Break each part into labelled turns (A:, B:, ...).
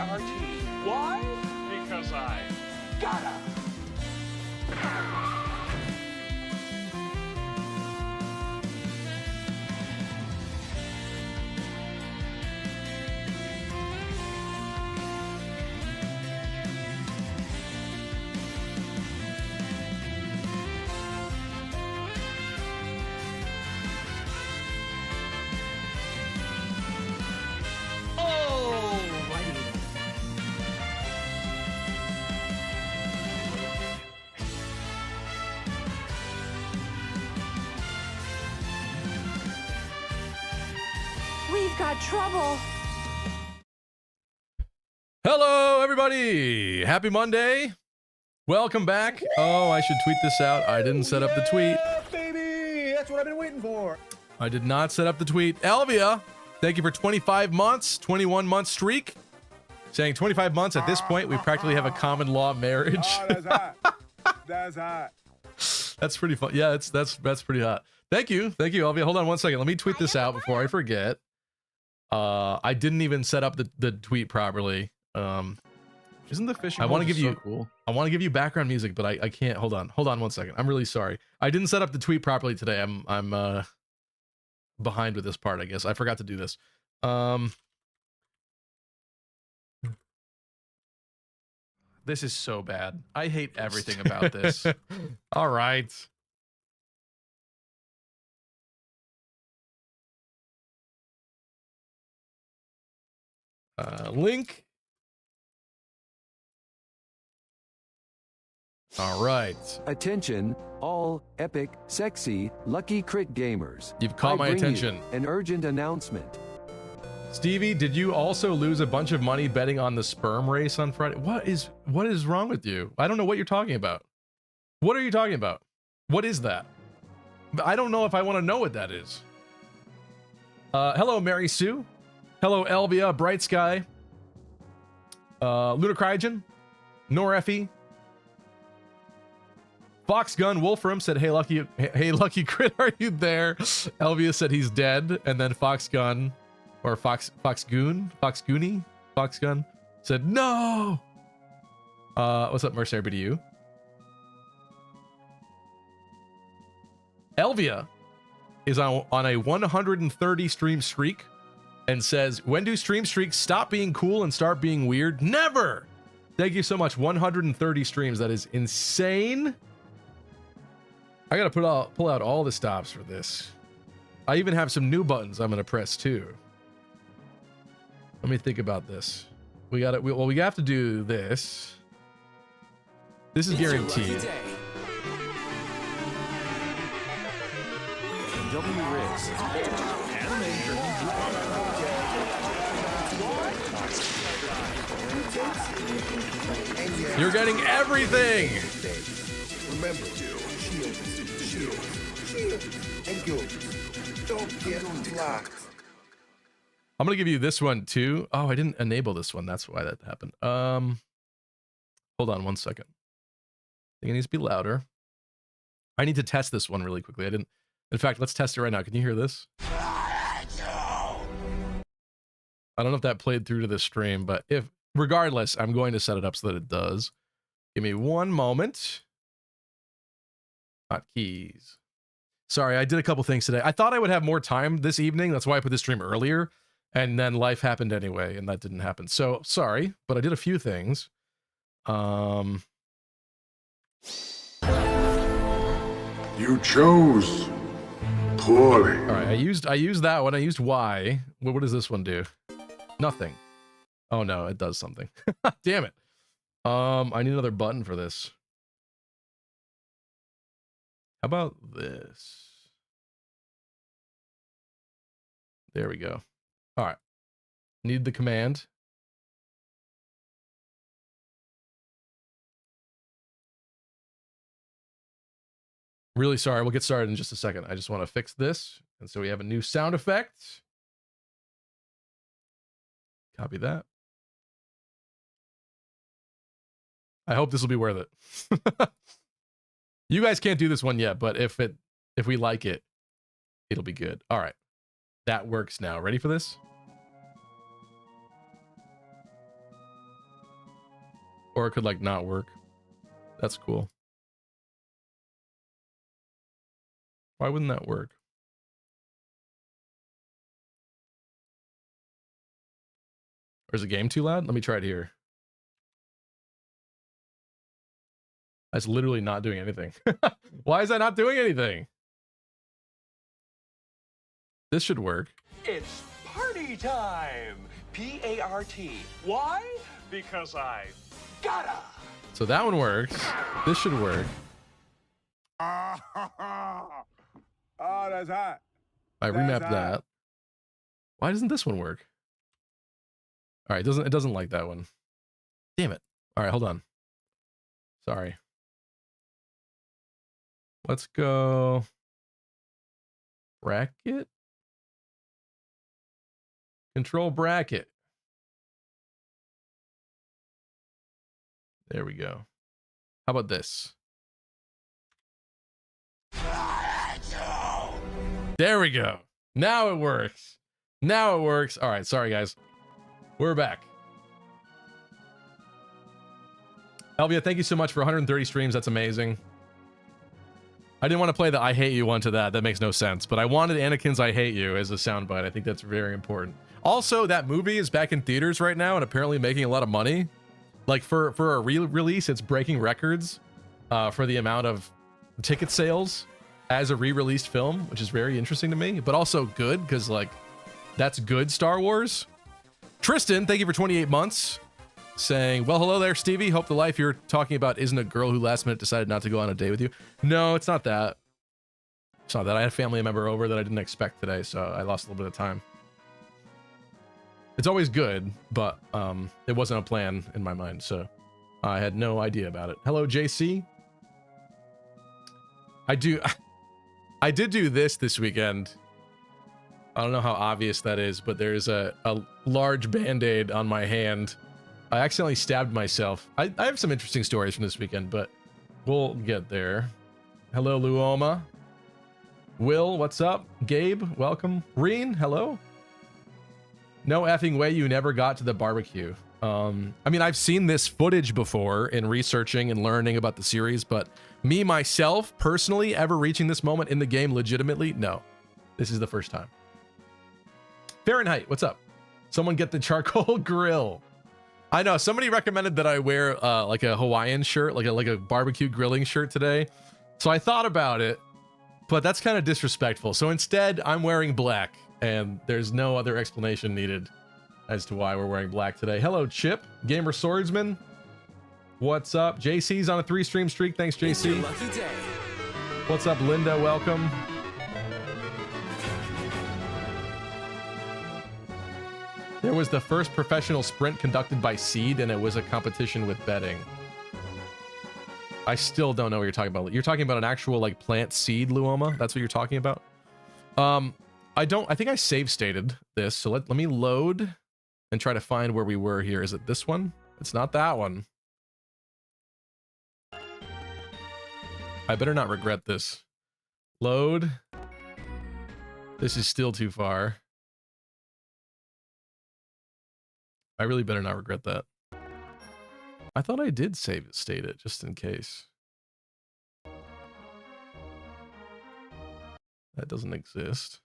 A: our team. Why? Because I gotta.
B: We've got trouble.
C: Hello, everybody. Happy Monday. Welcome back. Oh, I should tweet this out. I didn't set up the tweet.
D: Baby, that's what I've been waiting for.
C: I did not set up the tweet. Elvia, thank you for 25 months, 21-month streak. Saying 25 months at this point, we practically have a common law marriage.
D: Oh, that's hot. That's hot.
C: That's pretty fun. Yeah, that's pretty hot. Thank you, Elvia. Hold on one second. Let me tweet this out before I forget. I didn't even set up the tweet properly.
E: Isn't the fishing?
C: I want to give you
E: so cool.
C: I want to give you background music, but I can't. Hold on one second. I'm really sorry. I didn't set up the tweet properly today. I'm behind with this part. I guess I forgot to do this. This is so bad. I hate everything about this. All right. Link. All right.
F: Attention, all epic, sexy, lucky crit gamers.
C: You've caught my attention.
F: An urgent announcement.
C: Stevie, did you also lose a bunch of money betting on the sperm race on Friday? What is wrong with you? I don't know what you're talking about. What are you talking about? What is that? I don't know if I want to know what that is. Hello, Mary Sue. Hello, Elvia, Bright Sky. Lunar Cryogen. Noreffie. Fox Gun Wolfram said, hey lucky crit, are you there? Elvia said he's dead, and then Fox Gun or Fox Gun said no. What's up, Mercenary BDU? Elvia is on a 130 stream streak and says, when do stream streaks stop being cool and start being weird? Never. Thank you so much. 130 streams. That is insane. I gotta pull out all the stops for this. I even have some new buttons I'm gonna press too. Let me think about this. We have to do this. This is guaranteed. You're getting everything.
D: Remember, shield, and go. Don't get blocked.
C: I'm gonna give you this one too. Oh, I didn't enable this one. That's why that happened. Hold on one second. I think it needs to be louder. I need to test this one really quickly. I didn't. In fact, let's test it right now. Can you hear this? I don't know if that played through to the stream, but regardless, I'm going to set it up so that it does. Give me one moment. Hotkeys. Sorry, I did a couple things today. I thought I would have more time this evening. That's why I put this stream earlier. And then life happened anyway, and that didn't happen. So sorry, but I did a few things.
G: You chose poorly.
C: All right, I used that one. I used Y. What does this one do? Nothing. Oh no, it does something. Damn it. I need another button for this. How about this? There we go. All right. Need the command. Really sorry. We'll get started in just a second. I just want to fix this. And so we have a new sound effect. Copy that. I hope this will be worth it. You guys can't do this one yet, but if we like it, it'll be good. All right. That works now. Ready for this? Or it could like not work. That's cool. Why wouldn't that work? Or is the game too loud? Let me try it here. That's literally not doing anything. Why is that not doing anything? This should work.
A: It's party time. P-A-R-T. Why? Because I gotta.
C: So that one works. This should work.
D: Oh, that's hot.
C: I
D: That's
C: remapped
D: hot.
C: that. Why doesn't this one work? All right, it doesn't like that one. Damn it. All right, hold on. Sorry. Let's go bracket. Control bracket. There we go. How about this? There we go. Now it works. Now it works. All right, sorry guys. We're back. Elvia, thank you so much for 130 streams. That's amazing. I didn't want to play the I hate you one to that. That makes no sense. But I wanted Anakin's I hate you as a soundbite. I think that's very important. Also, that movie is back in theaters right now and apparently making a lot of money. Like for a re-release, it's breaking records for the amount of ticket sales as a re-released film, which is very interesting to me, but also good because like that's good Star Wars. Tristan, thank you for 28 months. Saying, well, hello there, Stevie. Hope the life you're talking about isn't a girl who last minute decided not to go on a date with you. No, it's not that. It's not that. I had a family member over that I didn't expect today, so I lost a little bit of time. It's always good, but it wasn't a plan in my mind, so I had no idea about it. Hello, JC. I did do this weekend. I don't know how obvious that is, but there's a large band-aid on my hand. I accidentally stabbed myself. I have some interesting stories from this weekend, but we'll get there. Hello, Luoma. Will, what's up? Gabe, welcome. Reen, hello. No effing way you never got to the barbecue. I mean, I've seen this footage before in researching and learning about the series, but me, myself, personally, ever reaching this moment in the game legitimately, no. This is the first time. Fahrenheit, what's up? Someone get the charcoal grill. I know somebody recommended that I wear like a Hawaiian shirt, like a barbecue grilling shirt today. So I thought about it, but that's kind of disrespectful. So instead, I'm wearing black, and there's no other explanation needed as to why we're wearing black today. Hello, Chip, Gamer Swordsman. What's up? JC's on a 3-stream streak. Thanks, JC. What's up, Linda? Welcome. There was the first professional sprint conducted by Seed, and it was a competition with betting. I still don't know what you're talking about. You're talking about an actual like plant seed, Luoma? That's what you're talking about? I think I save stated this, so let me load and try to find where we were here. Is it this one? It's not that one. I better not regret this. Load. This is still too far. I really better not regret that. I thought I did save it, state it, just in case. That doesn't exist.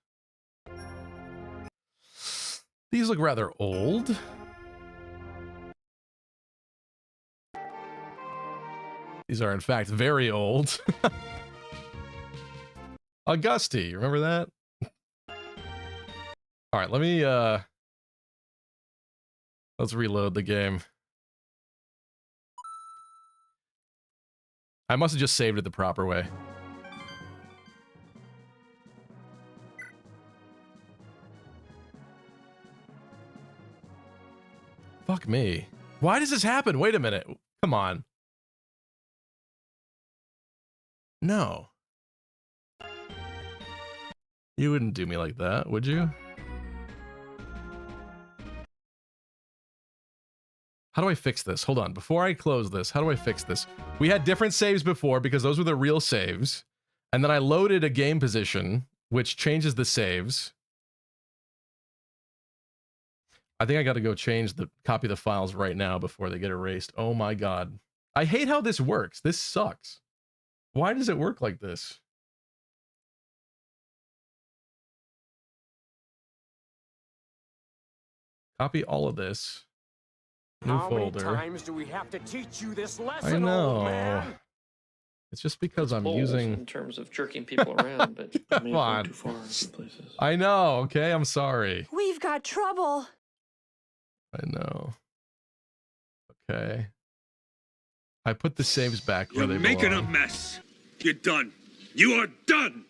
C: These look rather old. These are, in fact, very old. Augusti, remember that? All right, let me, let's reload the game. I must have just saved it the proper way. Fuck me. Why does this happen? Wait a minute. Come on. No. You wouldn't do me like that, would you? How do I fix this? Hold on. Before I close this, how do I fix this? We had different saves before because those were the real saves. And then I loaded a game position, which changes the saves. I think I got to go copy the files right now before they get erased. Oh my god. I hate how this works. This sucks. Why does it work like this? Copy all of this. New folder.
B: How many times do we have to teach you this lesson,
C: I know.
B: old man?
C: It's just because I'm
H: Balls
C: using...
H: in terms of jerking people around, but I may have gone too far in some places.
C: I know, okay? I'm sorry.
I: We've got trouble.
C: I know. Okay. I put the saves back where they belong.
D: You're making a mess. You're done. You are done.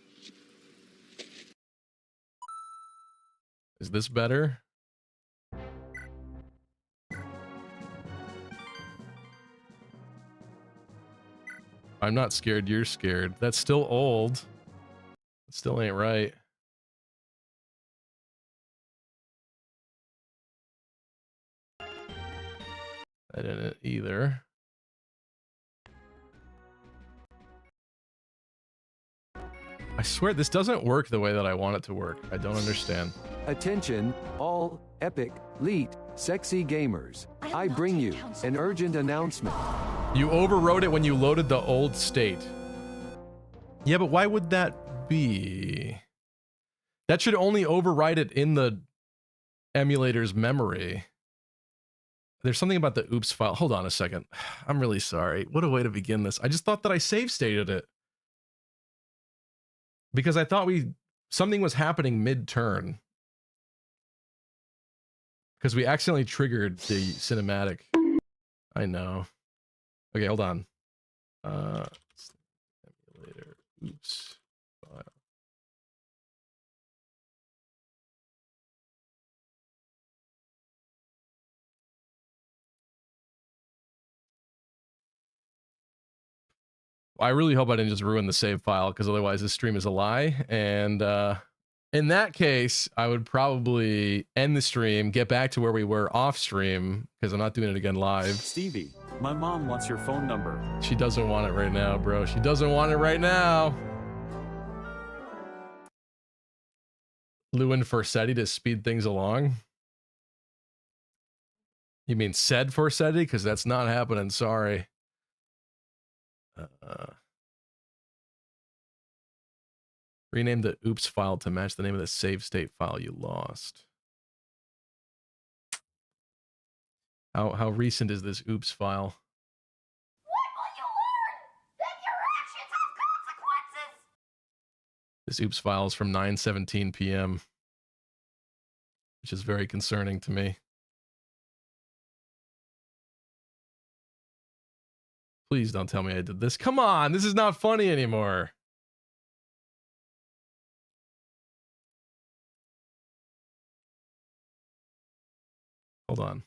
C: Is this better? I'm not scared, you're scared. That's still old. It still ain't right. I didn't either. I swear this doesn't work the way that I want it to work. I don't understand.
F: Attention, all epic, elite, sexy gamers. I bring you an urgent announcement.
C: You overwrote it when you loaded the old state. Yeah, but why would that be? That should only overwrite it in the emulator's memory. There's something about the oops file. Hold on a second. I'm really sorry. What a way to begin this. I just thought that I save stated it. Because I thought something was happening mid-turn. Because we accidentally triggered the cinematic. I know. Okay, hold on. Emulator, oops, file. I really hope I didn't just ruin the save file, because otherwise this stream is a lie. And in that case, I would probably end the stream, get back to where we were off stream, because I'm not doing it again live.
J: Stevie, my mom wants your phone number.
C: She doesn't want it right now, bro. She doesn't want it right now. Lewin Forsetti to speed things along. You mean said Forsetti? Because that's not happening, sorry. Rename the oops file to match the name of the save state file you lost. How recent is this oops file?
I: When will you learn that your actions have consequences?
C: This oops file is from 9:17 p.m., which is very concerning to me. Please don't tell me I did this. Come on, this is not funny anymore. Hold on.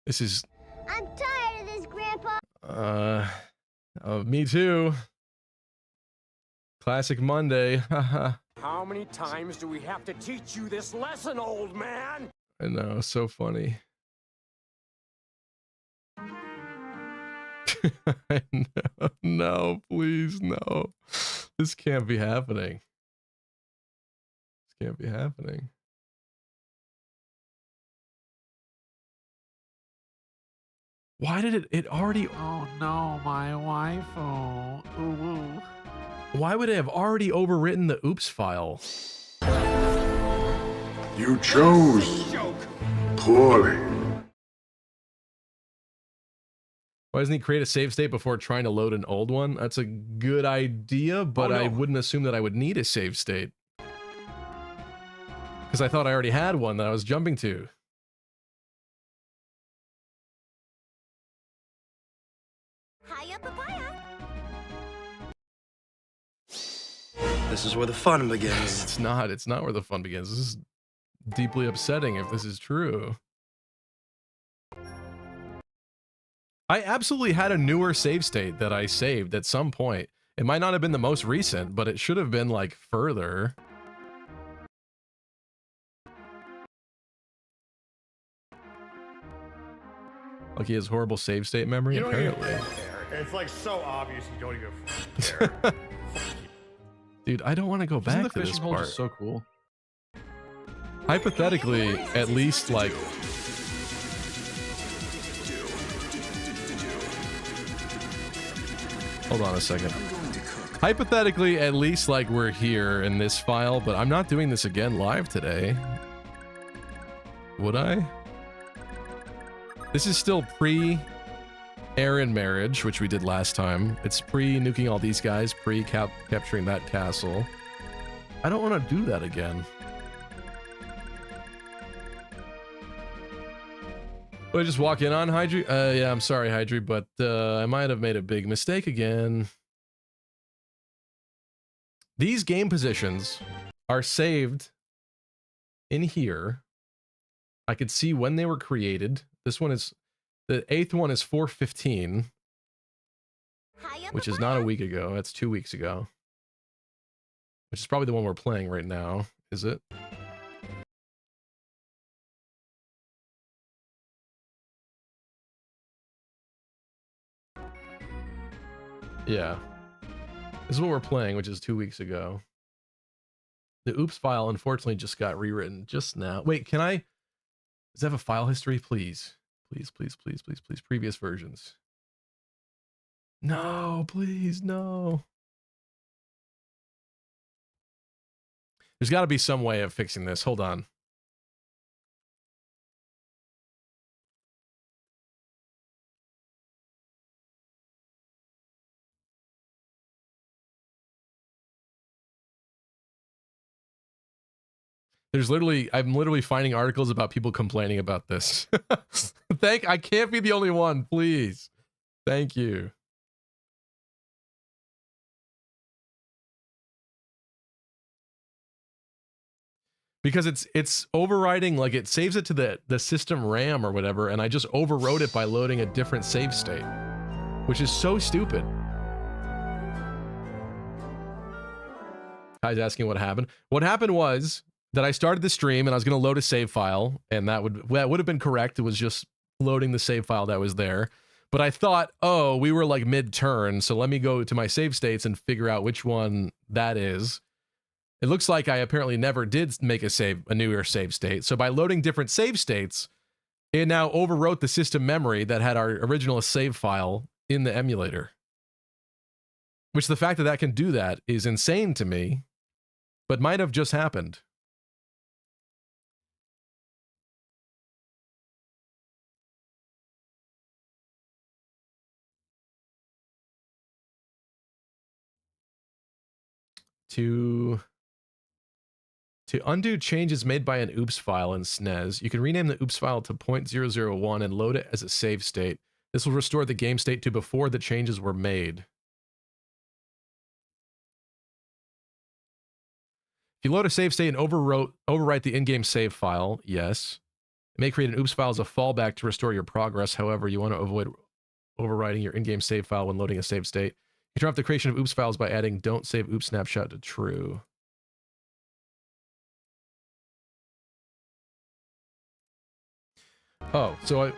C: This is...
I: I'm tired of this, Grandpa.
C: Me too. Classic Monday.
B: How many times do we have to teach you this lesson, old man?
C: I know, so funny. I know. No, please, no. This can't be happening. This can't be happening. Why did it already...
K: Oh no, my wife. Oh, ooh.
C: Why would it have already overwritten the oops file?
G: You chose poorly.
C: Why doesn't he create a save state before trying to load an old one? That's a good idea, but I wouldn't assume that I would need a save state. Because I thought I already had one that I was jumping to.
I: Hiya, papaya.
L: This is where the fun begins.
C: It's not where the fun begins. This is deeply upsetting if this is true. I absolutely had a newer save state that I saved at some point. It might not have been the most recent, but it should have been like further. Like he has horrible save state memory,
A: You don't even
C: apparently.
A: care. It's like so obvious you don't even care.
C: Dude, I don't want to go
E: Isn't the
C: back to this
E: fishing hole
C: part.
E: just so cool?
C: Hypothetically, at least like... Hold on a second. Hypothetically, at least like we're here in this file, but I'm not doing this again live today. Would I? This is still pre-Arden marriage, which we did last time. It's pre-nuking all these guys, pre-capturing that castle. I don't want to do that again. Do I just walk in on Hydri? Yeah, I'm sorry, Hydri, but I might have made a big mistake again. These game positions are saved in here. I could see when they were created. This one is, the 8th one is 4:15, which is not a week ago. That's 2 weeks ago. Which is probably the one we're playing right now, is it? Yeah. This is what we're playing, which is 2 weeks ago. The oops file, unfortunately, just got rewritten just now. Wait, can I... Does it have a file history? Please. Please, please, please, please, please. Previous versions. No, please, no. There's got to be some way of fixing this. Hold on. I'm literally finding articles about people complaining about this. I can't be the only one, please. Thank you. Because it's overriding, like it saves it to the system RAM or whatever, and I just overwrote it by loading a different save state, which is so stupid. Guy's asking what happened. What happened was that I started the stream and I was going to load a save file, and that would have been correct. It was just loading the save file that was there. But I thought, oh, we were like mid-turn, so let me go to my save states and figure out which one that is. It looks like I apparently never did make a newer save state. So by loading different save states, it now overwrote the system memory that had our original save file in the emulator. Which the fact that that can do that is insane to me, but might have just happened. To undo changes made by an oops file in SNES, you can rename the oops file to .001 and load it as a save state. This will restore the game state to before the changes were made. If you load a save state and overwrite the in-game save file, yes. It may create an oops file as a fallback to restore your progress. However, you want to avoid overwriting your in-game save file when loading a save state. You turn off the creation of oops files by adding don't save oops snapshot to true. Oh, so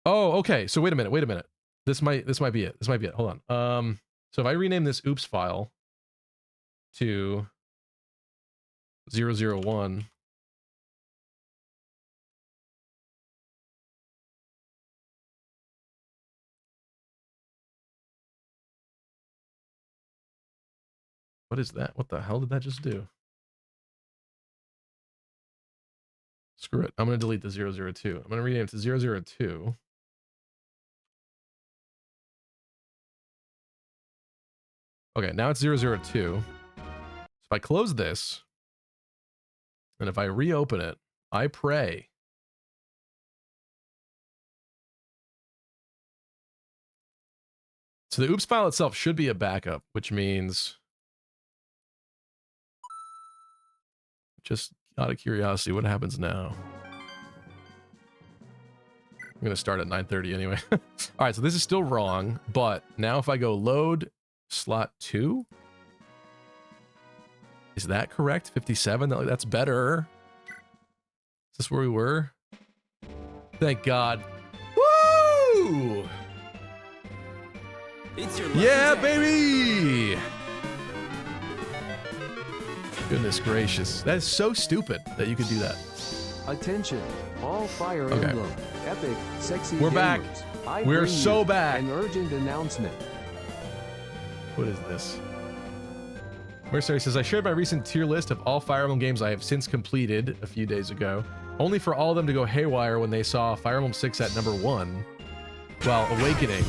C: oh, okay. So wait a minute. This might be it. Hold on. So if I rename this oops file to 001. What is that? What the hell did that just do? Screw it. I'm going to delete the 002. I'm going to rename it to 002. Okay, now it's 002. So if I close this, and if I reopen it, I pray. So the oops file itself should be a backup, which means, just out of curiosity, what happens now? I'm going to start at 9:30 anyway. All right, so this is still wrong, but now if I go load slot 2, is that correct? 57? That's better. Is this where we were? Thank God. Woo! Yeah, baby! Goodness gracious. That is so stupid that you could do that.
F: Attention, all Fire Emblem, epic, sexy
C: We're back.
F: gamers.
C: We're so back.
F: An urgent announcement.
C: What is this? Mercenary says, I shared my recent tier list of all Fire Emblem games I have since completed a few days ago, only for all of them to go haywire when they saw Fire Emblem 6 at number 1, while Awakening...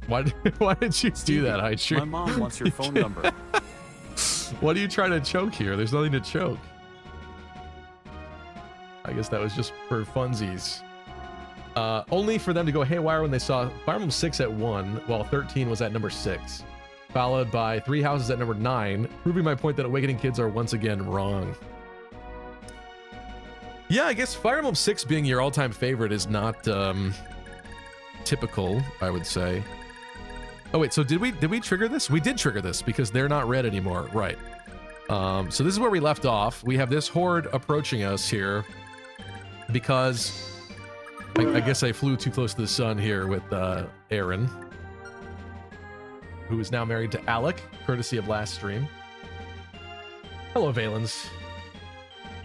C: Why did you do that, Hydra?
J: My mom wants your phone number.
C: What are you trying to choke here? There's nothing to choke. I guess that was just for funsies. Only for them to go haywire when they saw Fire Emblem 6 at 1, while 13 was at number 6. Followed by 3 Houses at number 9, proving my point that Awakening kids are once again wrong. Yeah, I guess Fire Emblem 6 being your all-time favorite is not typical, I would say. Oh wait, so did we trigger this? We did trigger this because they're not red anymore, right? So this is where we left off. We have this horde approaching us here because I guess I flew too close to the sun here with Aaron, who is now married to Alec, courtesy of last stream. Hello, Valens.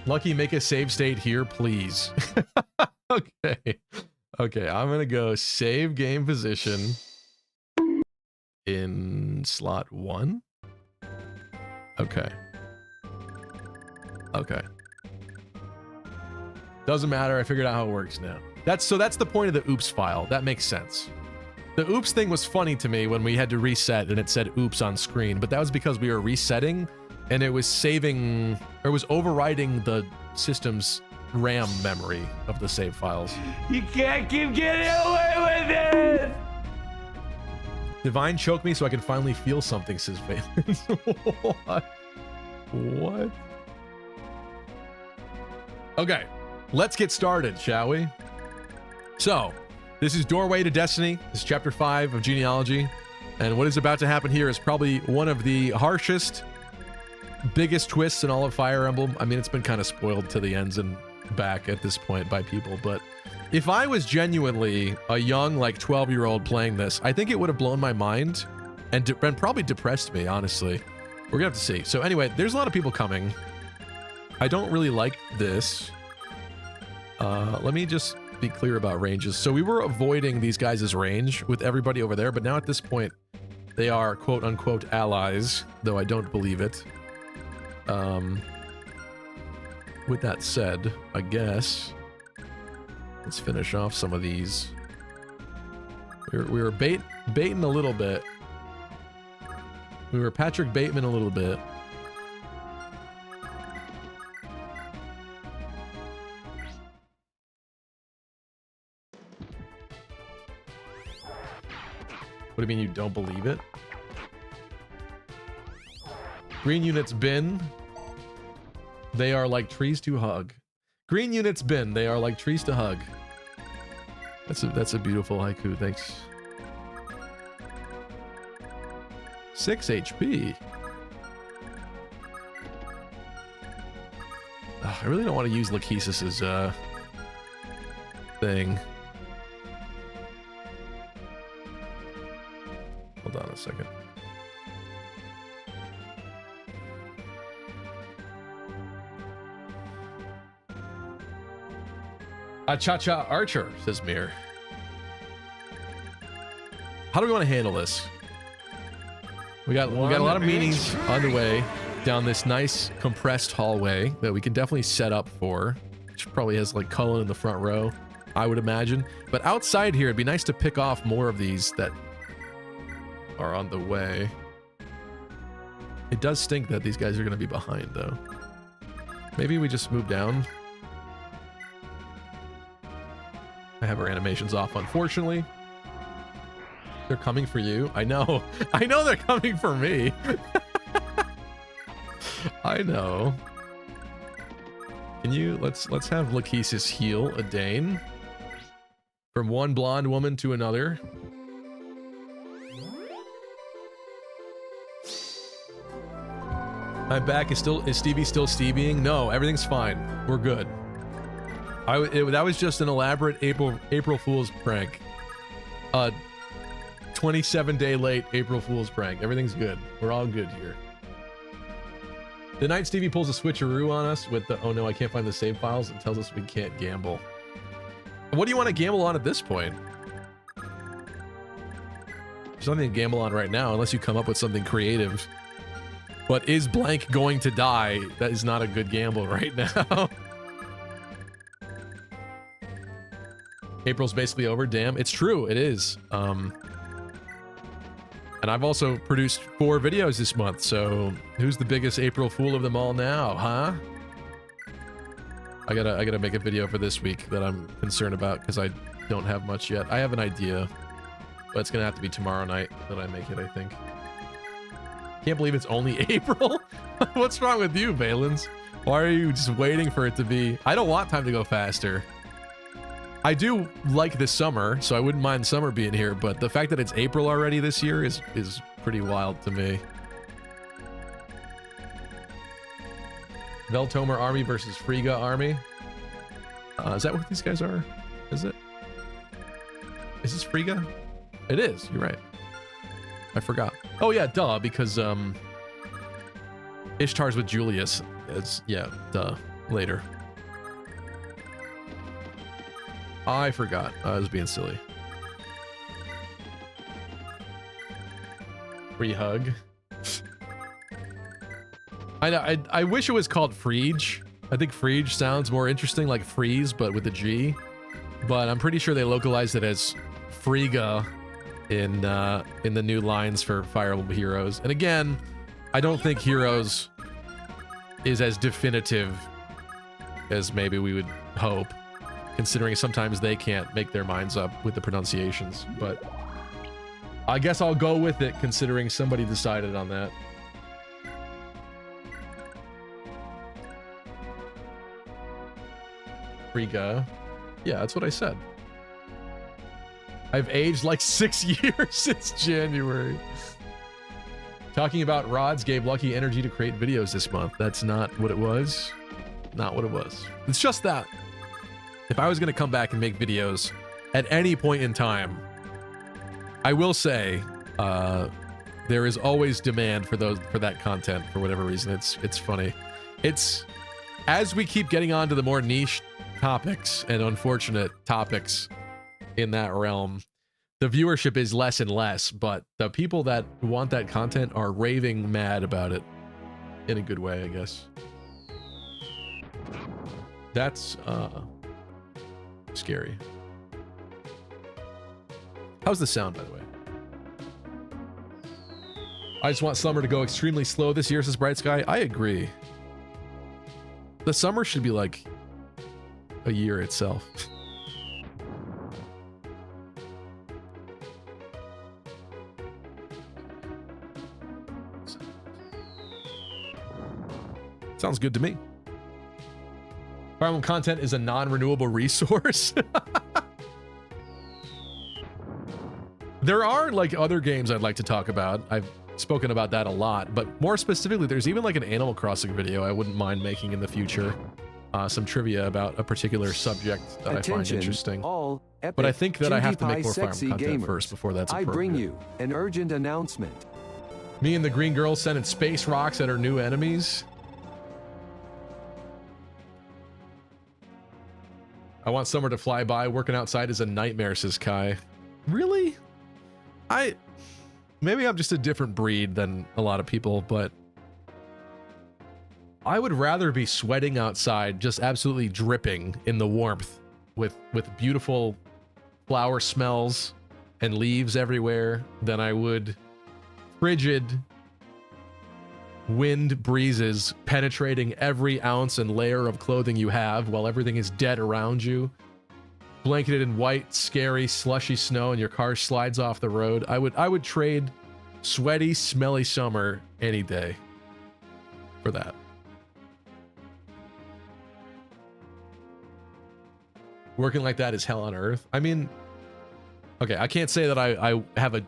C: Lucky, make a save state here, please. Okay. Okay, I'm gonna go save game position in slot 1. Okay. Okay. Doesn't matter, I figured out how it works now. That's the point of the oops file. That makes sense. The oops thing was funny to me when we had to reset and it said oops on screen, but that was because we were resetting and it was saving, or it was overriding the system's RAM memory of the save files.
A: You can't keep getting away with it!
C: Divine choke me so I can finally feel something, says Valens. What? What? Okay, let's get started, shall we? So, this is Doorway to Destiny. This is Chapter 5 of Genealogy. And what is about to happen here is probably one of the harshest, biggest twists in all of Fire Emblem. I mean, it's been kind of spoiled to the ends and back at this point by people, but if I was genuinely a young, like, 12-year-old playing this, I think it would have blown my mind and probably depressed me, honestly. We're gonna have to see. So anyway, there's a lot of people coming. I don't really like this. Let me just be clear about ranges. So we were avoiding these guys' range with everybody over there, but now at this point, they are quote-unquote allies, though I don't believe it. With that said, I guess let's finish off some of these. We were baiting a little bit. We were Patrick Bateman a little bit. What do you mean you don't believe it? Green units bin. They are like trees to hug. Green units bin. They are like trees to hug. That's a beautiful haiku. Thanks. 6 HP. Ugh, I really don't want to use Lachesis' thing. Hold on a second. Cha-cha Archer, says Mir. How do we want to handle this? We got a lot of meetings underway down this nice compressed hallway that we can definitely set up for, which probably has like Cullen in the front row, I would imagine. But outside here, it'd be nice to pick off more of these that are on the way. It does stink that these guys are going to be behind, though. Maybe we just move down. I have our animations off, unfortunately. They're coming for you. I know. I know they're coming for me. I know. Can you let's have Lachesis heal a Dane from one blonde woman to another. My back is Stevie still Stevieing? No, everything's fine. We're good. That was just an elaborate April Fool's prank. 27-day late April Fool's prank. Everything's good. We're all good here. The night Stevie pulls a switcheroo on us with the, oh no, I can't find the save files, and tells us we can't gamble. What do you want to gamble on at this point? There's nothing to gamble on right now unless you come up with something creative. But is blank going to die? That is not a good gamble right now. April's basically over. Damn, it's true. It is. And I've also produced 4 videos this month, so who's the biggest April Fool of them all now, huh? I gotta make a video for this week that I'm concerned about because I don't have much yet. I have an idea, but it's gonna have to be tomorrow night that I make it, I think. Can't believe it's only April. What's wrong with you, Valens? Why are you just waiting for it to be? I don't want time to go faster. I do like this summer, so I wouldn't mind summer being here, but the fact that it's April already this year is pretty wild to me. Veltomer Army versus Frigga Army. Is that what these guys are? Is it? Is this Frigga? It is, you're right. I forgot. Oh yeah, duh, because Ishtar's with Julius. It's, yeah, duh, later. I forgot. I was being silly. Free hug. I wish it was called Freege. I think Freege sounds more interesting, like freeze, but with a G. But I'm pretty sure they localized it as Frigga in the new lines for Fire Emblem Heroes. And again, I don't think Heroes is as definitive as maybe we would hope, considering sometimes they can't make their minds up with the pronunciations, but I guess I'll go with it considering somebody decided on that. Frigga. Yeah, that's what I said. I've aged like 6 years since January. Talking about rods gave Lucky energy to create videos this month. That's not what it was. Not what it was. It's just that. If I was going to come back and make videos at any point in time, I will say there is always demand for that content for whatever reason. It's funny. It's as we keep getting on to the more niche topics and unfortunate topics in that realm, the viewership is less and less, but the people that want that content are raving mad about it in a good way, I guess. That's scary. How's the sound, by the way? I just want summer to go extremely slow this year, says Bright Sky. I agree. The summer should be like a year itself. Sounds good to me. Fire Emblem content is a non-renewable resource. There are like other games I'd like to talk about. I've spoken about that a lot, but more specifically, there's even like an Animal Crossing video I wouldn't mind making in the future. Some trivia about a particular subject that I find interesting. But I think that I have to make more Fire Emblem content first before that's appropriate.
F: I bring you an urgent announcement.
C: Me and the green girl sending space rocks at our new enemies. I want summer to fly by. Working outside is a nightmare, says Kai. Really? Maybe I'm just a different breed than a lot of people, but I would rather be sweating outside, just absolutely dripping in the warmth with beautiful flower smells and leaves everywhere than I would frigid wind breezes penetrating every ounce and layer of clothing you have while everything is dead around you, blanketed in white, scary, slushy snow, and your car slides off the road. I would trade sweaty, smelly summer any day for that. Working like that is hell on earth. I mean, okay, I can't say that I have a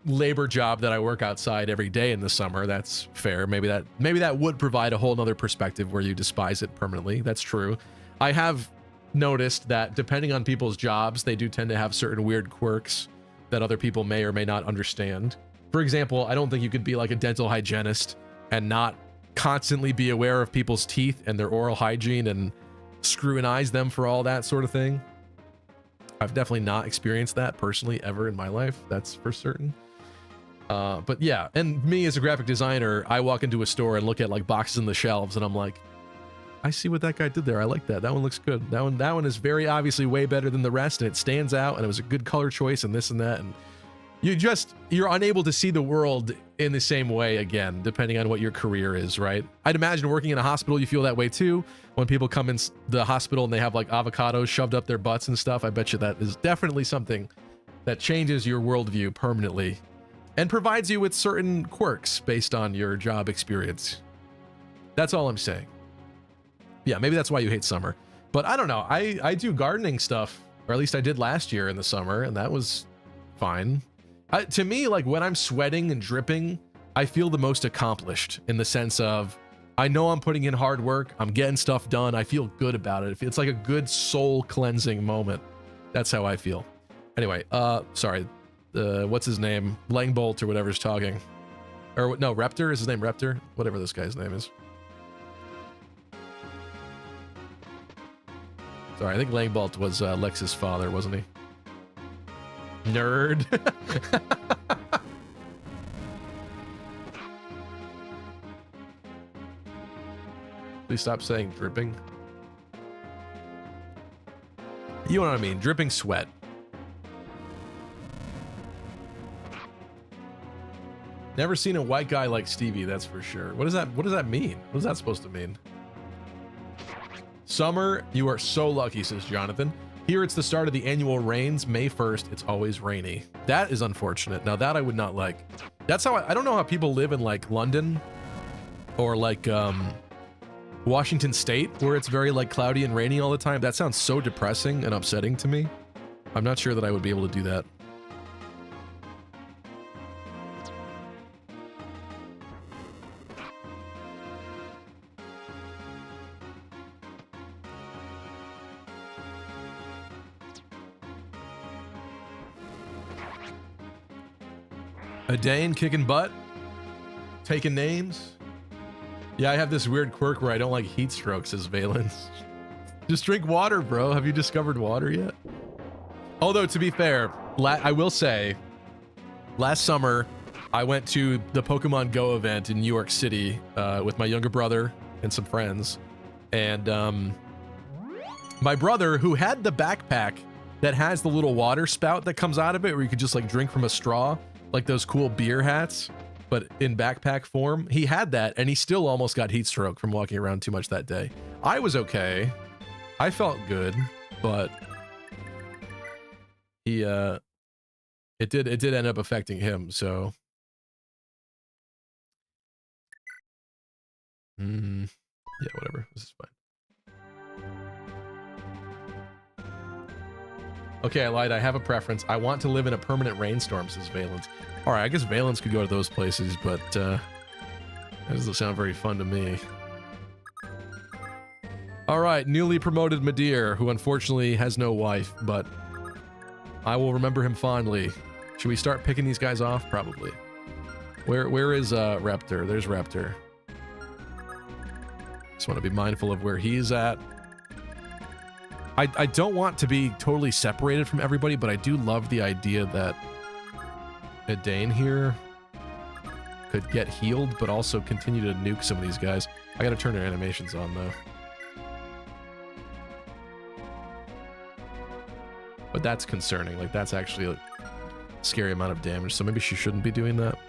C: labor job that I work outside every day in the summer. That's fair. Maybe that would provide a whole nother perspective where you despise it permanently. That's true. I have noticed that depending on people's jobs, they do tend to have certain weird quirks that other people may or may not understand. For example, I don't think you could be like a dental hygienist and not constantly be aware of people's teeth and their oral hygiene and scrutinize them for all that sort of thing. I've definitely not experienced that personally ever in my life. That's for certain. But yeah, and me as a graphic designer, I walk into a store and look at like boxes in the shelves and I'm like, I see what that guy did there. I like that. That one looks good. That one is very obviously way better than the rest and it stands out and it was a good color choice and this and that. And you're unable to see the world in the same way again, depending on what your career is, right? I'd imagine working in a hospital, you feel that way too. When people come in the hospital and they have like avocados shoved up their butts and stuff, I bet you that is definitely something that changes your worldview permanently and provides you with certain quirks based on your job experience. That's all I'm saying. Yeah, maybe that's why you hate summer. But I don't know. I do gardening stuff, or at least I did last year in the summer, and that was fine. To me, like when I'm sweating and dripping, I feel the most accomplished in the sense of I know I'm putting in hard work. I'm getting stuff done. I feel good about it. It's like a good soul cleansing moment. That's how I feel. Anyway, sorry. What's his name? Langbolt or whatever's talking. Or no, Reptor? Is his name Reptor? Whatever this guy's name is. Sorry, I think Langbolt was Lex's father, wasn't he? Nerd. Please stop saying dripping. You know what I mean? Dripping sweat. Never seen a white guy like Stevie, that's for sure. What does that mean? What is that supposed to mean? Summer, you are so lucky, says Jonathan. Here it's the start of the annual rains. May 1st, it's always rainy. That is unfortunate. Now that I would not like. That's how I don't know how people live in like London or like Washington State where it's very like cloudy and rainy all the time. That sounds so depressing and upsetting to me. I'm not sure that I would be able to do that. A Dane kicking butt, taking names. Yeah, I have this weird quirk where I don't like heat strokes, says Valence. Just drink water, bro. Have you discovered water yet? Although, to be fair, I will say, last summer, I went to the Pokemon Go event in New York City with my younger brother and some friends. And my brother, who had the backpack that has the little water spout that comes out of it where you could just like drink from a straw, like those cool beer hats, but in backpack form. He had that, and he still almost got heat stroke from walking around too much that day. I was okay. I felt good, but he, it did end up affecting him, so. Yeah, whatever. This is fine. Okay, I lied. I have a preference. I want to live in a permanent rainstorm, says Valence. All right, I guess Valence could go to those places, but that doesn't sound very fun to me. All right, newly promoted Madeir, who unfortunately has no wife, but I will remember him fondly. Should we start picking these guys off? Probably. Where is Reptor? There's Reptor. Just want to be mindful of where he's at. I don't want to be totally separated from everybody, but I do love the idea that a Dane here could get healed, but also continue to nuke some of these guys. I gotta turn their animations on, though. But that's concerning. Like, that's actually a scary amount of damage, so maybe she shouldn't be doing that.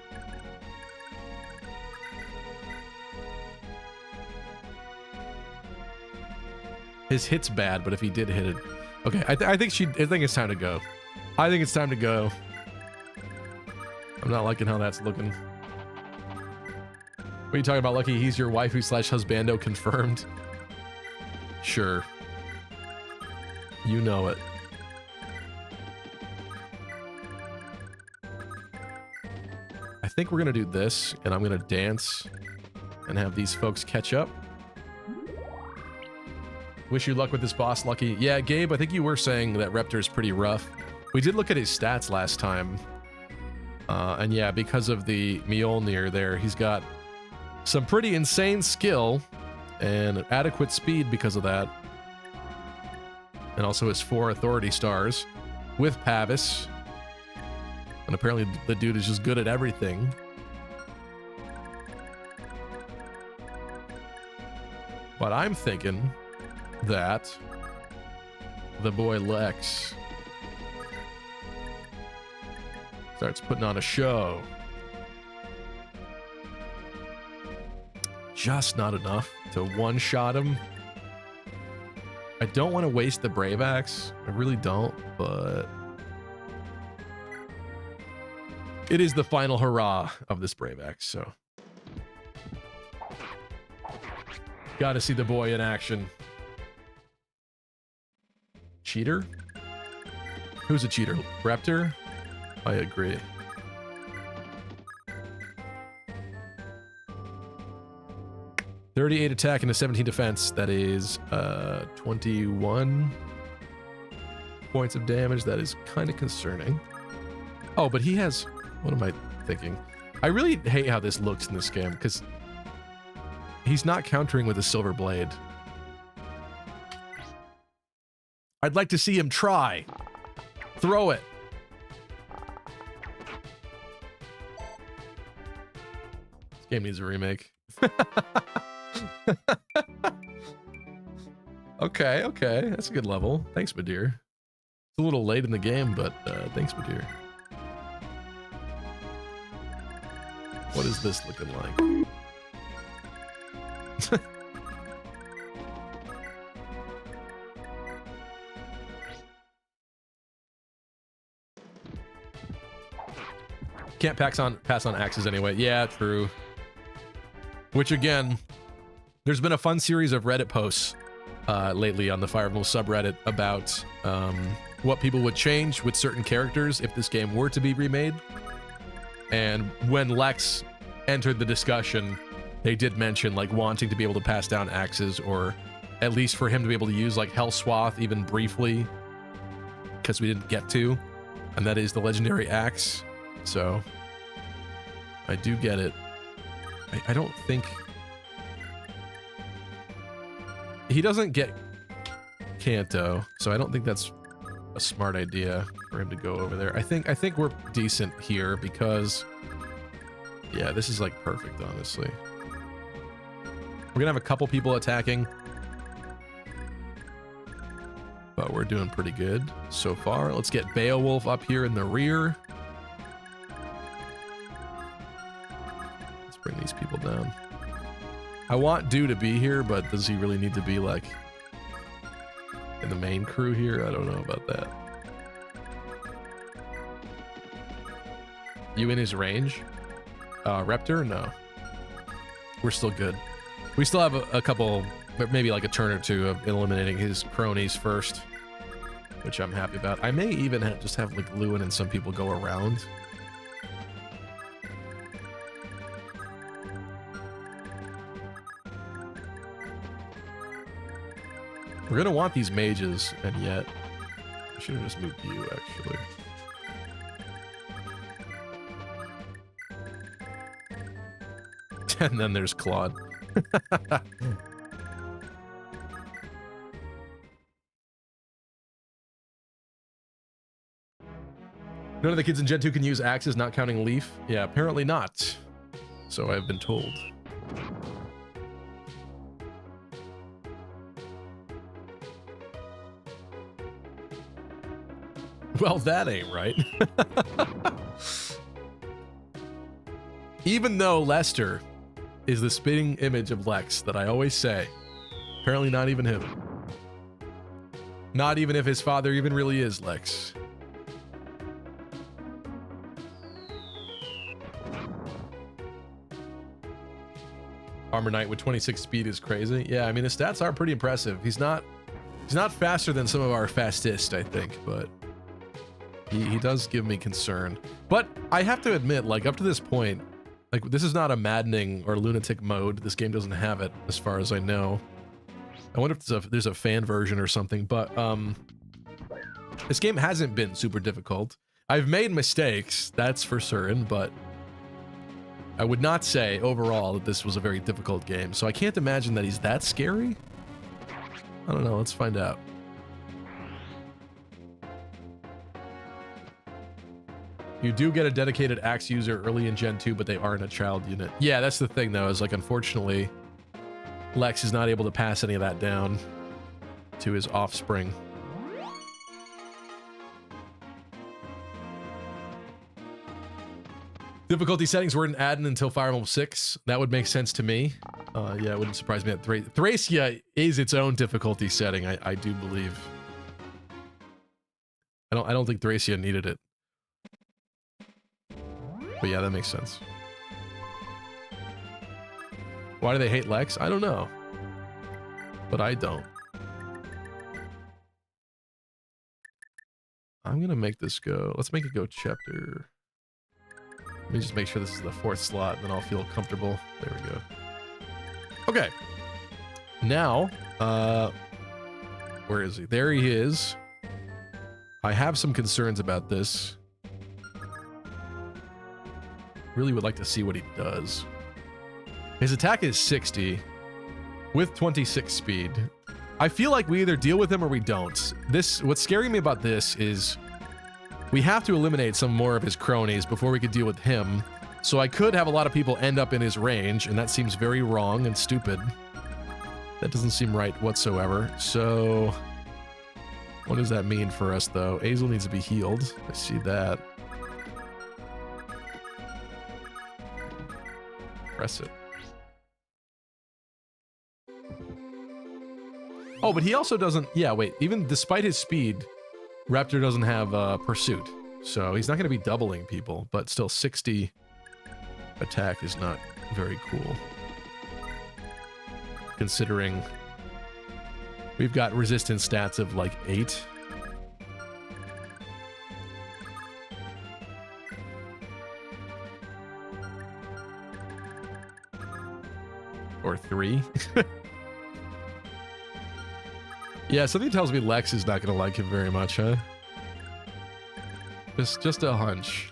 C: His hit's bad, but if he did hit it... Okay, I think it's time to go. I think it's time to go. I'm not liking how that's looking. What are you talking about, Lucky? He's your waifu / husbando confirmed? Sure. You know it. I think we're gonna do this, and I'm gonna dance and have these folks catch up. Wish you luck with this boss, Lucky. Yeah, Gabe, I think you were saying that Reptor's pretty rough. We did look at his stats last time. And yeah, because of the Mjolnir there, he's got some pretty insane skill and adequate speed because of that. And also his 4 authority stars with Pavis. And apparently the dude is just good at everything. But I'm thinking that the boy Lex starts putting on a show. Just not enough to one-shot him. I don't want to waste the Brave Axe. I really don't, but it is the final hurrah of this Brave Axe, so gotta see the boy in action. Cheater? Who's a cheater? Reptor? I agree. $38 attack and a 17 defense. That is 21 points of damage. That is kind of concerning. Oh, but he has... What am I thinking? I really hate how this looks in this game, because he's not countering with a silver blade. I'd like to see him try. Throw it. This game needs a remake. Okay, okay. That's a good level. Thanks, Madeir. It's a little late in the game, but thanks, Madeir. What is this looking like? Can't pass on axes anyway. Yeah, true. Which again, there's been a fun series of Reddit posts lately on the Fire Emblem subreddit about what people would change with certain characters if this game were to be remade. And when Lex entered the discussion, they did mention like wanting to be able to pass down axes, or at least for him to be able to use like Hell Swath even briefly, because we didn't get to, and that is the legendary axe. So I do get it. I don't think he doesn't get Kanto, so I don't think that's a smart idea for him to go over there. I think we're decent here because yeah, this is like perfect, honestly. We're gonna have a couple people attacking, but we're doing pretty good so far. Let's get Beowulf up here in the rear. Let's bring these people down. I want Dew to be here, but does he really need to be like in the main crew here? I don't know about that. You in his range? Reptor? No. We're still good. We still have a couple, maybe like a turn or two of eliminating his cronies first, which I'm happy about. I may even just have like Lewin and some people go around. We're gonna want these mages, and yet I should have just moved you actually. And then there's Claude. None of the kids in Gen 2 can use axes, not counting Leaf. Yeah, apparently not. So I've been told. Well, that ain't right. Even though Lester is the spitting image of Lex that I always say, apparently not even him. Not even if his father even really is Lex. Armor Knight with 26 speed is crazy. Yeah, I mean, his stats are pretty impressive. He's not faster than some of our fastest, I think, but he does give me concern. But I have to admit, like, up to this point, like, this is not a maddening or lunatic mode. This game doesn't have it, as far as I know. I wonder if there's a fan version or something, but this game hasn't been super difficult. I've made mistakes, that's for certain, but I would not say overall that this was a very difficult game. So I can't imagine that he's that scary. I don't know, let's find out. You do get a dedicated axe user early in Gen 2, but they aren't a child unit. Yeah, that's the thing though, is like unfortunately Lex is not able to pass any of that down to his offspring. Difficulty settings weren't added until Fire Emblem 6. That would make sense to me. Yeah, it wouldn't surprise me that Thracia is its own difficulty setting, I do believe. I don't think Thracia needed it. But yeah, that makes sense. Why do they hate Lex? I don't know. But I don't. I'm gonna make this go. Let's make it go chapter. Let me just make sure this is the 4th slot, and then I'll feel comfortable. There we go. Okay. Now, where is he? There he is. I have some concerns about this. Really would like to see what he does. His attack is 60 with 26 speed. I feel like we either deal with him or we don't. What's scaring me about this is we have to eliminate some more of his cronies before we could deal with him. So I could have a lot of people end up in his range, and that seems very wrong and stupid. That doesn't seem right whatsoever. So what does that mean for us though? Azel needs to be healed. I see that. Press it. Oh, but he also doesn't... Yeah, wait. Even despite his speed, Reptor doesn't have pursuit. So he's not going to be doubling people, but still 60 attack is not very cool. Considering we've got resistance stats of like 8. Or 3. Yeah, something tells me Lex is not going to like him very much, huh? Just a hunch.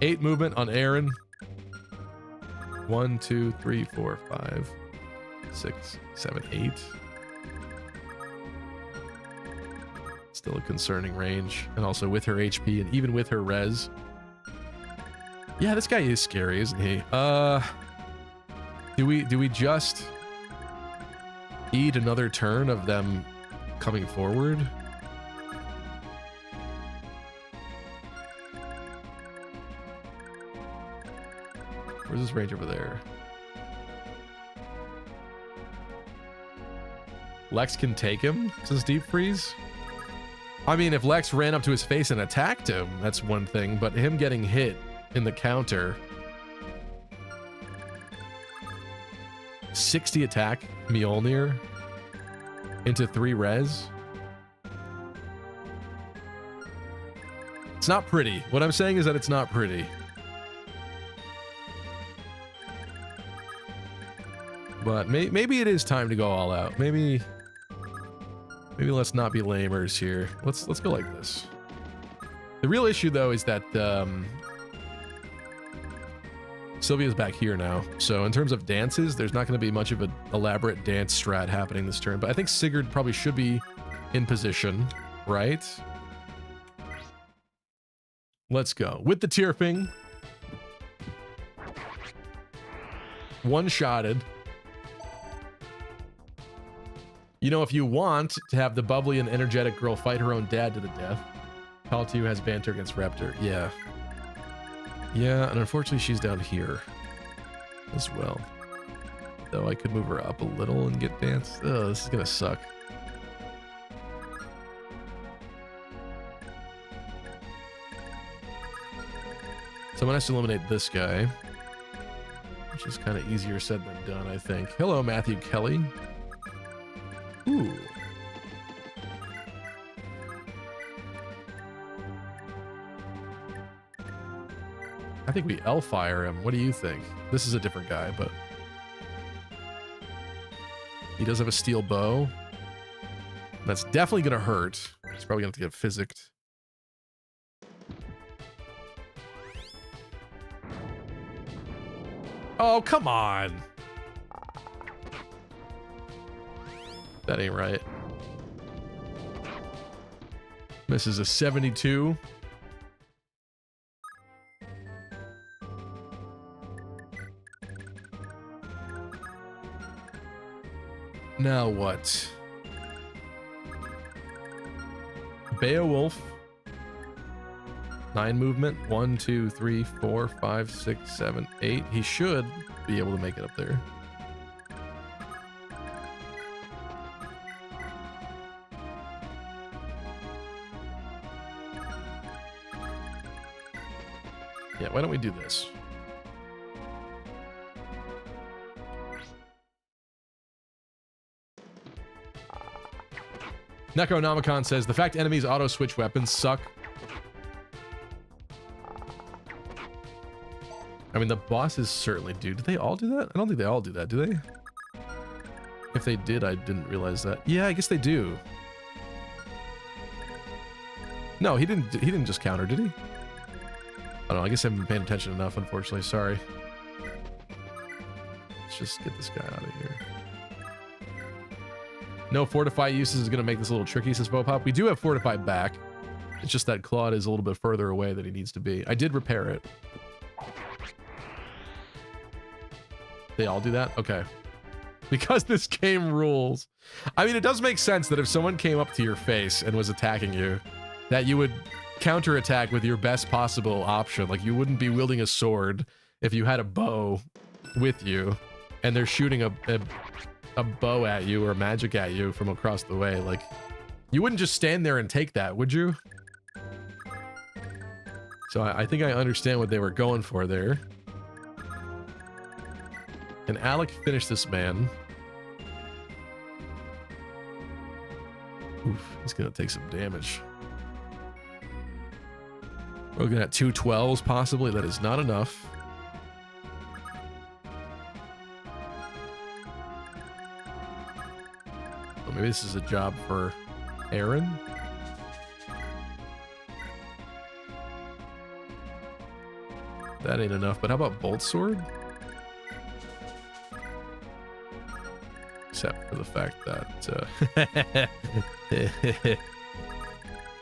C: 8 movement on Aaron. 1, 2, 3, 4, 5, 6, 7, 8. Still a concerning range. And also with her HP and even with her res. Yeah, this guy is scary, isn't he? Do we just eat another turn of them coming forward? Where's this range over there? Lex can take him since Deep Freeze? I mean, if Lex ran up to his face and attacked him, that's one thing, but him getting hit in the counter. 60 attack, Mjolnir into 3 res. It's not pretty. What I'm saying is that it's not pretty. But maybe it is time to go all out. Maybe let's not be lamers here. Let's go like this. The real issue though is that Sylvia's back here now. So in terms of dances, there's not going to be much of an elaborate dance strat happening this turn. But I think Sigurd probably should be in position, right? Let's go. With the Tearfing. One-shotted. You know, if you want to have the bubbly and energetic girl fight her own dad to the death, Call to You has banter against Reptor. Yeah. Yeah, and unfortunately she's down here as well. Though I could move her up a little and get dance. Oh, this is gonna suck. Someone has to eliminate this guy, which is kind of easier said than done, I think. Hello, Matthew Kelly. Ooh. I think we L-fire him. What do you think? This is a different guy, but... He does have a steel bow. That's definitely going to hurt. He's probably going to have to get physicked. Oh, come on. That ain't right. Misses a 72. Now what? Beowulf. 9 movement. 1, 2, 3, 4, 5, 6, 7, 8. He should be able to make it up there. Yeah, why don't we do this? Necronomicon says, the fact enemies auto-switch weapons suck. I mean, the bosses certainly do. Do they all do that? I don't think they all do that, do they? If they did, I didn't realize that. Yeah, I guess they do. No, he didn't just counter, did he? I don't know, I guess I haven't been paying attention enough, unfortunately. Sorry. Let's just get this guy out of here. No Fortify uses is going to make this a little tricky, says Bopop. We do have Fortify back. It's just that Claude is a little bit further away than he needs to be. I did repair it. They all do that? Okay. Because this game rules. I mean, it does make sense that if someone came up to your face and was attacking you, that you would counterattack with your best possible option. Like, you wouldn't be wielding a sword if you had a bow with you and they're shooting a bow at you or magic at you from across the way. Like, you wouldn't just stand there and take that, would you? So I think I understand what they were going for there. Can Alec finish this man? Oof, he's gonna take some damage. We're looking at 2 12s possibly. That is not enough. Well, maybe this is a job for Aaron. That ain't enough, but how about Bolt Sword? Except for the fact that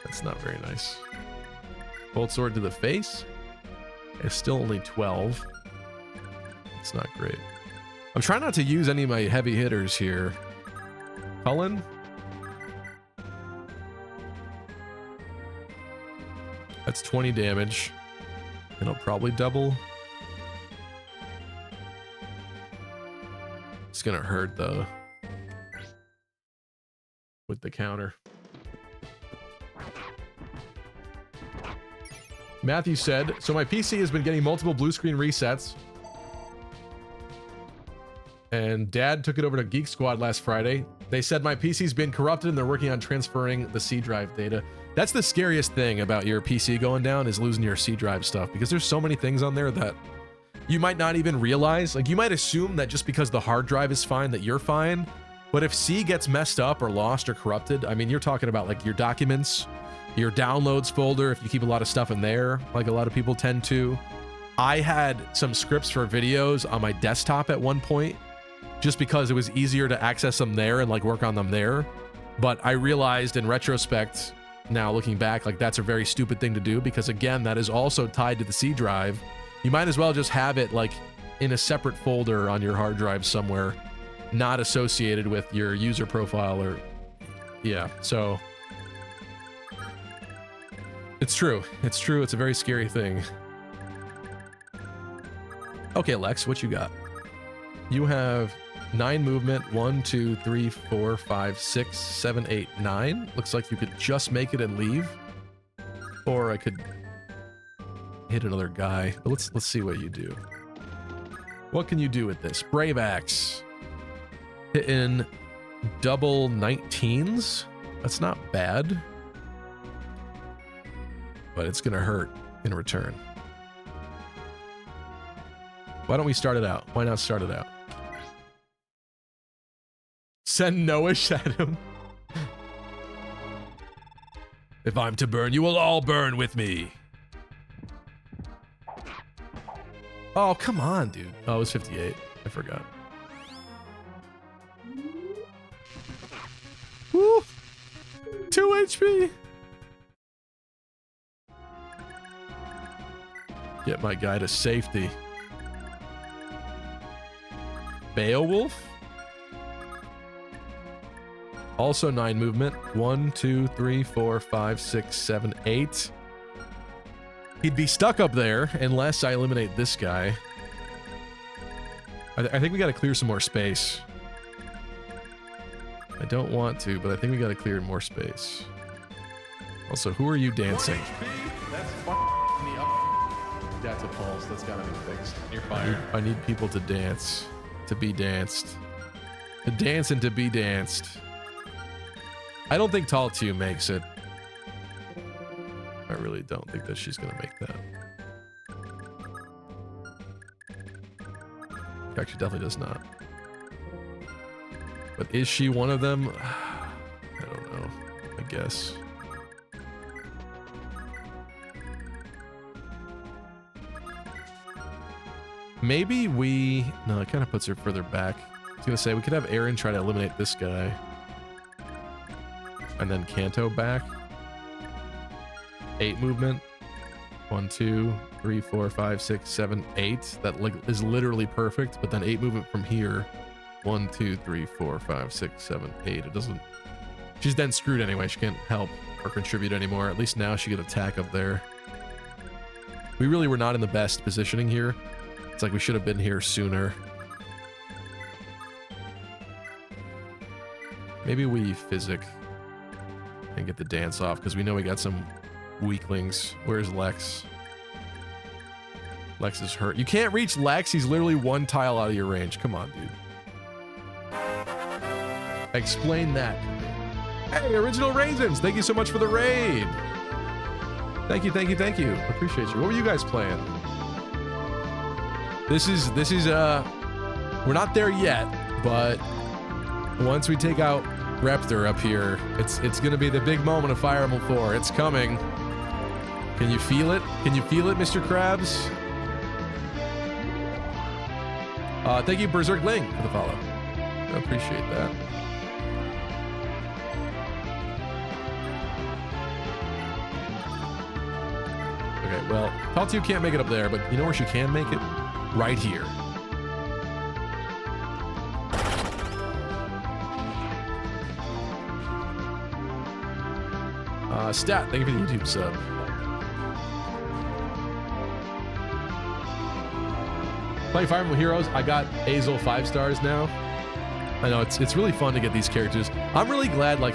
C: that's not very nice. Bolt Sword to the face. It's still only 12. It's not great. I'm trying not to use any of my heavy hitters here. Cullen? That's 20 damage. And I'll probably double. It's gonna hurt though. With the counter. Matthew said, so my PC has been getting multiple blue screen resets. And Dad took it over to Geek Squad last Friday. They said my PC's been corrupted and they're working on transferring the C drive data. That's the scariest thing about your PC going down, is losing your C drive stuff, because there's so many things on there that you might not even realize. Like, you might assume that just because the hard drive is fine, that you're fine. But if C gets messed up or lost or corrupted, I mean, you're talking about like your documents, your downloads folder, if you keep a lot of stuff in there, like a lot of people tend to. I had some scripts for videos on my desktop at one point, just because it was easier to access them there and like work on them there. But I realized in retrospect, now looking back, like that's a very stupid thing to do, because again, that is also tied to the C drive. You might as well just have it like in a separate folder on your hard drive somewhere, not associated with your user profile or, yeah, so. It's true. It's true. It's a very scary thing. Okay, Lex, what you got? You have 9 movement. 1, 2, 3, 4, 5, 6, 7, 8, 9. Looks like you could just make it and leave. Or I could hit another guy. But let's see what you do. What can you do with this? Brave Axe. Hitting double 19s. That's not bad. But it's gonna hurt in return. Why don't we start it out? Why not start it out? Send no-ish at him. If I'm to burn, you will all burn with me. Oh, come on, dude. Oh, it was 58. I forgot. Woo! 2 HP. Get my guy to safety. Beowulf? Also 9 movement. 1, 2, 3, 4, 5, 6, 7, 8. He'd be stuck up there unless I eliminate this guy. I think we gotta clear some more space. I don't want to, but I think we gotta clear more space. Also, who are you dancing?
E: That's a pulse. That's gotta be fixed. You're fired.
C: I need people to dance. To be danced. To dance and to be danced. I don't think Tall 2 makes it. I really don't think that she's gonna make that. Actually, definitely does not. But is she one of them? I don't know. I guess. Maybe we... No, it kind of puts her further back. I was gonna say, we could have Aaron try to eliminate this guy. And then Kanto back. 8 movement. 1, 2, 3, 4, 5, 6, 7, 8. That is literally perfect. But then 8 movement from here. 1, 2, 3, 4, 5, 6, 7, 8. It doesn't... She's then screwed anyway. She can't help or contribute anymore. At least now she could attack up there. We really were not in the best positioning here. It's like we should have been here sooner. Maybe we physic and get the dance off because we know we got some weaklings. Where's Lex? Lex is hurt. You can't reach Lex. He's literally 1 tile out of your range. Come on, dude. Explain that to me. Hey, Original Raisins. Thank you so much for the raid. Thank you, thank you, thank you. Appreciate you. What were you guys playing? This is we're not there yet, but once we take out Reptor up here, it's gonna be the big moment of Fire Emblem 4. It's coming. Can you feel it? Can you feel it, Mr. Krabs? Thank you, Berserk Ling, for the follow. I appreciate that. Okay, well, Paltu can't make it up there, but you know where she can make it? Right here. Stat, thank you for the YouTube sub. Playing Fire Emblem Heroes, I got Azel 5 stars now. I know, it's really fun to get these characters. I'm really glad, like,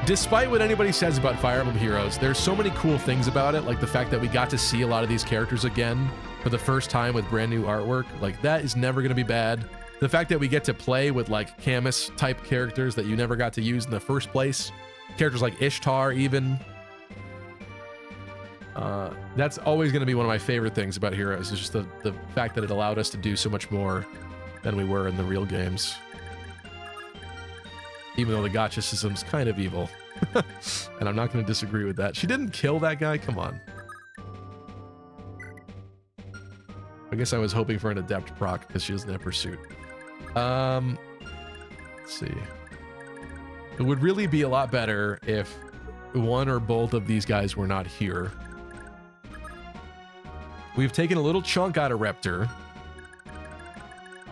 C: despite what anybody says about Fire Emblem Heroes, there's so many cool things about it, like the fact that we got to see a lot of these characters again for the first time with brand new artwork. Like, that is never going to be bad. The fact that we get to play with, like, Camus type characters that you never got to use in the first place. Characters like Ishtar, even. That's always going to be one of my favorite things about Heroes, is just the fact that it allowed us to do so much more than we were in the real games. Even though the gacha system's kind of evil. And I'm not going to disagree with that. She didn't kill that guy? Come on. I guess I was hoping for an adept proc because she doesn't have pursuit. Let's see. It would really be a lot better if one or both of these guys were not here. We've taken a little chunk out of Reptor.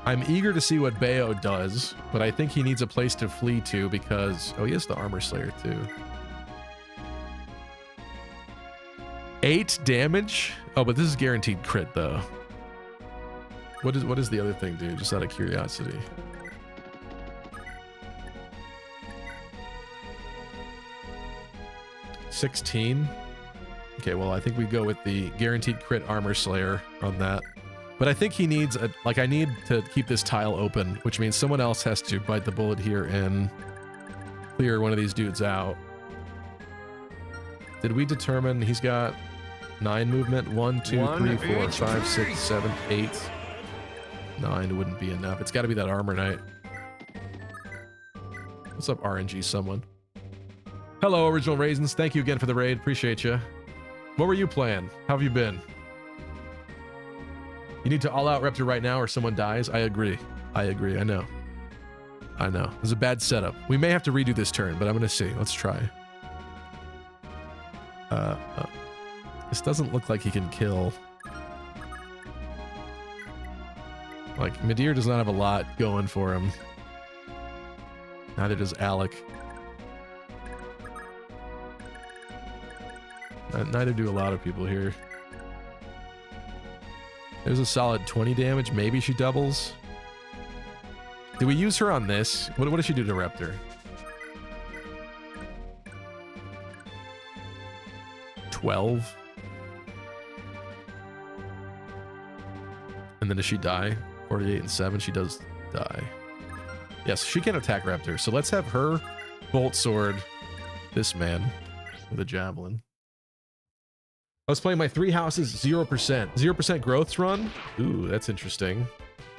C: I'm eager to see what Bayo does, but I think he needs a place to flee to because... Oh, he has the Armor Slayer too. 8 damage? Oh, but this is guaranteed crit though. What does the other thing do? Just out of curiosity. $16. Okay, well, I think we go with the guaranteed crit Armor Slayer on that. But I think he needs a... Like, I need to keep this tile open, which means someone else has to bite the bullet here and clear one of these dudes out. Did we determine he's got 9 movement? 1, 2, 3, 4, 5, 6, 7, 8. 9 wouldn't be enough. It's got to be that armor knight. What's up, RNG someone? Hello, Original Raisins. Thank you again for the raid. Appreciate you. What were you playing? How have you been? You need to all-out Reptor right now or someone dies. I agree. I agree. I know. I know. It was a bad setup. We may have to redo this turn, but I'm going to see. Let's try. This doesn't look like he can kill. Like, Midir does not have a lot going for him. Neither does Alec. Neither do a lot of people here. There's a solid 20 damage. Maybe she doubles. Do we use her on this? What does she do to Reptor? 12. And then does she die? 48 and 7. She does die. Yes, she can attack Reptor. So let's have her bolt sword this man with a javelin. I was playing my 3 houses 0%. 0% growths run? Ooh, that's interesting.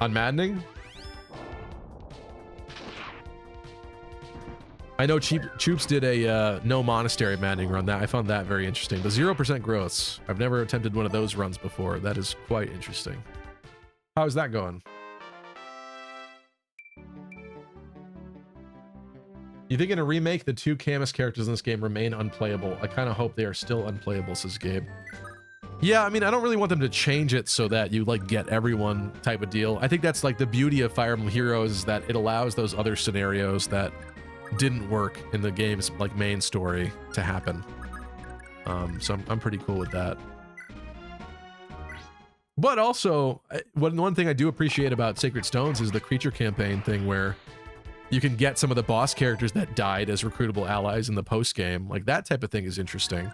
C: On Maddening? I know Choops did a no monastery Maddening run. That I found that very interesting. But 0% growths. I've never attempted one of those runs before. That is quite interesting. How's that going? You think in a remake, the 2 Camus characters in this game remain unplayable? I kind of hope they are still unplayable, says Gabe. Yeah, I mean, I don't really want them to change it so that you, like, get everyone type of deal. I think that's, like, the beauty of Fire Emblem Heroes is that it allows those other scenarios that didn't work in the game's, like, main story to happen. So I'm pretty cool with that. But also, one thing I do appreciate about Sacred Stones is the creature campaign thing where you can get some of the boss characters that died as recruitable allies in the post-game. Like, that type of thing is interesting.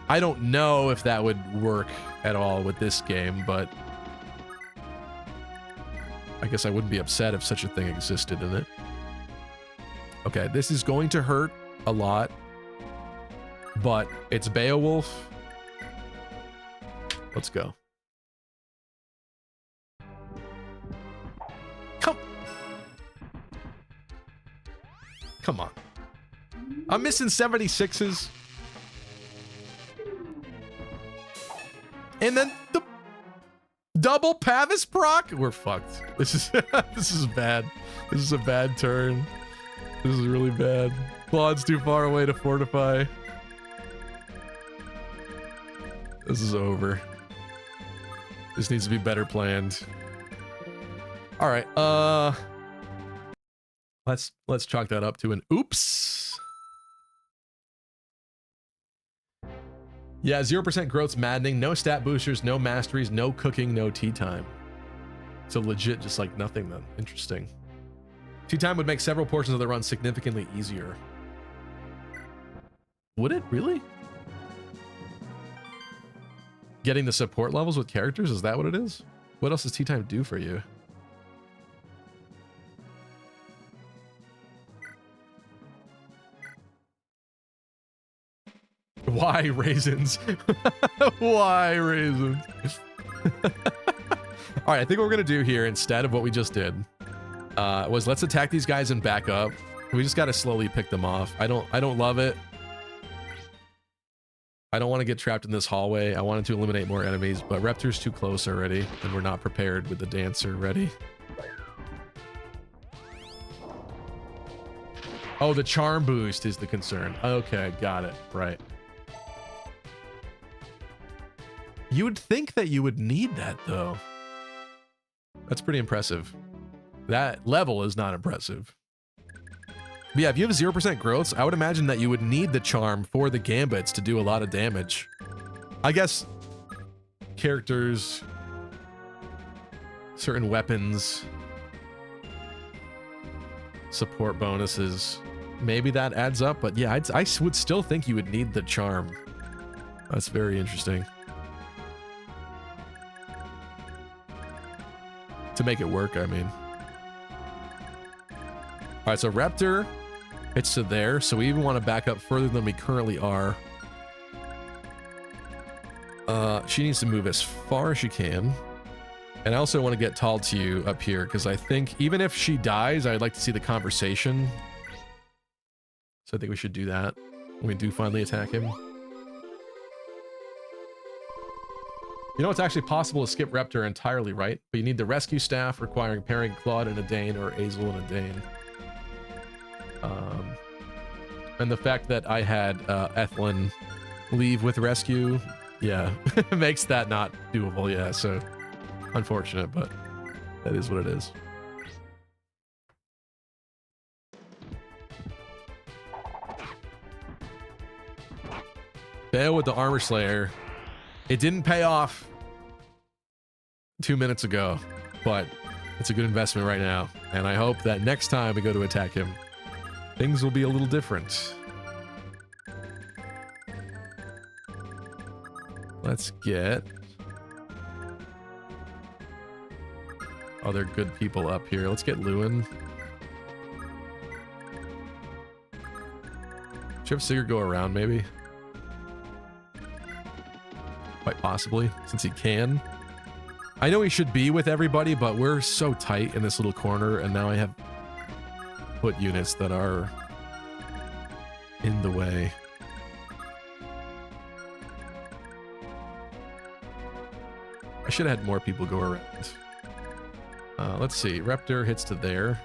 C: I don't know if that would work at all with this game, but I guess I wouldn't be upset if such a thing existed in it. Okay, this is going to hurt a lot, but it's Beowulf. Let's go. Come on. I'm missing 76s. And then the double Pavis proc? We're fucked. This is this is bad. This is a bad turn. This is really bad. Claude's too far away to fortify. This is over. This needs to be better planned. All right. Let's chalk that up to an oops. Yeah, 0% growth's maddening. No stat boosters, no masteries, no cooking, no tea time. So legit, just like nothing then. Interesting. Tea time would make several portions of the run significantly easier. Would it really? Getting the support levels with characters, is that what it is? What else does tea time do for you? Why raisins? Why raisins? All right, I think what we're gonna do here instead of what we just did was let's attack these guys and back up. We just gotta slowly pick them off. I don't love it. I don't want to get trapped in this hallway. I wanted to eliminate more enemies, but Reptor's too close already, and we're not prepared with the dancer ready. Oh, the charm boost is the concern. Okay, got it. Right. You would think that you would need that, though. That's pretty impressive. That level is not impressive. But yeah, if you have 0% growths, I would imagine that you would need the charm for the gambits to do a lot of damage. I guess characters, certain weapons, support bonuses, maybe that adds up. But yeah, I would still think you would need the charm. That's very interesting. To make it work, I mean. All right, so Reptor, it's to there, so we even want to back up further than we currently are. She needs to move as far as she can. And I also want to get Tal to you up here, because I think even if she dies, I'd like to see the conversation. So I think we should do that when we do finally attack him. You know, it's actually possible to skip Reptor entirely, right? But you need the rescue staff requiring pairing Claude and a Dane or Azel and a Dane. And the fact that I had Ethlyn leave with rescue, yeah, makes that not doable, yeah, so unfortunate, but that is what it is. Fail with the Armor Slayer. It didn't pay off 2 minutes ago, but it's a good investment right now, and I hope that next time we go to attack him, things will be a little different. Let's get other good people up here. Let's get Lewin. Should have Sigurd go around, maybe? Quite possibly, since he can. I know he should be with everybody, but we're so tight in this little corner, and now I have put units that are in the way. I should have had more people go around. Let's see. Reptor hits to there.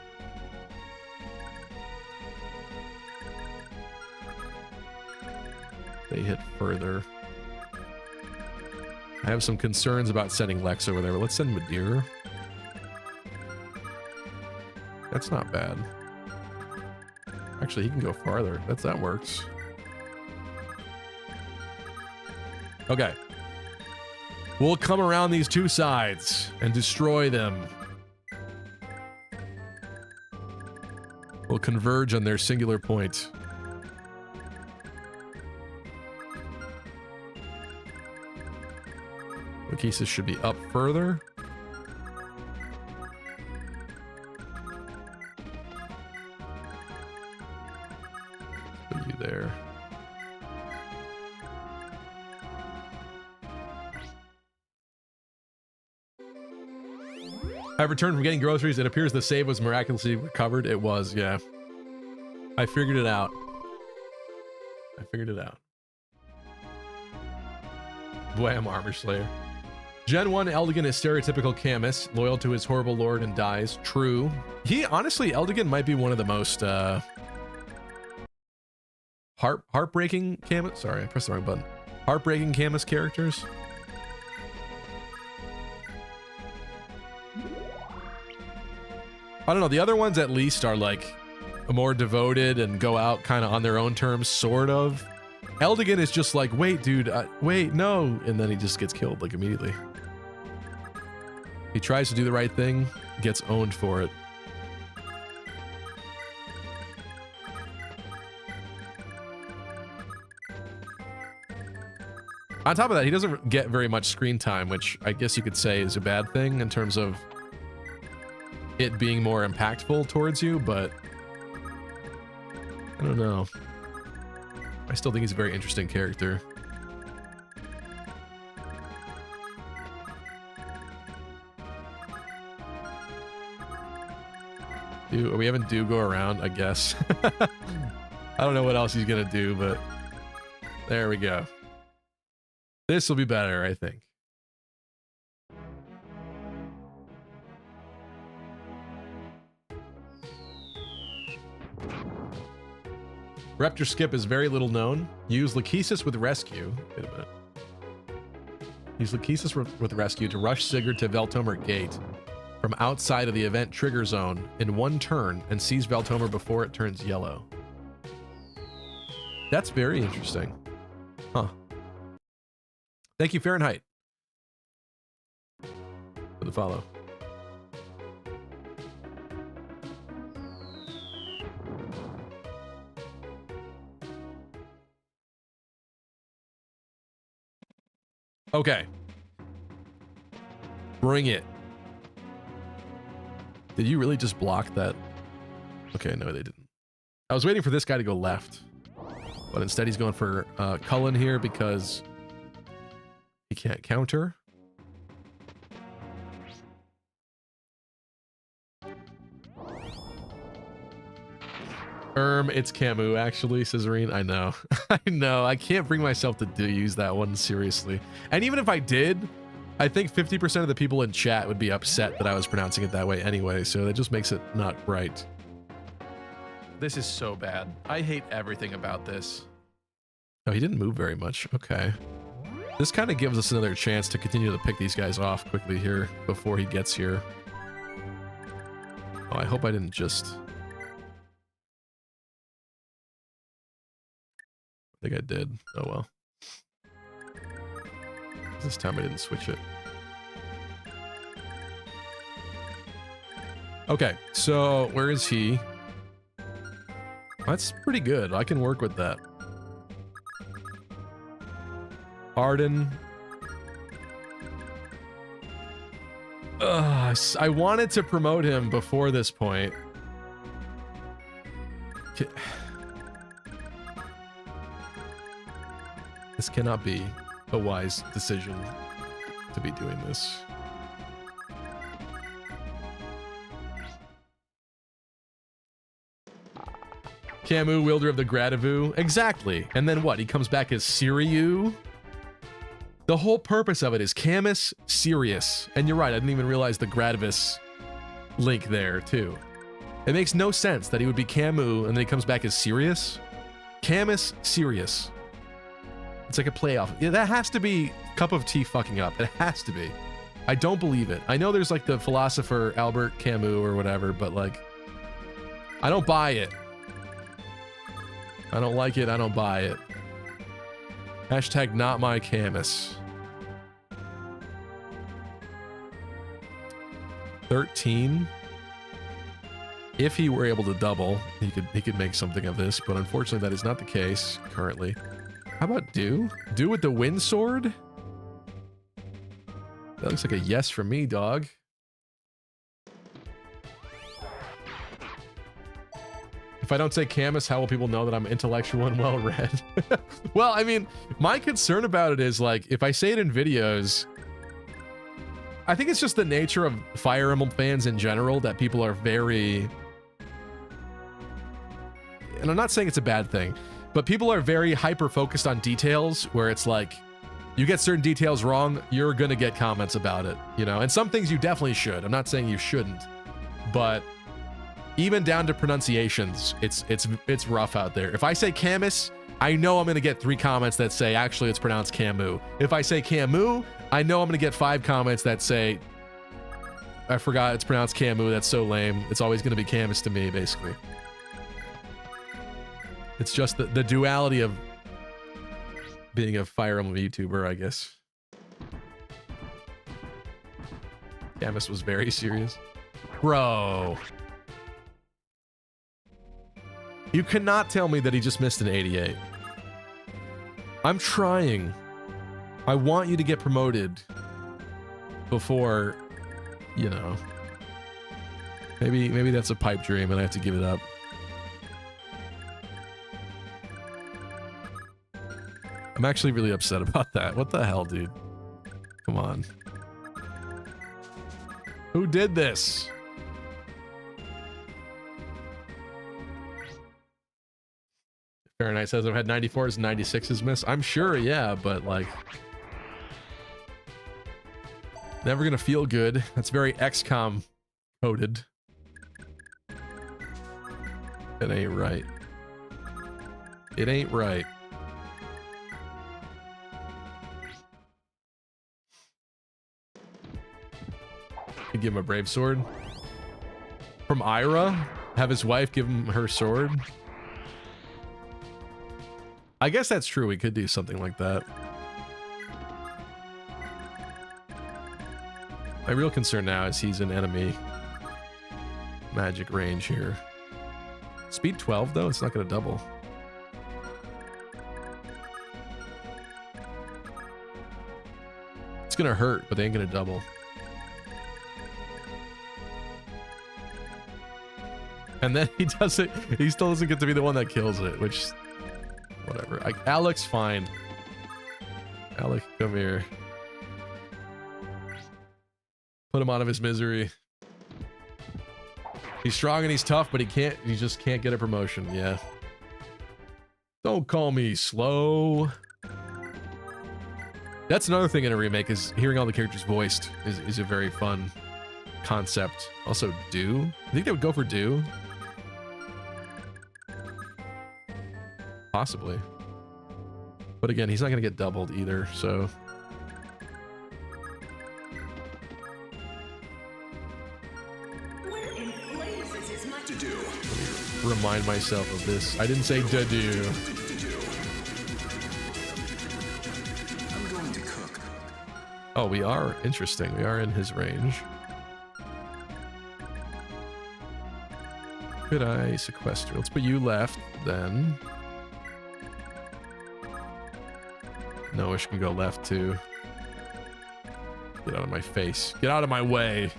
C: They hit further. I have some concerns about sending Lex over there, but let's send Madeir. That's not bad. Actually, he can go farther. That works. Okay. We'll come around these two sides and destroy them. We'll converge on their singular point. Lachesis should be up further. Put you there. I've returned from getting groceries. It appears the save was miraculously recovered. It was, yeah. I figured it out. Wham, Armor Slayer. Gen 1 Eldigan is stereotypical Camus, loyal to his horrible lord and dies. True. Honestly, Eldigan might be one of the most heartbreaking Camus. Sorry, I pressed the wrong button. Heartbreaking Camus characters. I don't know. The other ones at least are like more devoted and go out kind of on their own terms, sort of. Eldigan is just like, wait, dude, wait, no. And then he just gets killed like immediately. He tries to do the right thing, gets owned for it. On top of that, he doesn't get very much screen time, which I guess you could say is a bad thing in terms of it being more impactful towards you, but I don't know. I still think he's a very interesting character. We haven't do go around, I guess. I don't know what else he's gonna do, but there we go. This will be better, I think. Reptor skip is very little known. Use Lachesis with rescue. Wait a minute. Use Lachesis with rescue to rush Sigurd to Veltomer Gate from outside of the event trigger zone in one turn and seize Veltomer before it turns yellow. That's very interesting. Huh. Thank you, Fahrenheit, for the follow. Okay. Bring it. Did you really just block that? Okay, no, they didn't. I was waiting for this guy to go left, but instead he's going for Cullen here because he can't counter. It's Camus, actually, Scissorine. I know. I know. I can't bring myself to use that one seriously. And even if I did, I think 50% of the people in chat would be upset that I was pronouncing it that way anyway, so that just makes it not right. This is so bad. I hate everything about this. Oh, he didn't move very much. Okay. This kind of gives us another chance to continue to pick these guys off quickly here before he gets here. Oh, I hope I didn't just... I think I did. Oh well. This time I didn't switch it. Okay, so where is he? That's pretty good. I can work with that. Arden. I wanted to promote him before this point. This cannot be a wise decision to be doing this. Camus, wielder of the Gradivu. Exactly. And then what? He comes back as Siriu? The whole purpose of it is Camus, Sirius. And you're right, I didn't even realize the Gradivis link there, too. It makes no sense that he would be Camus and then he comes back as Sirius. Camus, Sirius. It's like a playoff. Yeah, that has to be Cup of Tea fucking up. It has to be. I don't believe it. I know there's like the philosopher Albert Camus or whatever, but like, I don't buy it. I don't like it. I don't buy it. Hashtag not my Camus. 13. If he were able to double, he could make something of this, but unfortunately that is not the case currently. How about Do? Do with the wind sword? That looks like a yes for me, dog. If I don't say Camus, how will people know that I'm intellectual and well-read? Well, I mean, my concern about it is, like, if I say it in videos, I think it's just the nature of Fire Emblem fans in general that people are very... And I'm not saying it's a bad thing, but people are very hyper-focused on details, where it's like, you get certain details wrong, you're gonna get comments about it, you know? And some things you definitely should. I'm not saying you shouldn't, but... even down to pronunciations, it's rough out there. If I say Camus, I know I'm gonna get 3 comments that say actually it's pronounced Camus. If I say Camus, I know I'm gonna get 5 comments that say I forgot it's pronounced Camus. That's so lame. It's always gonna be Camus to me, basically. It's just the duality of being a Fire Emblem YouTuber, I guess. Camus was very serious, bro. You cannot tell me that he just missed an 88. I'm trying. I want you to get promoted before, you know. Maybe that's a pipe dream and I have to give it up. I'm actually really upset about that. What the hell, dude? Come on. Who did this? Fahrenheit says I've had 94s and 96s miss. I'm sure, yeah, but like, never gonna feel good. That's very XCOM coded. It ain't right. It ain't right. You give him a brave sword from Ira. Have his wife give him her sword. I guess that's true. We could do something like that. My real concern now is he's an enemy magic range here. Speed 12 though, it's not going to double. It's going to hurt, but they ain't going to double. And then he does it. He still doesn't get to be the one that kills it, which... whatever. Alex, fine. Alex, come here. Put him out of his misery. He's strong and he's tough, but he just can't get a promotion. Yeah. Don't call me slow. That's another thing in a remake, is hearing all the characters voiced is a very fun concept. Also, Do. I think they would go for Do. Possibly. But again, he's not going to get doubled either, so... Remind myself of this. I didn't say do.
M: I'm going to cook.
C: Oh, we are. Interesting. We are in his range. Could I sequester? Let's put you left, then. Noish can go left, too. Get out of my face. Get out of my way.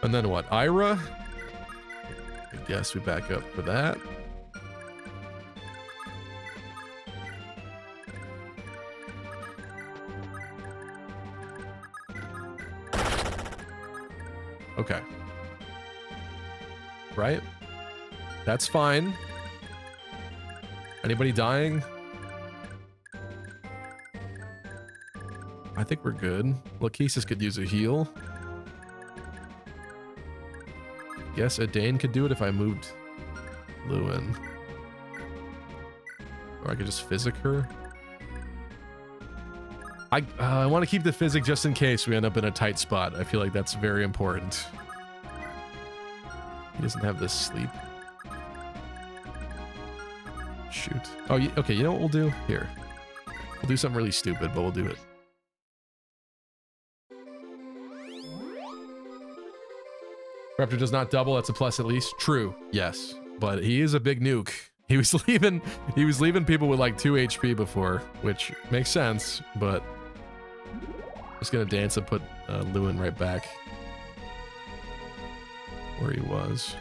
C: And then what? Ira? I guess we back up for that. Okay. Right? That's fine. Anybody dying? I think we're good. Lachesis could use a heal. Guess a Dane could do it if I moved Lewin. Or I could just physic her. I want to keep the physic just in case we end up in a tight spot. I feel like that's very important. He doesn't have this sleep. Shoot. Oh, okay, you know what we'll do? Here. We'll do something really stupid, but we'll do it. Reptor does not double, that's a plus at least. True, yes. But he is a big nuke. He was leaving people with like 2 HP before, which makes sense, but just gonna dance and put Lewin right back where he was.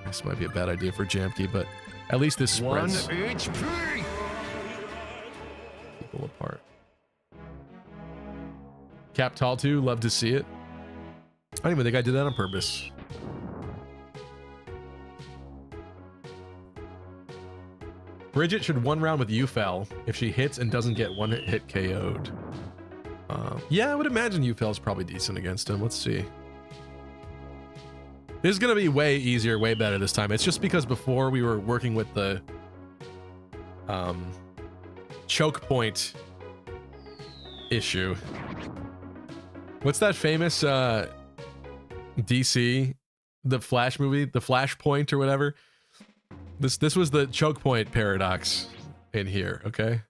C: This might be a bad idea for Jamke, but at least this spreads
B: 1 HP.
C: people apart. Cap Tall 2, love to see it. I don't even think I did that on purpose. Bridget should 1 round with Ufel if she hits and doesn't get 1 hit KO'd. Yeah, I would imagine Ufel's probably decent against him. Let's see. This is going to be way easier, way better this time. It's just because before we were working with the choke point issue. What's that famous DC, the Flash movie, the Flashpoint or whatever? This was the choke point paradox in here, okay?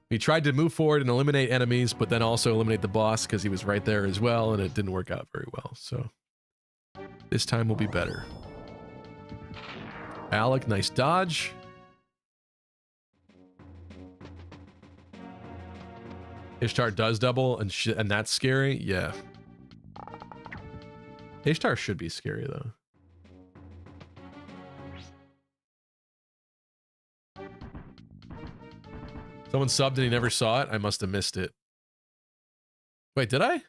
C: He tried to move forward and eliminate enemies, but then also eliminate the boss because he was right there as well, and it didn't work out very well. So this time will be better. Alec, nice dodge. Ishtar does double, and that's scary. Yeah. Ishtar should be scary though. Someone subbed and he never saw it. I must have missed it. Wait, did I?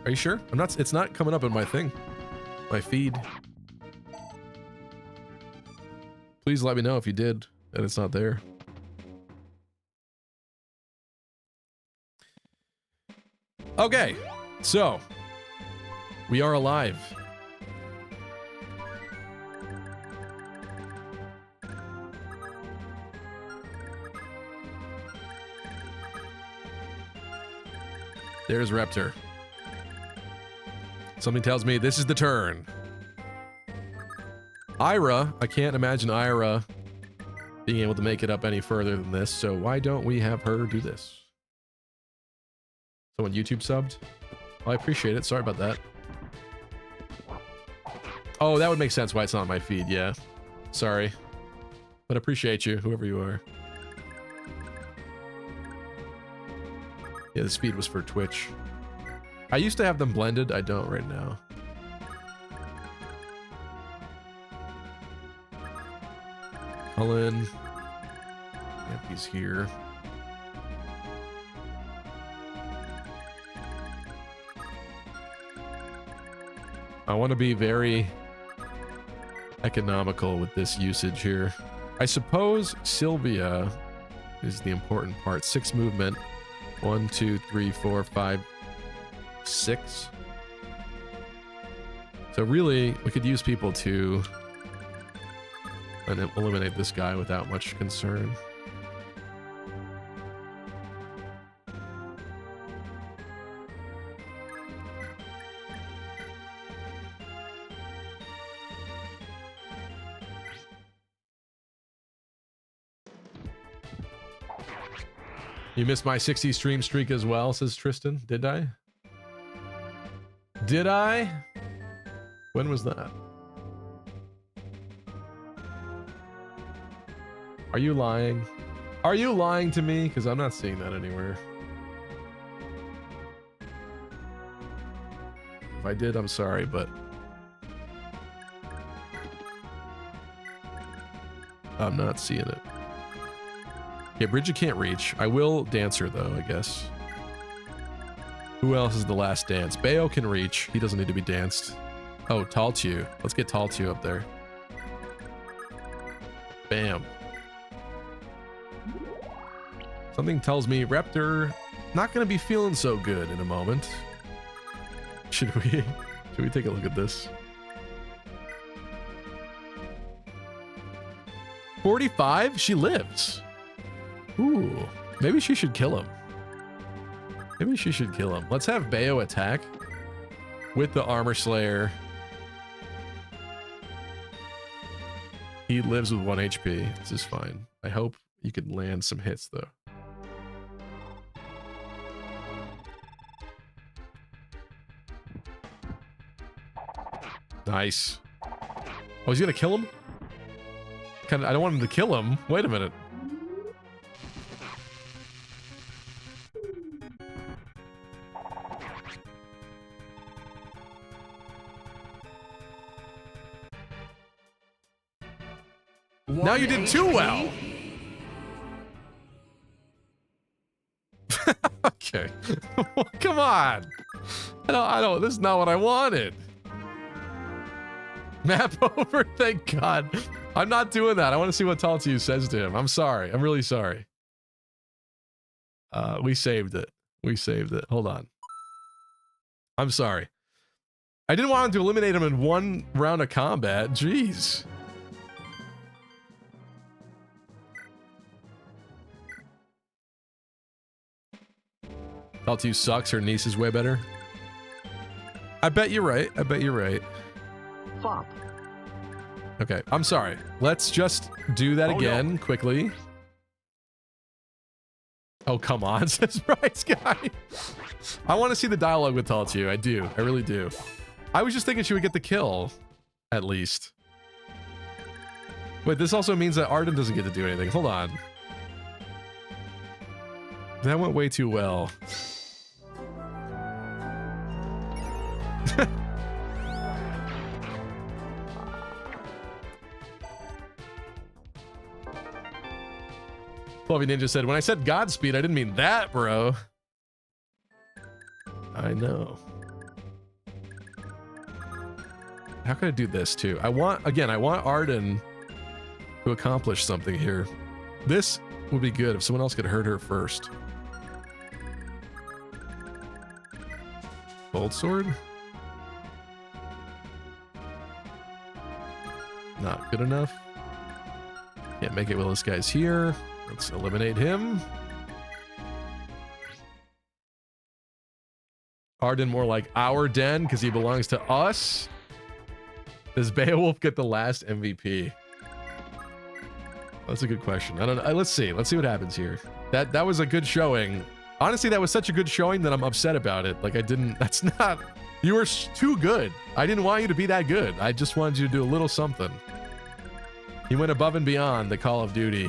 C: Are you sure? I'm not. It's not coming up in my thing, my feed. Please let me know if you did and it's not there. Okay, so we are alive. There's Reptor. Something tells me this is the turn. Ira, I can't imagine Ira being able to make it up any further than this, so why don't we have her do this? Someone YouTube subbed? Oh, I appreciate it. Sorry about that. Oh, that would make sense why it's not on my feed. Yeah. Sorry. But appreciate you, whoever you are. Yeah, this feed was for Twitch. I used to have them blended. I don't right now. Cullen. Yep, he's here. I want to be very economical with this usage here. I suppose Sylvia is the important part. 6 movement. 1, 2, 3, 4, 5, 6. So really, we could use people to eliminate this guy without much concern. You missed my 60 stream streak as well, says Tristan. Did I? Did I? When was that? Are you lying? Are you lying to me? Because I'm not seeing that anywhere. If I did, I'm sorry, but I'm not seeing it. Okay, Bridget can't reach. I will dance her though, I guess. Who else is the last dance? Bayo can reach. He doesn't need to be danced. Oh, Taltu. Let's get Taltu up there. Bam. Something tells me Reptor not going to be feeling so good in a moment. Should we take a look at this? 45? She lives. Ooh, maybe she should kill him. Maybe she should kill him. Let's have Bayo attack with the Armor Slayer. He lives with 1 HP. This is fine. I hope you could land some hits though. Nice. Oh, he's gonna kill him? I don't want him to kill him. Wait a minute. Now you did too well. Okay. Come on. I don't, this is not what I wanted. Map over, thank God. I'm not doing that. I want to see what Taltu says to him. I'm sorry. I'm really sorry. We saved it. We saved it. Hold on. I'm sorry. I didn't want him to eliminate him in 1 round of combat. Jeez. Taltu sucks. Her niece is way better. I bet you're right. I bet you're right.
K: Flop.
C: Okay, I'm sorry. Let's just do that again quickly. Oh, come on, says Bryce Guy. I want to see the dialogue with Taltu. I do. I really do. I was just thinking she would get the kill, at least. Wait, this also means that Arden doesn't get to do anything. Hold on. That went way too well. Fluffy Ninja said, when I said Godspeed, I didn't mean that, bro. I know. How can I do this too? I want Arden to accomplish something here. This would be good if someone else could hurt her first. Bolt sword? Not good enough. Can't make it while this guy's here. Let's eliminate him. Arden more like our den because he belongs to us. Does Beowulf get the last MVP? That's a good question. I don't know. Let's see. Let's see what happens here. That was a good showing. Honestly, that was such a good showing that I'm upset about it. Like, I didn't... That's not... You were too good. I didn't want you to be that good. I just wanted you to do a little something. You went above and beyond the Call of Duty.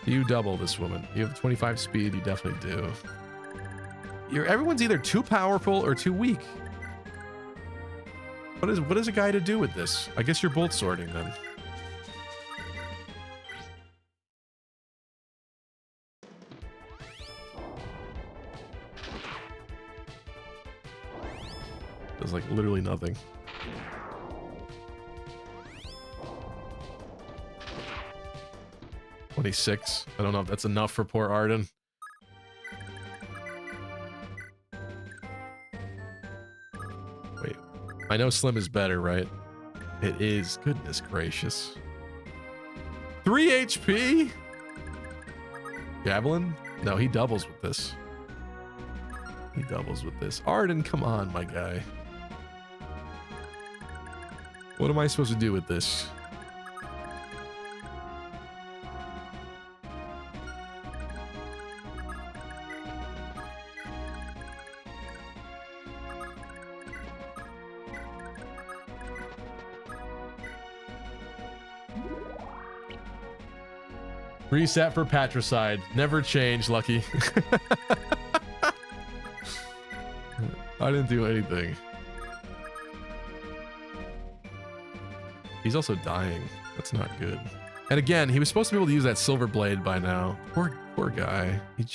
C: You double this woman. You have 25 speed. You definitely do. Everyone's either too powerful or too weak. What is a guy to do with this? I guess you're bolt sorting then. There's like literally nothing. $26. I don't know if that's enough for poor Arden. Wait, I know Slim is better, right? It is. Goodness gracious. 3 HP? Javelin? No, he doubles with this. He doubles with this. Arden, come on, my guy. What am I supposed to do with this? Reset for patricide. Never change, Lucky. I didn't do anything. He's also dying. That's not good. And again, he was supposed to be able to use that silver blade by now. Poor guy. He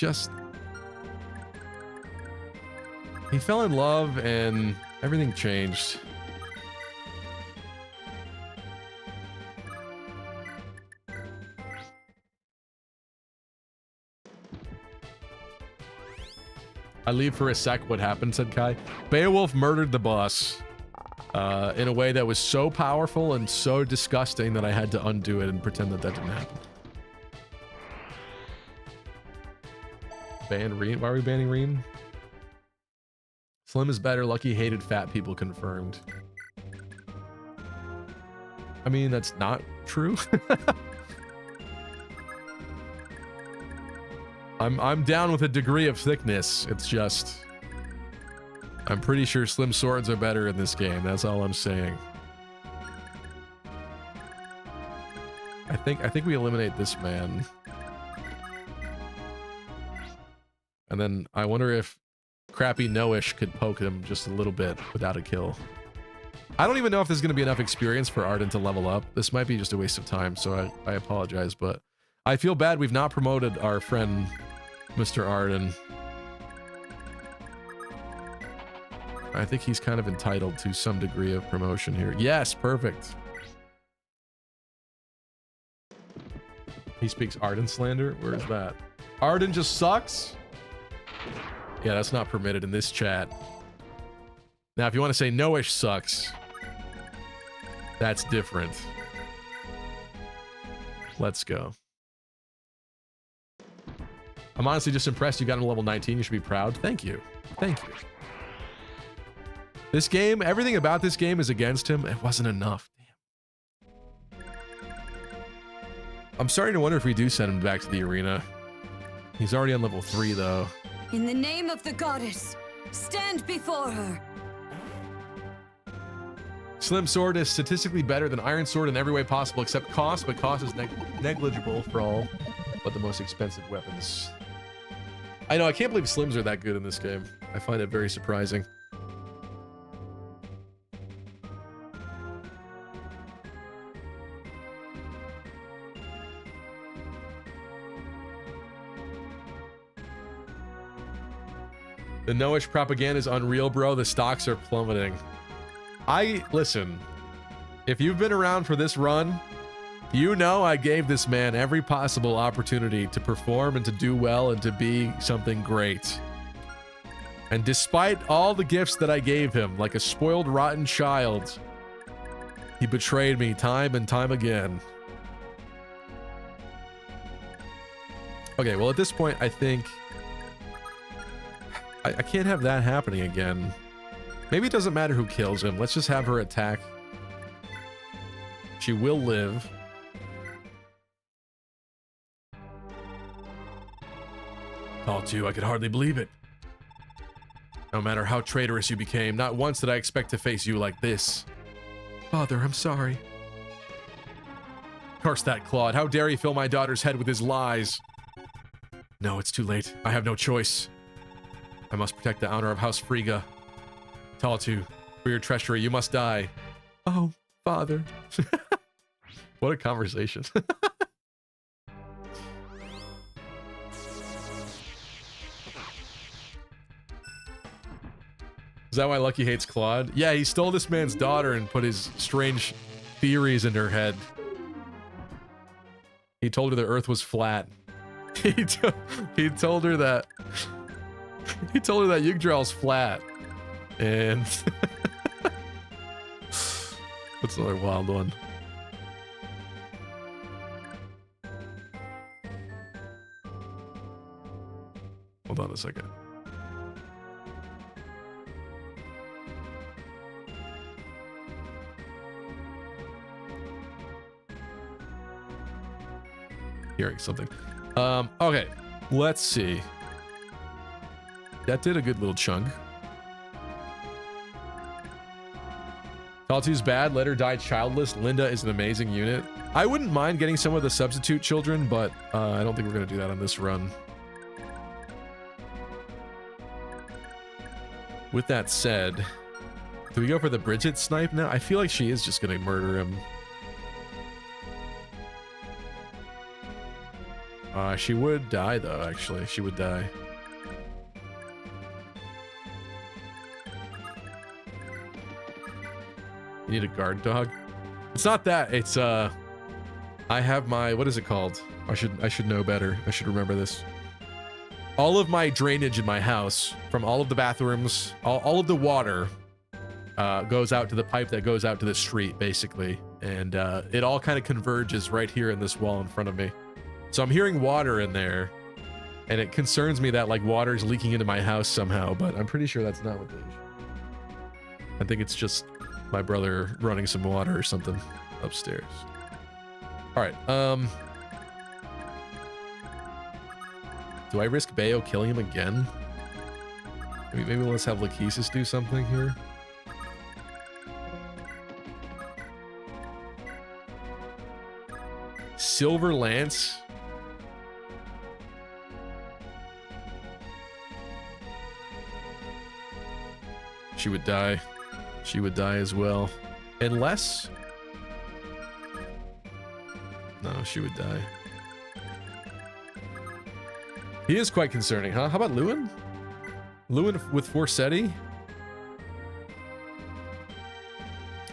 C: fell in love and everything changed. I leave for a sec. What happened, said Kai. Beowulf murdered the boss in a way that was so powerful and so disgusting that I had to undo it and pretend that that didn't happen. Ban Reem? Why are we banning Reem? Slim is better. Lucky hated fat people confirmed. I mean, that's not true. I'm down with a degree of thickness. It's just I'm pretty sure slim swords are better in this game. That's all I'm saying. I think we eliminate this man. And then I wonder if crappy Noish could poke him just a little bit without a kill. I don't even know if there's going to be enough experience for Arden to level up. This might be just a waste of time, so I apologize, but I feel bad we've not promoted our friend Mr. Arden. I think he's kind of entitled to some degree of promotion here. Yes, perfect. He speaks Arden slander? Where is that? Arden just sucks? Yeah, that's not permitted in this chat. Now, if you want to say Noish sucks, that's different. Let's go. I'm honestly just impressed you got him to level 19. You should be proud. Thank you. Thank you. This game, everything about this game is against him. It wasn't enough. Damn. I'm starting to wonder if we do send him back to the arena. He's already on level 3, though.
I: In the name of the goddess, stand before her.
C: Slim Sword is statistically better than Iron Sword in every way possible except cost, but cost is negligible for all but the most expensive weapons. I know, I can't believe Slims are that good in this game. I find it very surprising. The Noish propaganda is unreal, bro. The stocks are plummeting. Listen, if you've been around for this run, you know I gave this man every possible opportunity to perform and to do well and to be something great. And despite all the gifts that I gave him, like a spoiled, rotten child, he betrayed me time and time again. Okay, well, at this point, I think I can't have that happening again. Maybe it doesn't matter who kills him. Let's just have her attack. She will live. All two, I could hardly believe it. No matter how traitorous you became, not once did I expect to face you like this. Father, I'm sorry. Curse that Claude. How dare he fill my daughter's head with his lies? No, it's too late. I have no choice. I must protect the honor of House Frigga. Taltu, For your treachery, you must die. Oh, father. What a conversation. Is that why Lucky hates Claude? Yeah, he stole this man's daughter and put his strange theories in her head. He told her the earth was flat. He told her that Yggdrasil's flat. And that's another wild one. Hold on a second. Hearing something. Okay, let's see. That did a good little chunk. Taltu's bad. Let her die childless. Linda is an amazing unit. I wouldn't mind getting some of the substitute children, but I don't think we're going to do that on this run. With that said, do we go for the Bridget snipe now? I feel like she is just going to murder him. She would die, though, actually. She would die. You need a guard dog? It's not that. It's, I have my... What is it called? I should know better. I should remember this. All of my drainage in my house, from all of the bathrooms, all of the water, goes out to the pipe that goes out to the street, basically. And it all kind of converges right here in this wall in front of me. So I'm hearing water in there, and it concerns me that, like, water is leaking into my house somehow, but I'm pretty sure that's not what the issue. I think it's just my brother running some water or something upstairs. All right, do I risk Bayo killing him again? Maybe let's have Lachesis do something here. Silver Lance. She would die. She would die as well. Unless... No, she would die. He is quite concerning, huh? How about Lewin? Lewin with Forsetti?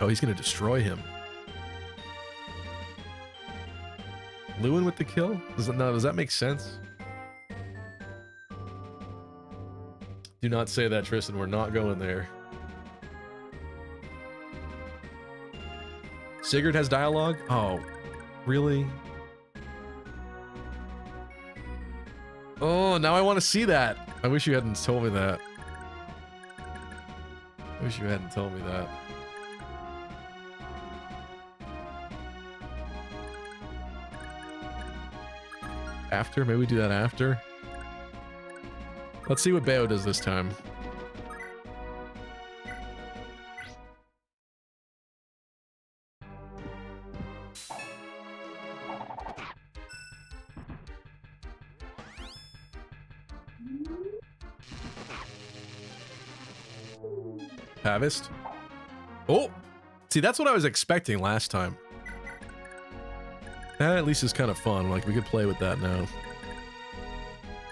C: Oh, he's gonna destroy him. Lewin with the kill? Does that make sense? Do not say that, Tristan. We're not going there. Sigurd has dialogue? Oh, really? Oh, now I want to see that. I wish you hadn't told me that. I wish you hadn't told me that. After? Maybe we do that after? Let's see what Bayo does this time. Pavist? Oh! See, that's what I was expecting last time. That at least is kind of fun. Like, we could play with that now.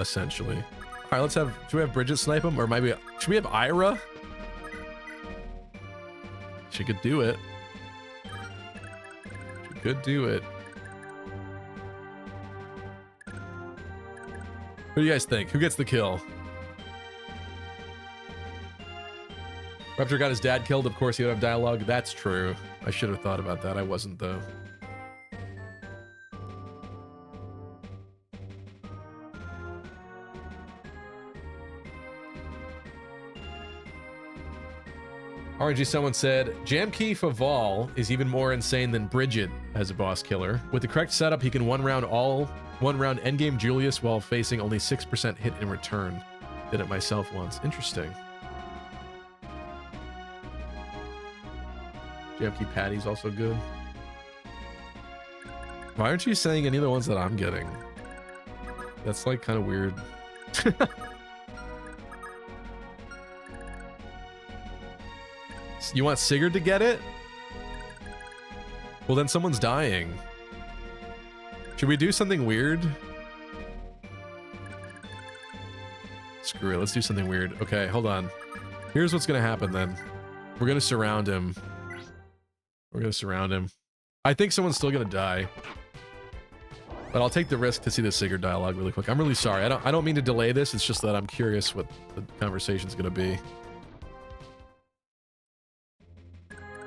C: Essentially. Alright, let's have... Should we have Bridget snipe him? Or maybe... Should we have Ira? She could do it. She could do it. What do you guys think? Who gets the kill? Reptor got his dad killed. Of course, he would have dialogue. That's true. I should have thought about that. I wasn't, though. RNG, someone said, Jamkey Faval is even more insane than Bridget as a boss killer. With the correct setup, he can one round endgame Julius while facing only 6% hit in return. Did it myself once. Interesting. Jamkey Patty's also good. Why aren't you saying any of the ones that I'm getting? That's like kind of weird. You want Sigurd to get it? Well, then someone's dying. Should we do something weird? Screw it. Let's do something weird. Okay, hold on. Here's what's going to happen then. We're going to surround him. We're going to surround him. I think someone's still going to die. But I'll take the risk to see the Sigurd dialogue really quick. I'm really sorry. I don't mean to delay this. It's just that I'm curious what the conversation's going to be.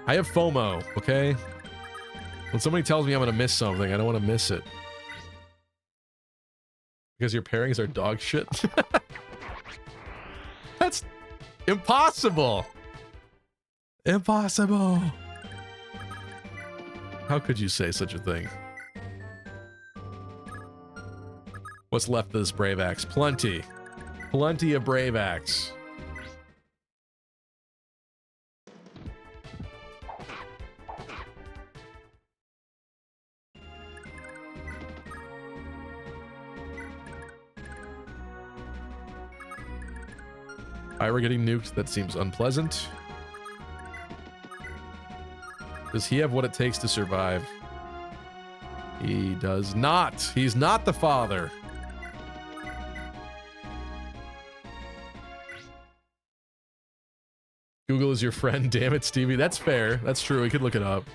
C: I have FOMO, okay? When somebody tells me I'm going to miss something, I don't want to miss it. Because your pairings are dog shit? That's impossible! Impossible! How could you say such a thing? What's left of this Brave Axe? Plenty. Plenty of Brave Axe. We're getting nuked. That seems unpleasant. Does he have what it takes to survive? He does not. He's not the father. Google is your friend. Damn it, Stevie. That's fair. That's true. We could look it up.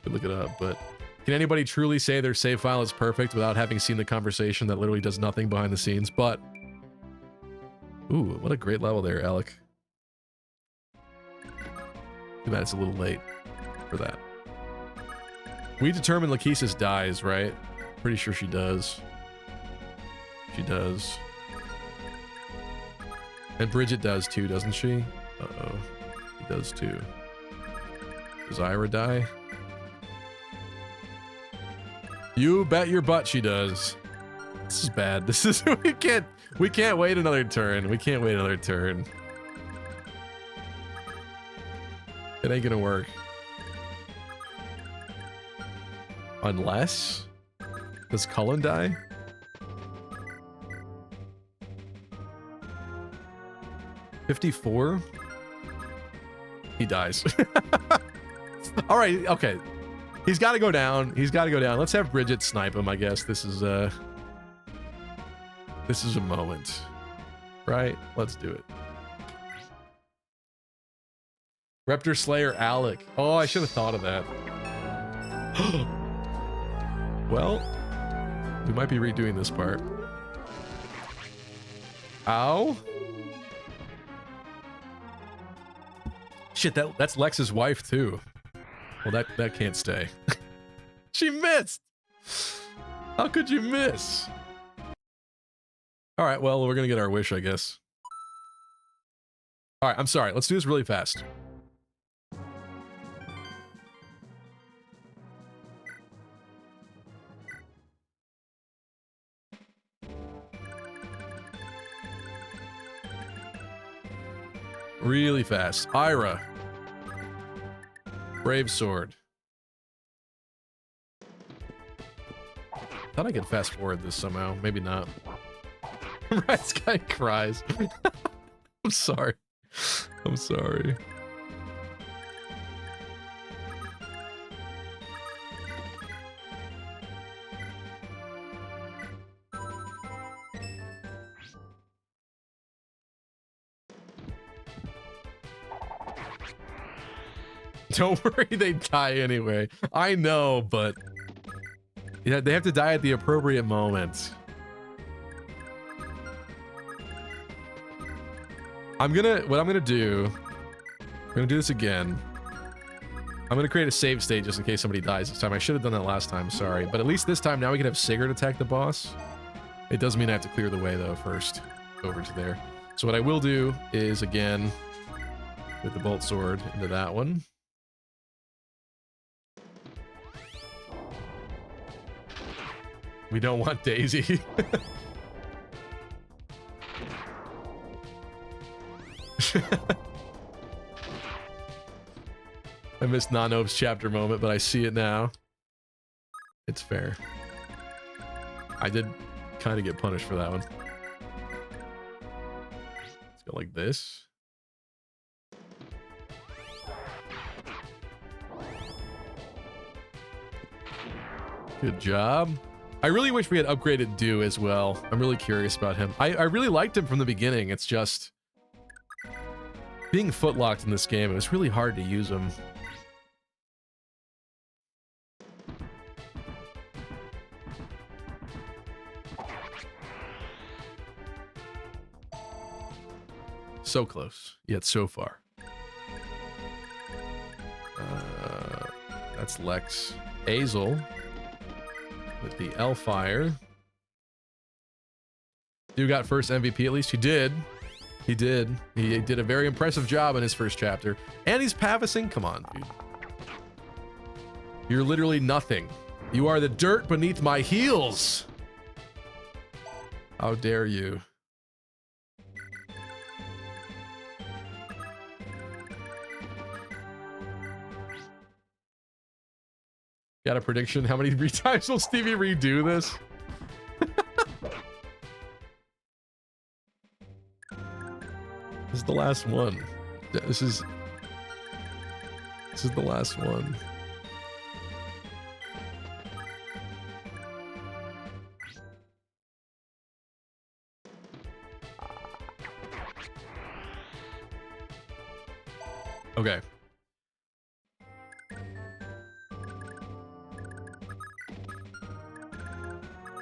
C: But can anybody truly say their save file is perfect without having seen the conversation that literally does nothing behind the scenes? But ooh, what a great level there, Alec. Too bad it's a little late for that. We determine Lachesis dies, right? Pretty sure she does. She does. And Bridget does too, doesn't she? Uh-oh. She does too. Does Ira die? You bet your butt she does. This is bad. This is... We can't wait another turn. We can't wait another turn. It ain't gonna work. Unless... Does Cullen die? $54? He dies. Alright, okay. He's gotta go down. He's gotta go down. Let's have Bridget snipe him, I guess. This is a moment. Right? Let's do it. Reptor Slayer Alec. Oh, I should have thought of that. Well, we might be redoing this part. Ow. Shit, that's Lex's wife too. Well, that can't stay. She missed! How could you miss? Alright, well, we're gonna get our wish, I guess. Alright, I'm sorry. Let's do this really fast. Really fast. Ira. Brave Sword. Thought I could fast forward this somehow. Maybe not. Right, Sky cries. I'm sorry. I'm sorry. Don't worry, they die anyway. I know, but yeah, they have to die at the appropriate moment. What I'm gonna do, I'm gonna do this again. I'm gonna create a save state just in case somebody dies this time. I should have done that last time, sorry. But at least this time now we can have Sigurd attack the boss. It does mean I have to clear the way though first, over to there. So what I will do is, again, with the bolt sword into that one. We don't want Daisy. I missed Nanove's chapter moment, but I see it now. It's fair. I did kind of get punished for that one. Let's go like this. Good job. I really wish we had upgraded Do as well. I'm really curious about him. I really liked him from the beginning. It's just being footlocked in this game, it was really hard to use him. So close, yet so far. That's Lex. Azel with the Elfire. Dude got first MVP at least. He did. He did. He did a very impressive job in his first chapter. And he's pavasing. Come on, dude. You're literally nothing. You are the dirt beneath my heels. How dare you? Got a prediction? How many times will Stevie redo this? This is the last one. This is the last one. Okay.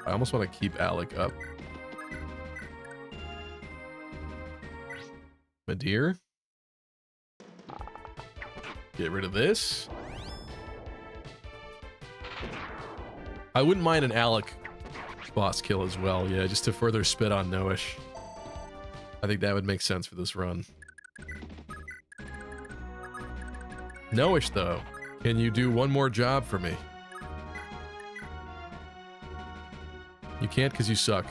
C: I almost want to keep Alec up. Madeir. Get rid of this. I wouldn't mind an Alec boss kill as well, yeah, just to further spit on Noish. I think that would make sense for this run. Noish, though, can you do one more job for me? You can't because you suck.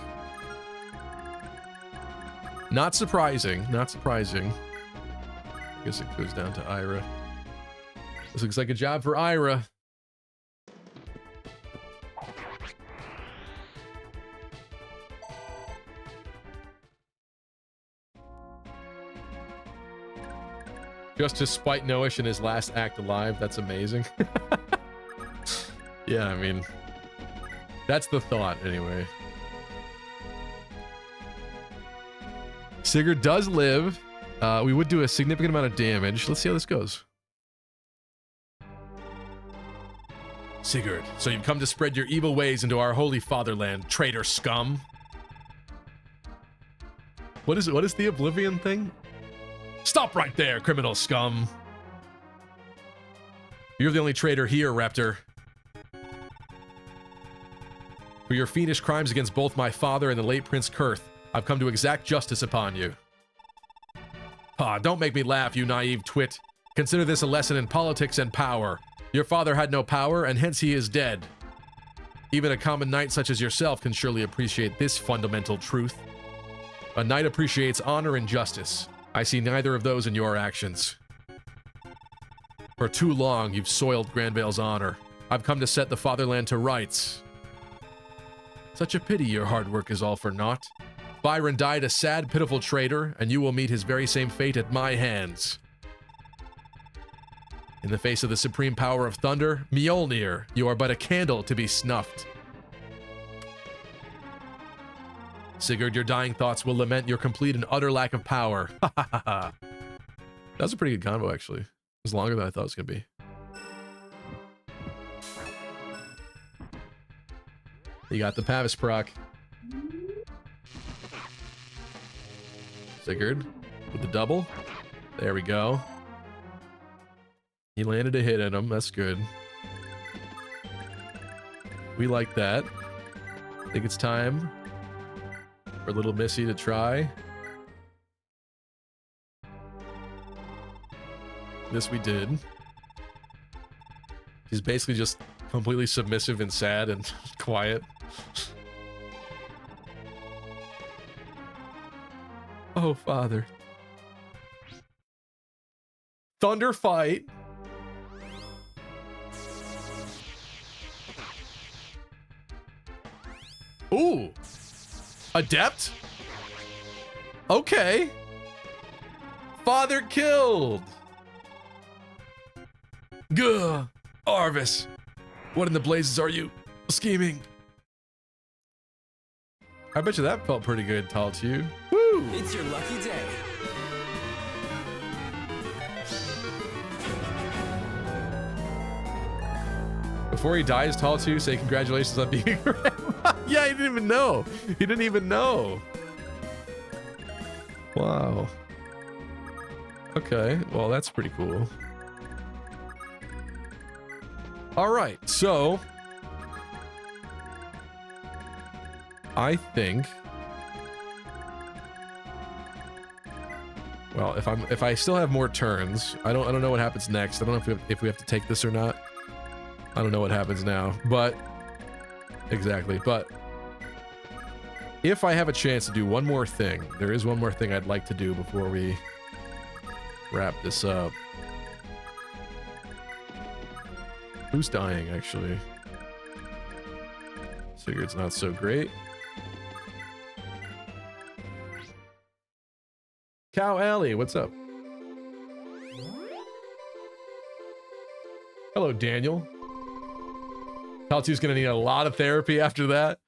C: Not surprising, not surprising. I guess it goes down to Ira. This looks like a job for Ira. Just to spite Noish in his last act alive, that's amazing. Yeah, I mean, that's the thought anyway. Sigurd does live. We would do a significant amount of damage. Let's see how this goes. Sigurd, so you've come to spread your evil ways into our holy fatherland, traitor scum. What is the Oblivion thing? Stop right there, criminal scum. You're the only traitor here, Reptor. For your fiendish crimes against both my father and the late Prince Kurth, I've come to exact justice upon you. Ah, don't make me laugh, you naive twit. Consider this a lesson in politics and power. Your father had no power, and hence he is dead. Even a common knight such as yourself can surely appreciate this fundamental truth. A knight appreciates honor and justice. I see neither of those in your actions. For too long, you've soiled Granvale's honor. I've come to set the fatherland to rights. Such a pity your hard work is all for naught. Byron died a sad, pitiful traitor, and you will meet his very same fate at my hands. In the face of the supreme power of thunder, Mjolnir, you are but a candle to be snuffed. Sigurd, your dying thoughts will lament your complete and utter lack of power. That was a pretty good combo, actually. It was longer than I thought it was going to be. You got the Pavis proc. Sigurd with the double. There we go. He landed a hit at him. That's good. We like that. I think it's time for little Missy to try. This we did. She's basically just completely submissive and sad and quiet. Oh, father. Thunder fight. Ooh. Adept? Okay. Father killed. Gah. Arvis. What in the blazes are you? scheming. I bet you that felt pretty good, Tall to you. Woo!
M: It's your lucky day.
C: Before he dies, Tall 2, say congratulations on being grandma. Yeah, he didn't even know. He didn't even know. Wow. Okay, well, that's pretty cool. All right, so I think, well, if I still have more turns, I don't know what happens next. I don't know if we have to take this or not. I don't know what happens now, but exactly. But if I have a chance to do one more thing, there is one more thing I'd like to do before we wrap this up. Who's dying, actually? Sigurd's not so great. Cow Alley, what's up? Hello, Daniel. Taltu's gonna need a lot of therapy after that.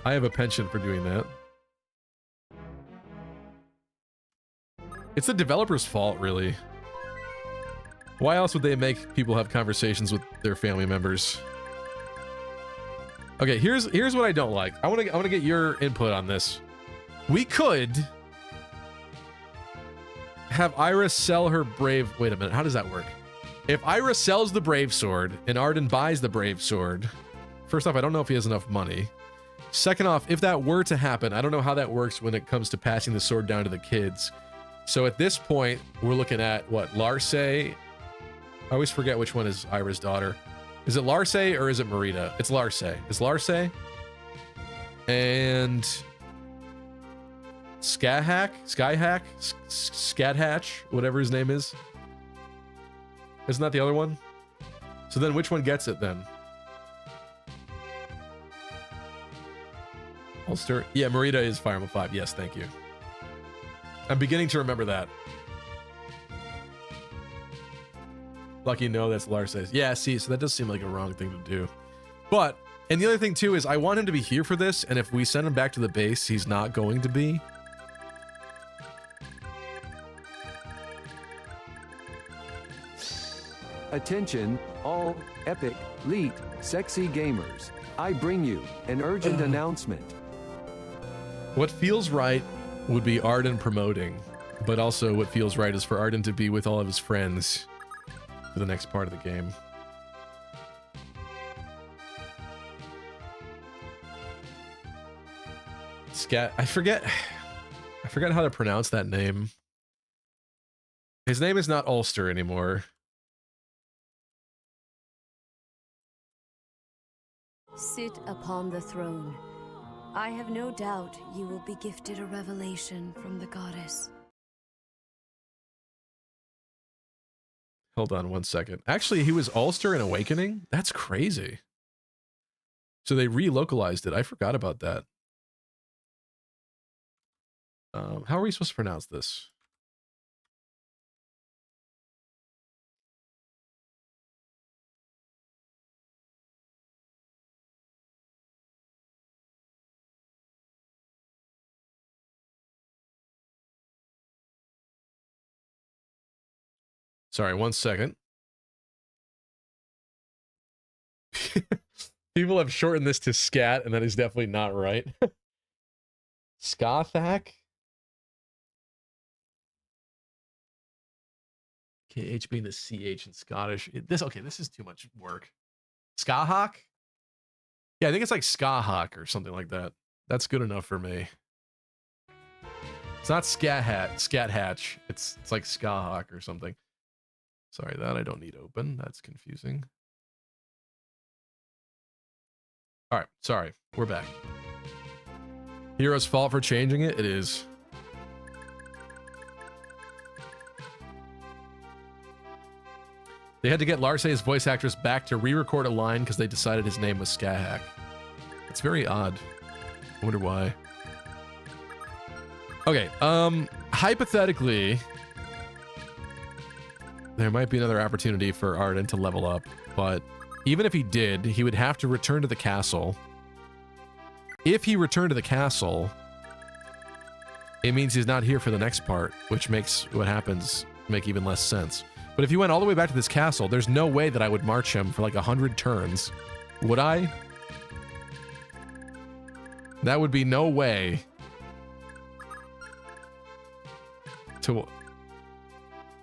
C: I have a penchant for doing that. It's the developer's fault, really. Why else would they make people have conversations with their family members? Okay, here's what I don't like. I want to get your input on this. We could have Iris sell her brave. Wait a minute, how does that work? If Iris sells the brave sword and Arden buys the brave sword, first off, I don't know if he has enough money. Second off, if that were to happen, I don't know how that works when it comes to passing the sword down to the kids. So at this point, we're looking at what, Larse? I always forget which one is Ira's daughter. Is it Larse or is it Marita? It's Larse. It's Larse and Skyhack, Scathatch, whatever his name is. Isn't that the other one? So then which one gets it then? Ulster? Yeah, Marita is Fire Emblem 5. Yes, thank you. I'm beginning to remember that. Lucky no, that's Larse's. Yeah, see, so that does seem like a wrong thing to do. But, and the other thing too is I want him to be here for this, and if we send him back to the base, he's not going to be.
F: Attention, all epic, elite, sexy gamers. I bring you an urgent announcement.
C: What feels right would be Arden promoting, but also what feels right is for Arden to be with all of his friends for the next part of the game. I forget how to pronounce that name. His name is not Ulster anymore.
N: Sit upon the throne. I have no doubt you will be gifted a revelation from the goddess.
C: Hold on one second. Actually, he was Ulster in Awakening? That's crazy. So they relocalized it. I forgot about that. How are we supposed to pronounce this? Sorry, one second. People have shortened this to scat, and that is definitely not right. Skathak? KH being the CH in Scottish. This is too much work. Skahawk? Yeah, I think it's like Skahawk or something like that. That's good enough for me. It's not Scathatch. It's like Skahawk or something. Sorry, that I don't need open. That's confusing. All right, sorry. We're back. Hero's fault for changing it? It is. They had to get Larse's voice actress back to re-record a line because they decided his name was Skyhack. It's very odd. I wonder why. Okay, hypothetically, there might be another opportunity for Arden to level up, but even if he did, he would have to return to the castle. If he returned to the castle, it means he's not here for the next part, which makes what happens make even less sense. But if you went all the way back to this castle, there's no way that I would march him for like 100 turns. Would I? That would be no way to...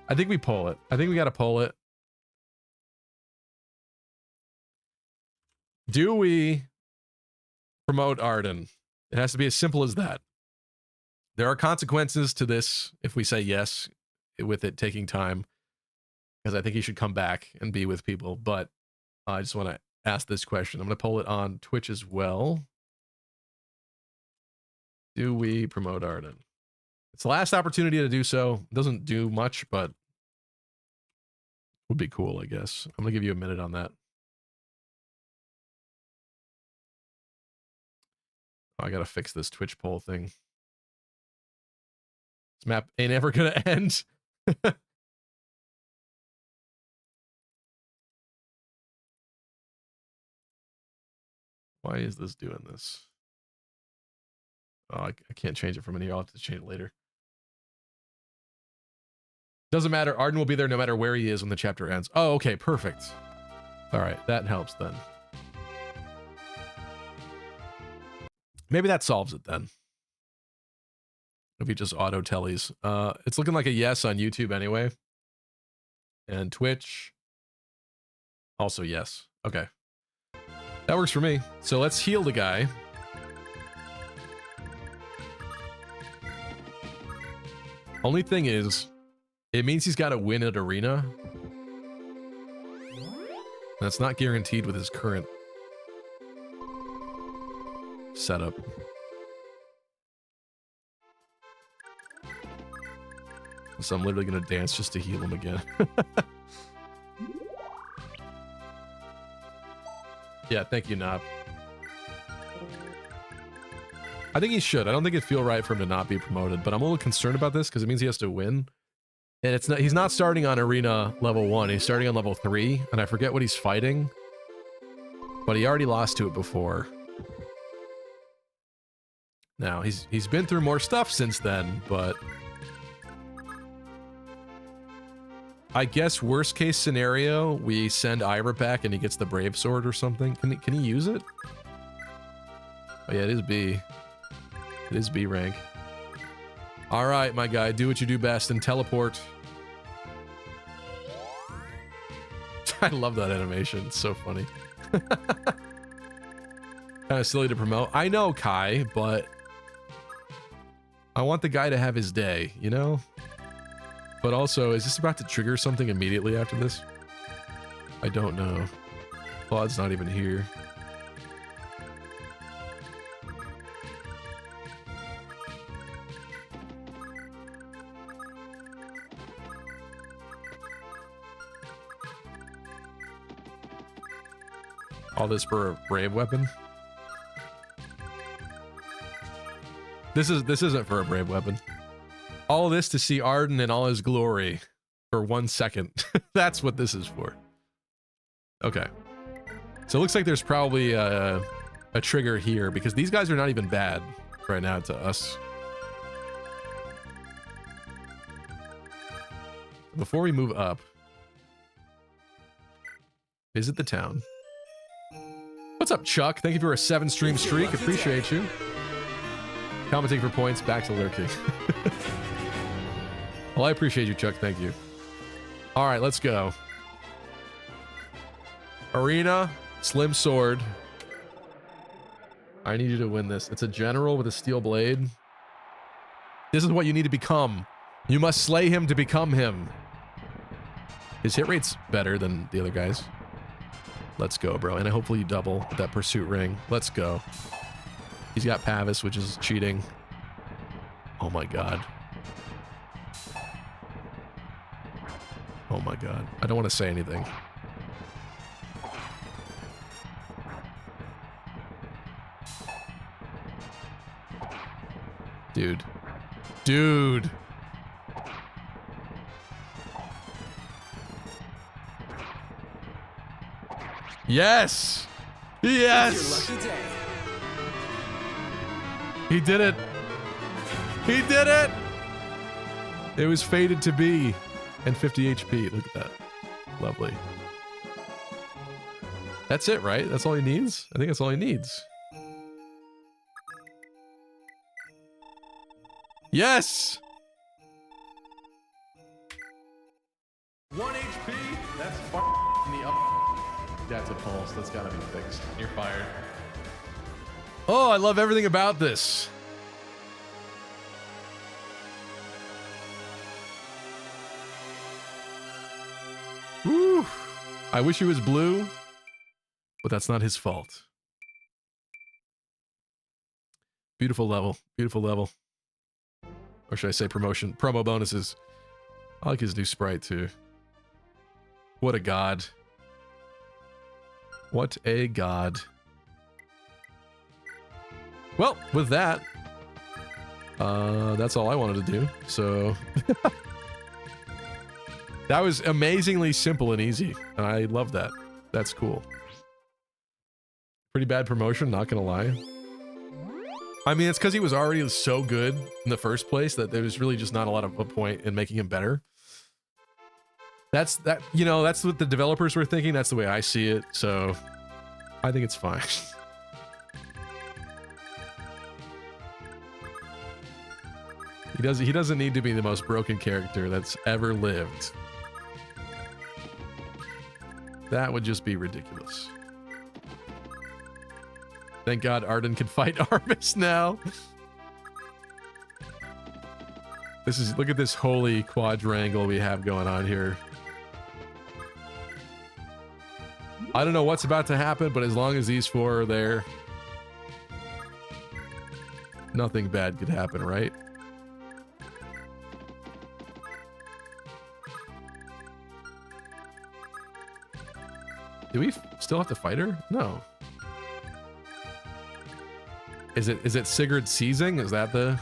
C: I think we pull it. I think we got to pull it. Do we promote Arden? It has to be as simple as that. There are consequences to this if we say yes, with it taking time, because I think he should come back and be with people. But I just want to ask this question. I'm going to pull it on Twitch as well. Do we promote Arden? It's the last opportunity to do so. It doesn't do much, but would be cool, I guess. I'm going to give you a minute on that. Oh, I got to fix this Twitch poll thing. This map ain't ever going to end. Why is this doing this? Oh, I can't change it from in here. I'll have to change it later. Doesn't matter. Arden will be there no matter where he is when the chapter ends. Oh, okay. Perfect. All right. That helps then. Maybe that solves it then. If he just auto tellies. It's looking like a yes on YouTube anyway. And Twitch. Also yes. Okay. That works for me. So let's heal the guy. Only thing is, it means he's got to win at arena. That's not guaranteed with his current setup. So I'm literally going to dance just to heal him again. Yeah, thank you, Knob. I think he should. I don't think it'd feel right for him to not be promoted, but I'm a little concerned about this because it means he has to win. And it's not, he's not starting on arena level 1. He's starting on level 3, and I forget what he's fighting. But he already lost to it before. Now, he's been through more stuff since then, but I guess worst case scenario, we send Ira back and he gets the Brave Sword or something. Can he use it? Oh yeah, it is B. It is B rank. All right, my guy, do what you do best and teleport. I love that animation. It's so funny. Kind of silly to promote. I know, Kai, but I want the guy to have his day, you know? But also, is this about to trigger something immediately after this? I don't know. Claude's not even here. All this for a brave weapon? This isn't for a brave weapon. All this to see Arden in all his glory for 1 second. That's what this is for. Okay. So it looks like there's probably a trigger here because these guys are not even bad right now to us. Before we move up, visit the town. What's up, Chuck? Thank you for a 7-stream streak. Appreciate you. Commenting for points, back to lurking. Well, I appreciate you, Chuck. Thank you. All right, let's go. Arena, slim sword. I need you to win this. It's a general with a steel blade. This is what you need to become. You must slay him to become him. His hit rate's better than the other guys. Let's go, bro. And hopefully you double that pursuit ring. Let's go. He's got Pavis, which is cheating. Oh my god. Oh my god. I don't want to say anything. Dude. Yes! Yes! He did it! He did it! It was fated to be. And 50 HP. Look at that. Lovely. That's it, right? That's all he needs? I think that's all he needs. Yes! 1 HP? That's in the up.
E: That's a pulse. That's gotta be fixed. You're fired.
C: Oh, I love everything about this. Woo. I wish he was blue, but that's not his fault. Beautiful level. Beautiful level. Or should I say promo bonuses. I like his new sprite too. What a god. What a god. Well, with that, that's all I wanted to do. So that was amazingly simple and easy. I love that. That's cool. Pretty bad promotion, not gonna lie. I mean, it's because he was already so good in the first place that there was really just not a lot of a point in making him better. That's what the developers were thinking. That's the way I see it. So I think it's fine. He doesn't need to be the most broken character that's ever lived. That would just be ridiculous. Thank God Arden can fight Armis now. Look at this holy quadrangle we have going on here. I don't know what's about to happen, but as long as these four are there, nothing bad could happen, right? Do we still have to fight her? No. Is it Sigurd seizing? Is that the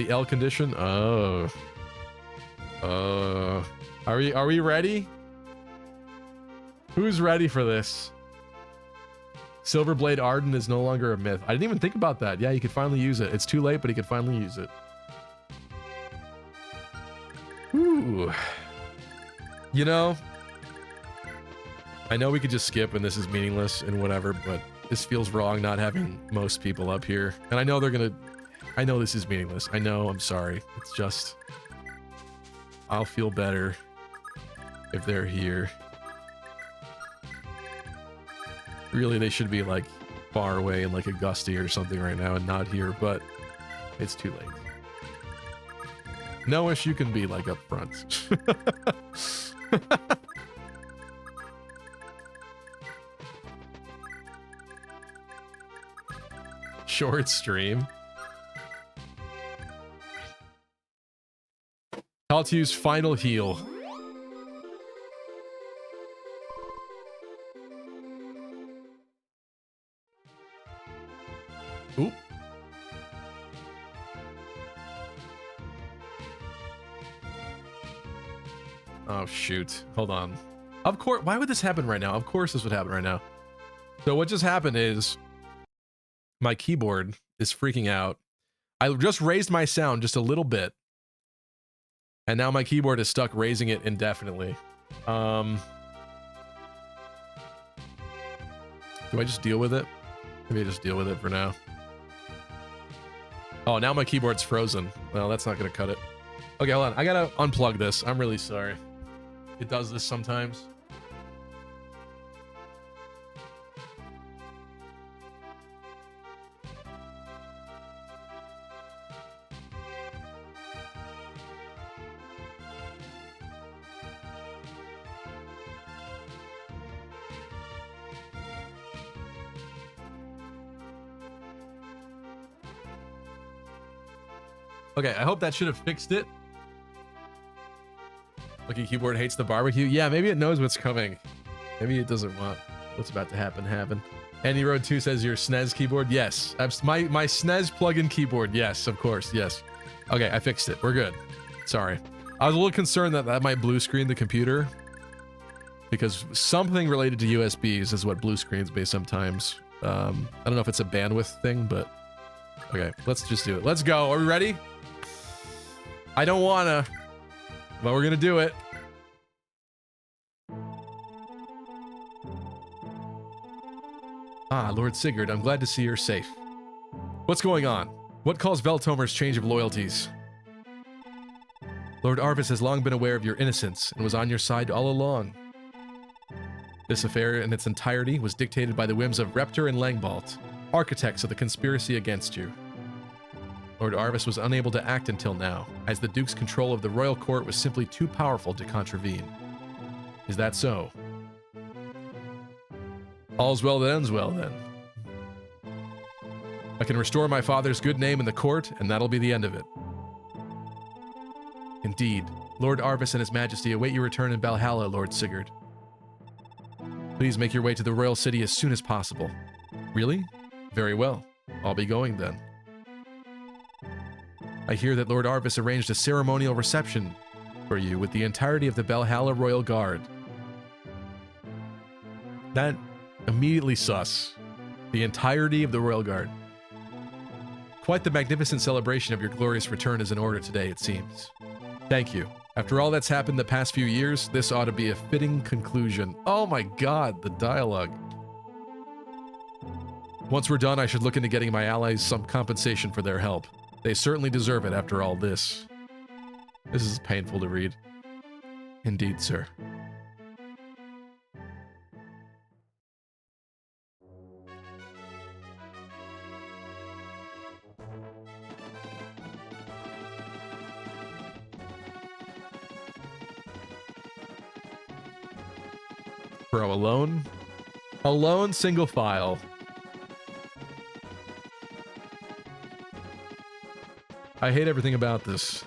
C: L condition? Oh. Are we ready? Who's ready for this? Silverblade Arden is no longer a myth. I didn't even think about that. Yeah, he could finally use it. It's too late, but he could finally use it. Ooh. You know, I know we could just skip and this is meaningless and whatever, but this feels wrong not having most people up here. And I know I know this is meaningless. I know, I'm sorry. It's just, I'll feel better if they're here. Really, they should be like far away in like Augusta or something right now and not here, but it's too late. No-ish, you can be like up front. Short stream. Kaltu's final heal. Oop. Oh, shoot. Hold on. Of course. Why would this happen right now? Of course this would happen right now. So what just happened is my keyboard is freaking out. I just raised my sound just a little bit. And now my keyboard is stuck raising it indefinitely. Do I just deal with it? Maybe I just deal with it for now. Oh, now my keyboard's frozen. Well, that's not gonna cut it. Okay, hold on. I gotta unplug this. I'm really sorry. It does this sometimes. Okay, I hope that should have fixed it. Lucky Keyboard hates the barbecue. Yeah, maybe it knows what's coming. Maybe it doesn't want what's about to happen. Andy Road 2 says your SNES keyboard. Yes, my SNES plug-in keyboard. Yes, of course. Yes. Okay, I fixed it. We're good. Sorry. I was a little concerned that might blue screen the computer. because something related to USBs is what blue screens may sometimes. I don't know if it's a bandwidth thing, but okay, let's just do it. Let's go. Are we ready? I don't wanna, but we're gonna do it. Ah, Lord Sigurd, I'm glad to see you're safe. What's going on? What caused Veltomer's change of loyalties? Lord Arvis has long been aware of your innocence and was on your side all along. This affair in its entirety was dictated by the whims of Reptor and Langbalt, architects of the conspiracy against you. Lord Arvis was unable to act until now, as the Duke's control of the royal court was simply too powerful to contravene. Is that so? All's well that ends well, then. I can restore my father's good name in the court, and that'll be the end of it. Indeed, Lord Arvis and His Majesty await your return in Balhalla, Lord Sigurd. Please make your way to the royal city as soon as possible. Really? Very well. I'll be going then. I hear that Lord Arvis arranged a ceremonial reception for you with the entirety of the Balhalla Royal Guard. That immediately sus. The entirety of the Royal Guard. Quite the magnificent celebration of your glorious return is in order today, it seems. Thank you. After all that's happened the past few years, this ought to be a fitting conclusion. Oh my god, the dialogue. Once we're done, I should look into getting my allies some compensation for their help. They certainly deserve it after all this. This is painful to read. Indeed, sir. Bro, alone? Alone, single file. I hate everything about this.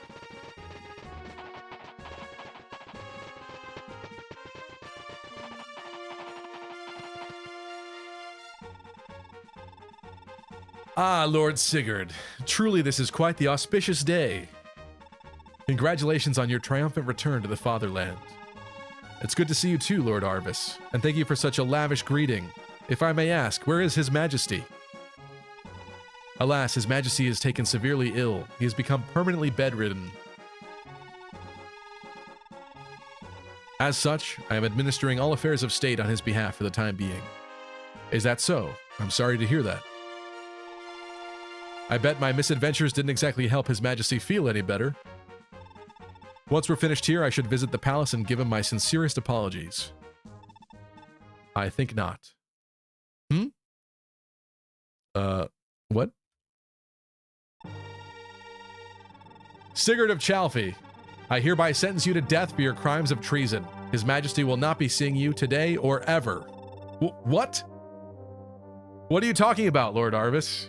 C: Ah, Lord Sigurd. Truly this is quite the auspicious day. Congratulations on your triumphant return to the fatherland. It's good to see you too, Lord Arvis, and thank you for such a lavish greeting. If I may ask, where is His Majesty? Alas, His Majesty is taken severely ill. He has become permanently bedridden. As such, I am administering all affairs of state on his behalf for the time being. Is that so? I'm sorry to hear that. I bet my misadventures didn't exactly help His Majesty feel any better. Once we're finished here, I should visit the palace and give him my sincerest apologies. I think not. What? Sigurd of Chalfie, I hereby sentence you to death for your crimes of treason. His Majesty will not be seeing you today or ever. What? What are you talking about, Lord Arvis?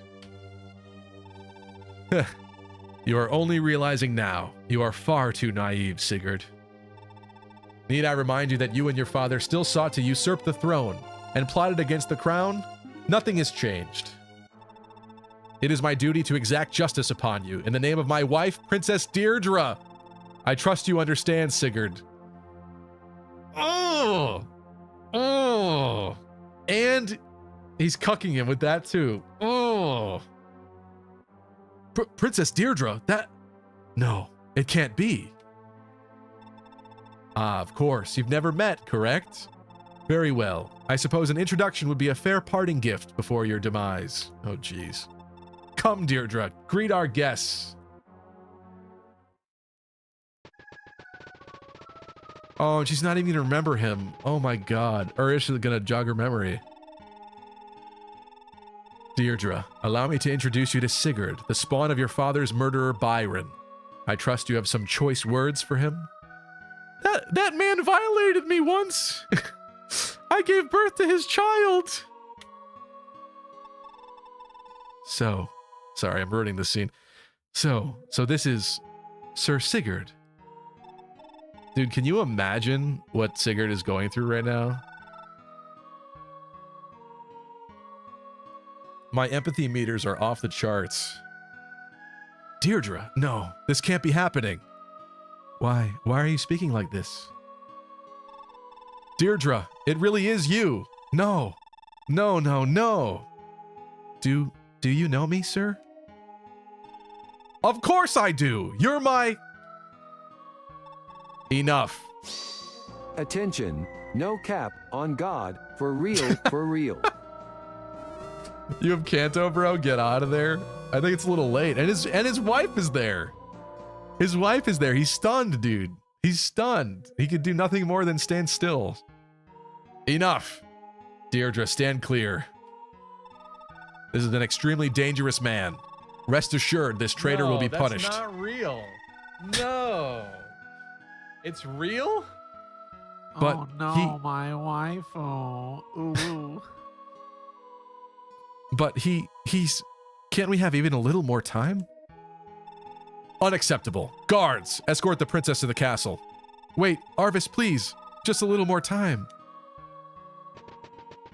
C: You are only realizing now. You are far too naive, Sigurd. Need I remind you that you and your father still sought to usurp the throne and plotted against the crown? Nothing has changed. It is my duty to exact justice upon you in the name of my wife, Princess Deirdre. I trust you understand, Sigurd. Oh! Oh! And he's cucking him with that too. Oh! Princess Deirdre? That... No, it can't be. Ah, of course. You've never met, correct? Very well. I suppose an introduction would be a fair parting gift before your demise. Oh, jeez. Come, Deirdre. Greet our guests. Oh, and she's not even gonna remember him. Oh my god. Or is she gonna jog her memory? Deirdre, allow me to introduce you to Sigurd, the spawn of your father's murderer Byron. I trust you have some choice words for him? That man violated me once! I gave birth to his child! So, sorry, I'm ruining the scene. So this is Sir Sigurd. Dude, can you imagine what Sigurd is going through right now? My empathy meters are off the charts. Deirdre, no, this can't be happening. Why are you speaking like this? Deirdre, it really is you. No. No, no, no. Do you know me, sir? Of course I do. You're my... Enough.
F: Attention, no cap, on God, for real, for real.
C: You have Kanto, bro? Get out of there. I think it's a little late. And his wife is there. His wife is there. He's stunned, dude. He's stunned. He could do nothing more than stand still. Enough. Deirdre, stand clear. This is an extremely dangerous man. Rest assured, this traitor will be punished.
E: That's not real. No. It's real?
C: But
K: oh no, my wife. Oh, ooh.
C: But he's... Can't we have even a little more time? Unacceptable. Guards, escort the princess to the castle. Wait, Arvis, please. Just a little more time.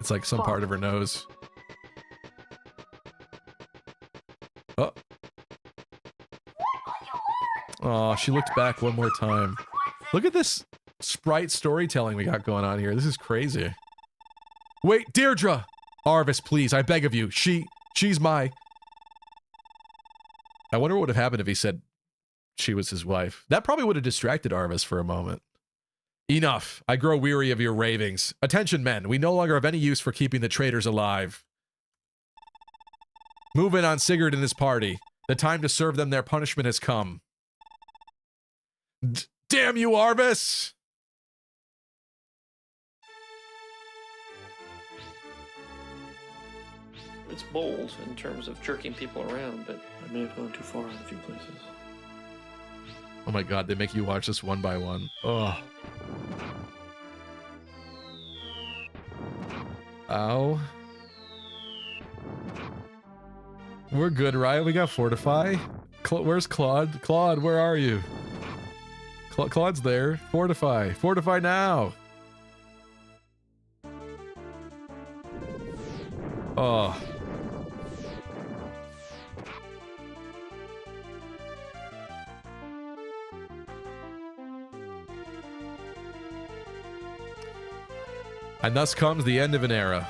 C: It's like some part of her nose. Oh. Oh, she looked back one more time. Look at this sprite storytelling we got going on here. This is crazy. Wait, Deirdre! Arvis, please, I beg of you. She's my... I wonder what would have happened if he said she was his wife. That probably would have distracted Arvis for a moment. Enough. I grow weary of your ravings. Attention, men. We no longer have any use for keeping the traitors alive. Move in on Sigurd and his party. The time to serve them their punishment has come. Damn you, Arvis!
H: It's bold in terms of jerking people around, but I may have gone too far in a few places.
C: Oh my god, they make you watch this one by one. Ugh. Ow. We're good, right? We got Fortify. Where's Claude? Claude, where are you? Claude's there. Fortify. Fortify now. Oh. And thus comes the end of an era.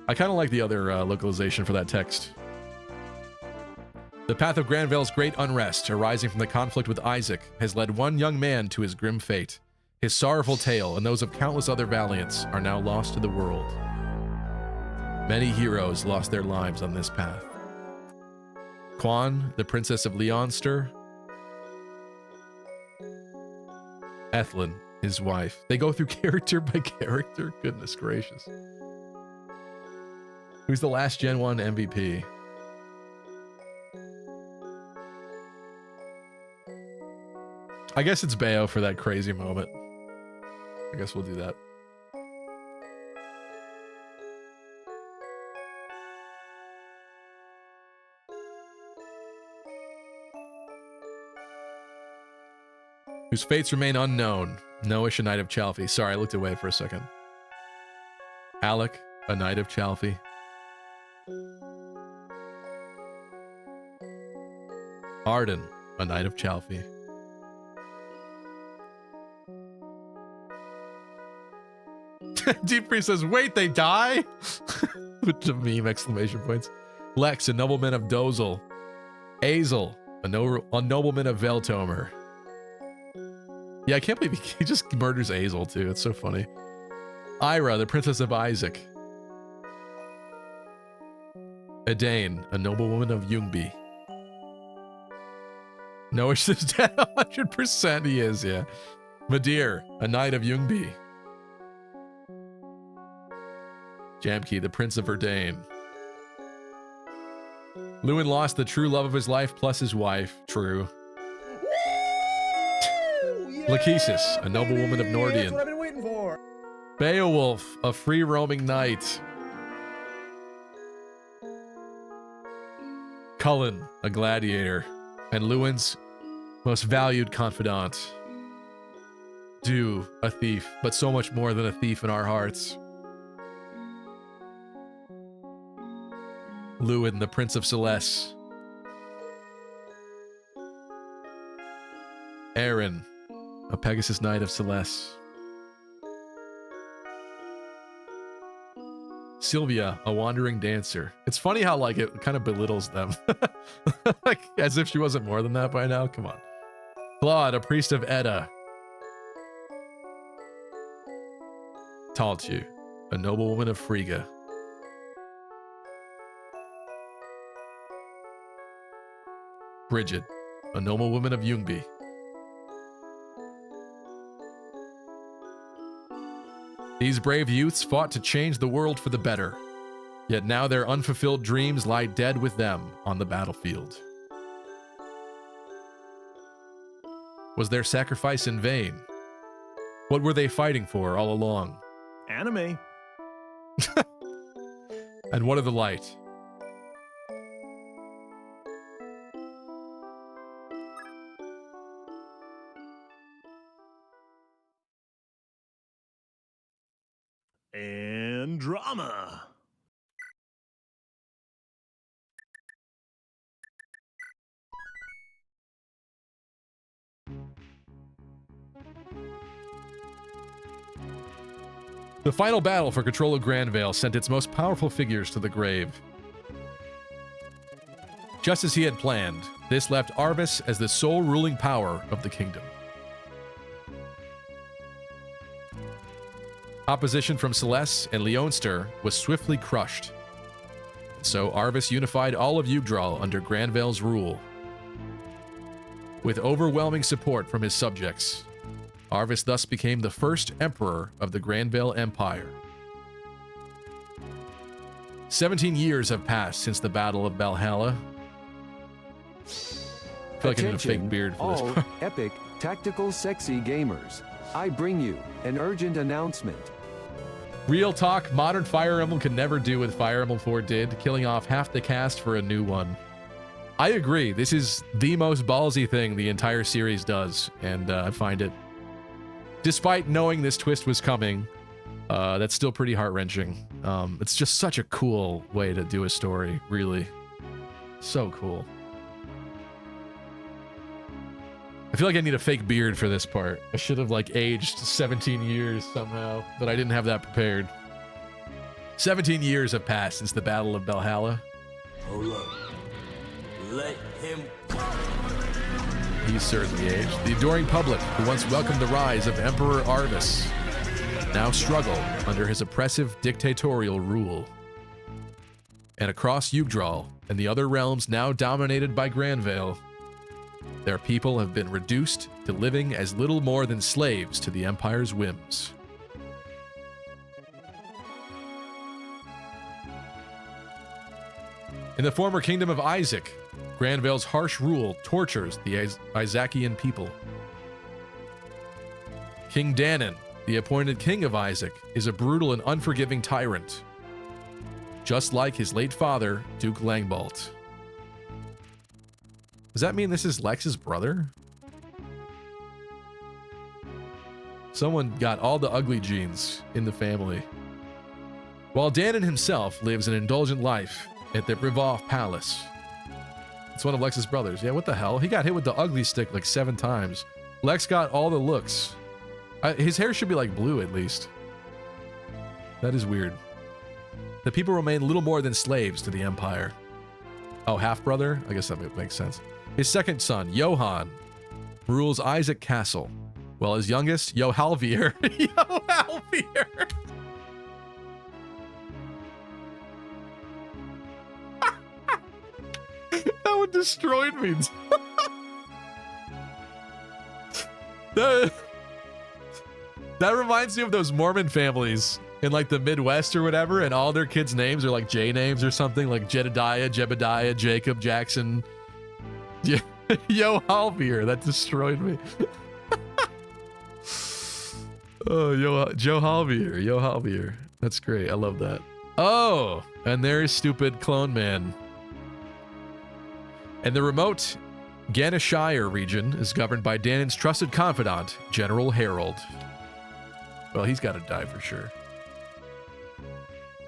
C: I kind of like the other localization for that text. The path of Granville's great unrest, arising from the conflict with Isaac, has led one young man to his grim fate. His sorrowful tale, and those of countless other valiants, are now lost to the world. Many heroes lost their lives on this path. Quan, the Princess of Leonster. Ethlyn, his wife. They go through character by character. Goodness gracious. Who's the last Gen 1 MVP? I guess it's Bayo for that crazy moment. I guess we'll do that. Whose fates remain unknown. Noish, a Knight of Chalfie. Sorry, I looked away for a second. Alec, a Knight of Chalfie. Arden, a Knight of Chalfie. Deep Priest says, wait, they die? With a meme, exclamation points. Lex, a nobleman of Dozel. Azel, a nobleman of Veltomer. Yeah, I can't believe he just murders Azel, too. It's so funny. Ira, the Princess of Isaac. Edain, a noblewoman of Ljungby. Noish is dead 100%. He is, yeah. Madir, a Knight of Ljungby. Jamke, the Prince of Verdain. Lewin lost the true love of his life plus his wife. True. Lachesis, a noblewoman of Nordian. That's what I've been waiting for. Beowulf, a free-roaming knight. Cullen, a gladiator. And Lewin's most valued confidant. Dew, a thief, but so much more than a thief in our hearts. Lewin, the Prince of Celeste. Aaron, A Pegasus Knight of Celeste. Sylvia, a wandering dancer. It's funny how like it kind of belittles them. Like as if she wasn't more than that by now. Come on. Claude, a priest of Edda. Taltu, a noblewoman of Frigga. Bridget, a noblewoman of Ljungby. These brave youths fought to change the world for the better, yet now their unfulfilled dreams lie dead with them on the battlefield. Was their sacrifice in vain? What were they fighting for all along?
E: Anime.
C: And what of the light?
E: And drama.
C: The final battle for control of Grandvale sent its most powerful figures to the grave. Just as he had planned, this left Arvis as the sole ruling power of the kingdom. Opposition from Celeste and Leonster was swiftly crushed. So Arvis unified all of Yggdrasil under Grandvale's rule. With overwhelming support from his subjects, Arvis thus became the first emperor of the Grandvale Empire. 17 years have passed since the Battle of Balhalla. I feel like I need a fake beard for
F: all
C: this part.
F: epic, tactical, sexy gamers. I bring you an urgent announcement.
C: Real talk, modern Fire Emblem could never do what Fire Emblem 4 did, killing off half the cast for a new one. I agree, this is the most ballsy thing the entire series does, and I find it, despite knowing this twist was coming, that's still pretty heart-wrenching. It's just such a cool way to do a story, really. So cool. I feel like I need a fake beard for this part. I should have like aged 17 years somehow, but I didn't have that prepared. 17 years have passed since the Battle of Balhalla.
O: Hold up. Let him.
C: He's certainly aged. The adoring public, who once welcomed the rise of Emperor Arvis, now struggle under his oppressive dictatorial rule. And across Yggdrasil and the other realms now dominated by Grandvale, their people have been reduced to living as little more than slaves to the Empire's whims. In the former kingdom of Isaac, Grandvale's harsh rule tortures the Isaacian people. King Danon, the appointed king of Isaac, is a brutal and unforgiving tyrant, just like his late father, Duke Langbalt. Does that mean this is Lex's brother? Someone got all the ugly genes in the family. While Danon himself lives an indulgent life at the Rivov Palace. It's one of Lex's brothers. Yeah, what the hell? He got hit with the ugly stick like 7 times. Lex got all the looks. His hair should be like blue at least. That is weird. The people remain little more than slaves to the Empire. Oh, half-brother? I guess that makes sense. His second son, Johann, rules Isaac Castle, while his youngest, Yojavier, Yojavier, that one destroyed me. That reminds me of those Mormon families in like the Midwest or whatever, and all their kids' names are like J names or something, like Jedediah, Jebediah, Jacob, Jackson. Yeah, Yojavier, that destroyed me. Oh, Yojavier. That's great. I love that. Oh, and there's stupid Clone Man. And the remote Ganeshire region is governed by Danon's trusted confidant, General Harold. Well, he's got to die for sure.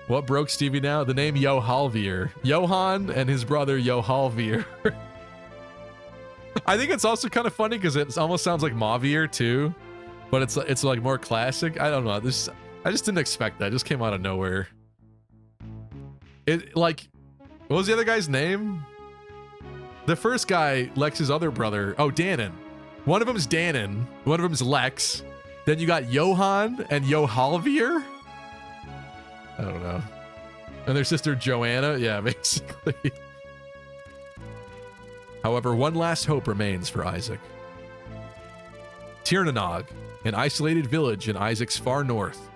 C: What broke Stevie now? The name Yojavier. Johann and his brother Yojavier. I think it's also kind of funny because it almost sounds like Mavier too, but it's like more classic. I don't know. I just didn't expect that. It just came out of nowhere. It like, what was the other guy's name? The first guy, Lex's other brother. Oh, Danon. One of them's Danon. One of them's Lex. Then you got Johan and Yojavier. I don't know. And their sister Joanna. Yeah, basically. However, one last hope remains for Isaac. Tirnanog, an isolated village in Isaac's far north.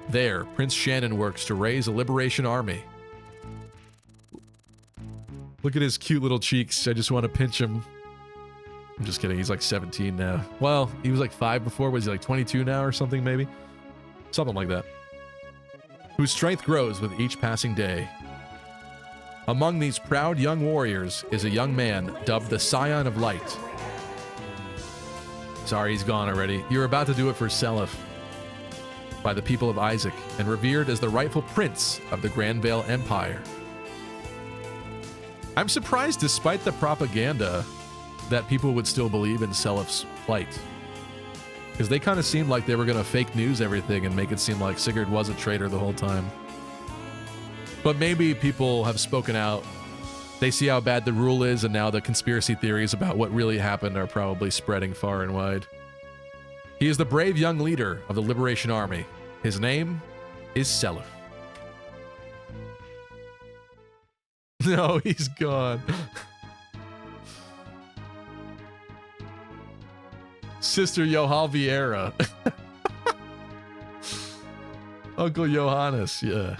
C: There, Prince Shannon works to raise a liberation army. Look at his cute little cheeks. I just want to pinch him. I'm just kidding. He's like 17 now. Well, he was like 5 before. Was he like 22 now or something maybe? Something like that. Whose strength grows with each passing day. Among these proud young warriors is a young man dubbed the Scion of Light. Sorry, he's gone already. You're about to do it for Seliph. By the people of Isaac, and revered as the rightful prince of the Grand Vale Empire. I'm surprised, despite the propaganda, that people would still believe in Seliph's plight. Because they kind of seemed like they were going to fake news everything and make it seem like Sigurd was a traitor the whole time. But maybe people have spoken out. They see how bad the rule is, and now the conspiracy theories about what really happened are probably spreading far and wide. He is the brave young leader of the Liberation Army. His name is Seliph. No, he's gone. Sister Yojaviera. Uncle Johannes, yeah.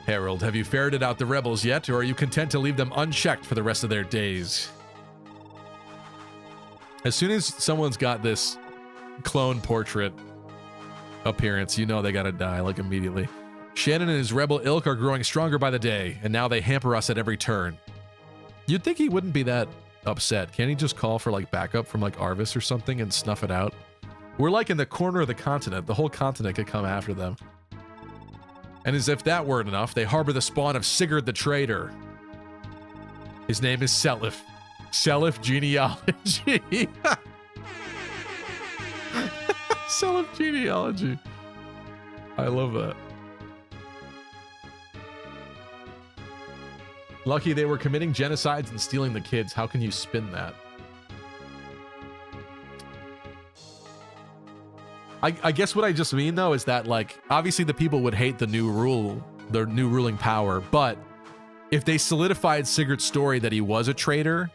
C: Harold, have you ferreted out the rebels yet, or are you content to leave them unchecked for the rest of their days? As soon as someone's got this clone portrait appearance, you know they gotta die, like, immediately. Shannon and his rebel ilk are growing stronger by the day, and now they hamper us at every turn. You'd think he wouldn't be that upset. Can't he just call for, like, backup from, like, Arvis or something and snuff it out? We're, like, in the corner of the continent. The whole continent could come after them. And as if that weren't enough, they harbor the spawn of Sigurd the Traitor. His name is Seliph. Seliph genealogy. Seliph genealogy. I love that. Lucky they were committing genocides and stealing the kids. How can you spin that? I guess what I just mean, though, is that, like, obviously the people would hate the new rule, the new ruling power, but if they solidified Sigurd's story that he was a traitor,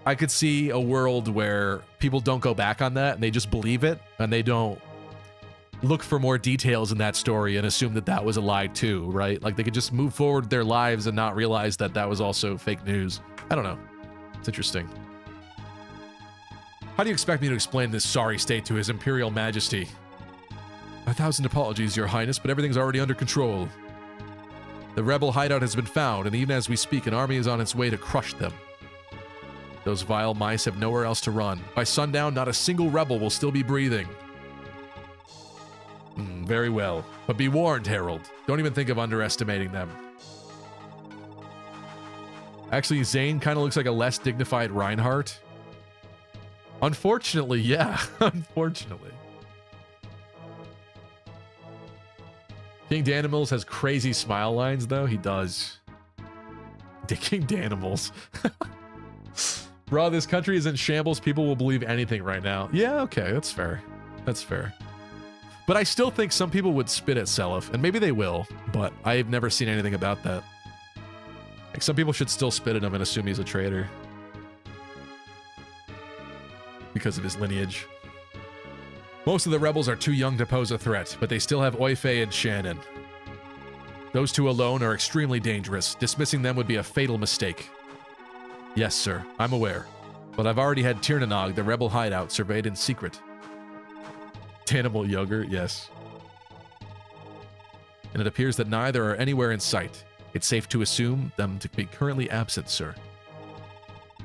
C: I could see a world where people don't go back on that and they just believe it and they don't look for more details in that story and assume that that was a lie too, right? Like, they could just move forward their lives and not realize that that was also fake news. I don't know. It's interesting. How do you expect me to explain this sorry state to His Imperial Majesty? 1,000 apologies, Your Highness, but everything's already under control. The rebel hideout has been found, and even as we speak, an army is on its way to crush them. Those vile mice have nowhere else to run. By sundown, not a single rebel will still be breathing. Very well. But be warned, Harold. Don't even think of underestimating them. Actually, Zane kind of looks like a less dignified Reinhardt. Unfortunately, yeah. Unfortunately. King Danimals has crazy smile lines, though. He does. King Danimals. Bro, this country is in shambles. People will believe anything right now. Yeah, okay. That's fair. That's fair. But I still think some people would spit at Seliph, and maybe they will, but I've never seen anything about that. Like, some people should still spit at him and assume he's a traitor. Because of his lineage. Most of the rebels are too young to pose a threat, but they still have Oife and Shannon. Those two alone are extremely dangerous. Dismissing them would be a fatal mistake. Yes, sir, I'm aware. But I've already had Tirnanog, the rebel hideout, surveyed in secret. Tanimal yogurt, yes. And it appears that neither are anywhere in sight. It's safe to assume them to be currently absent, sir.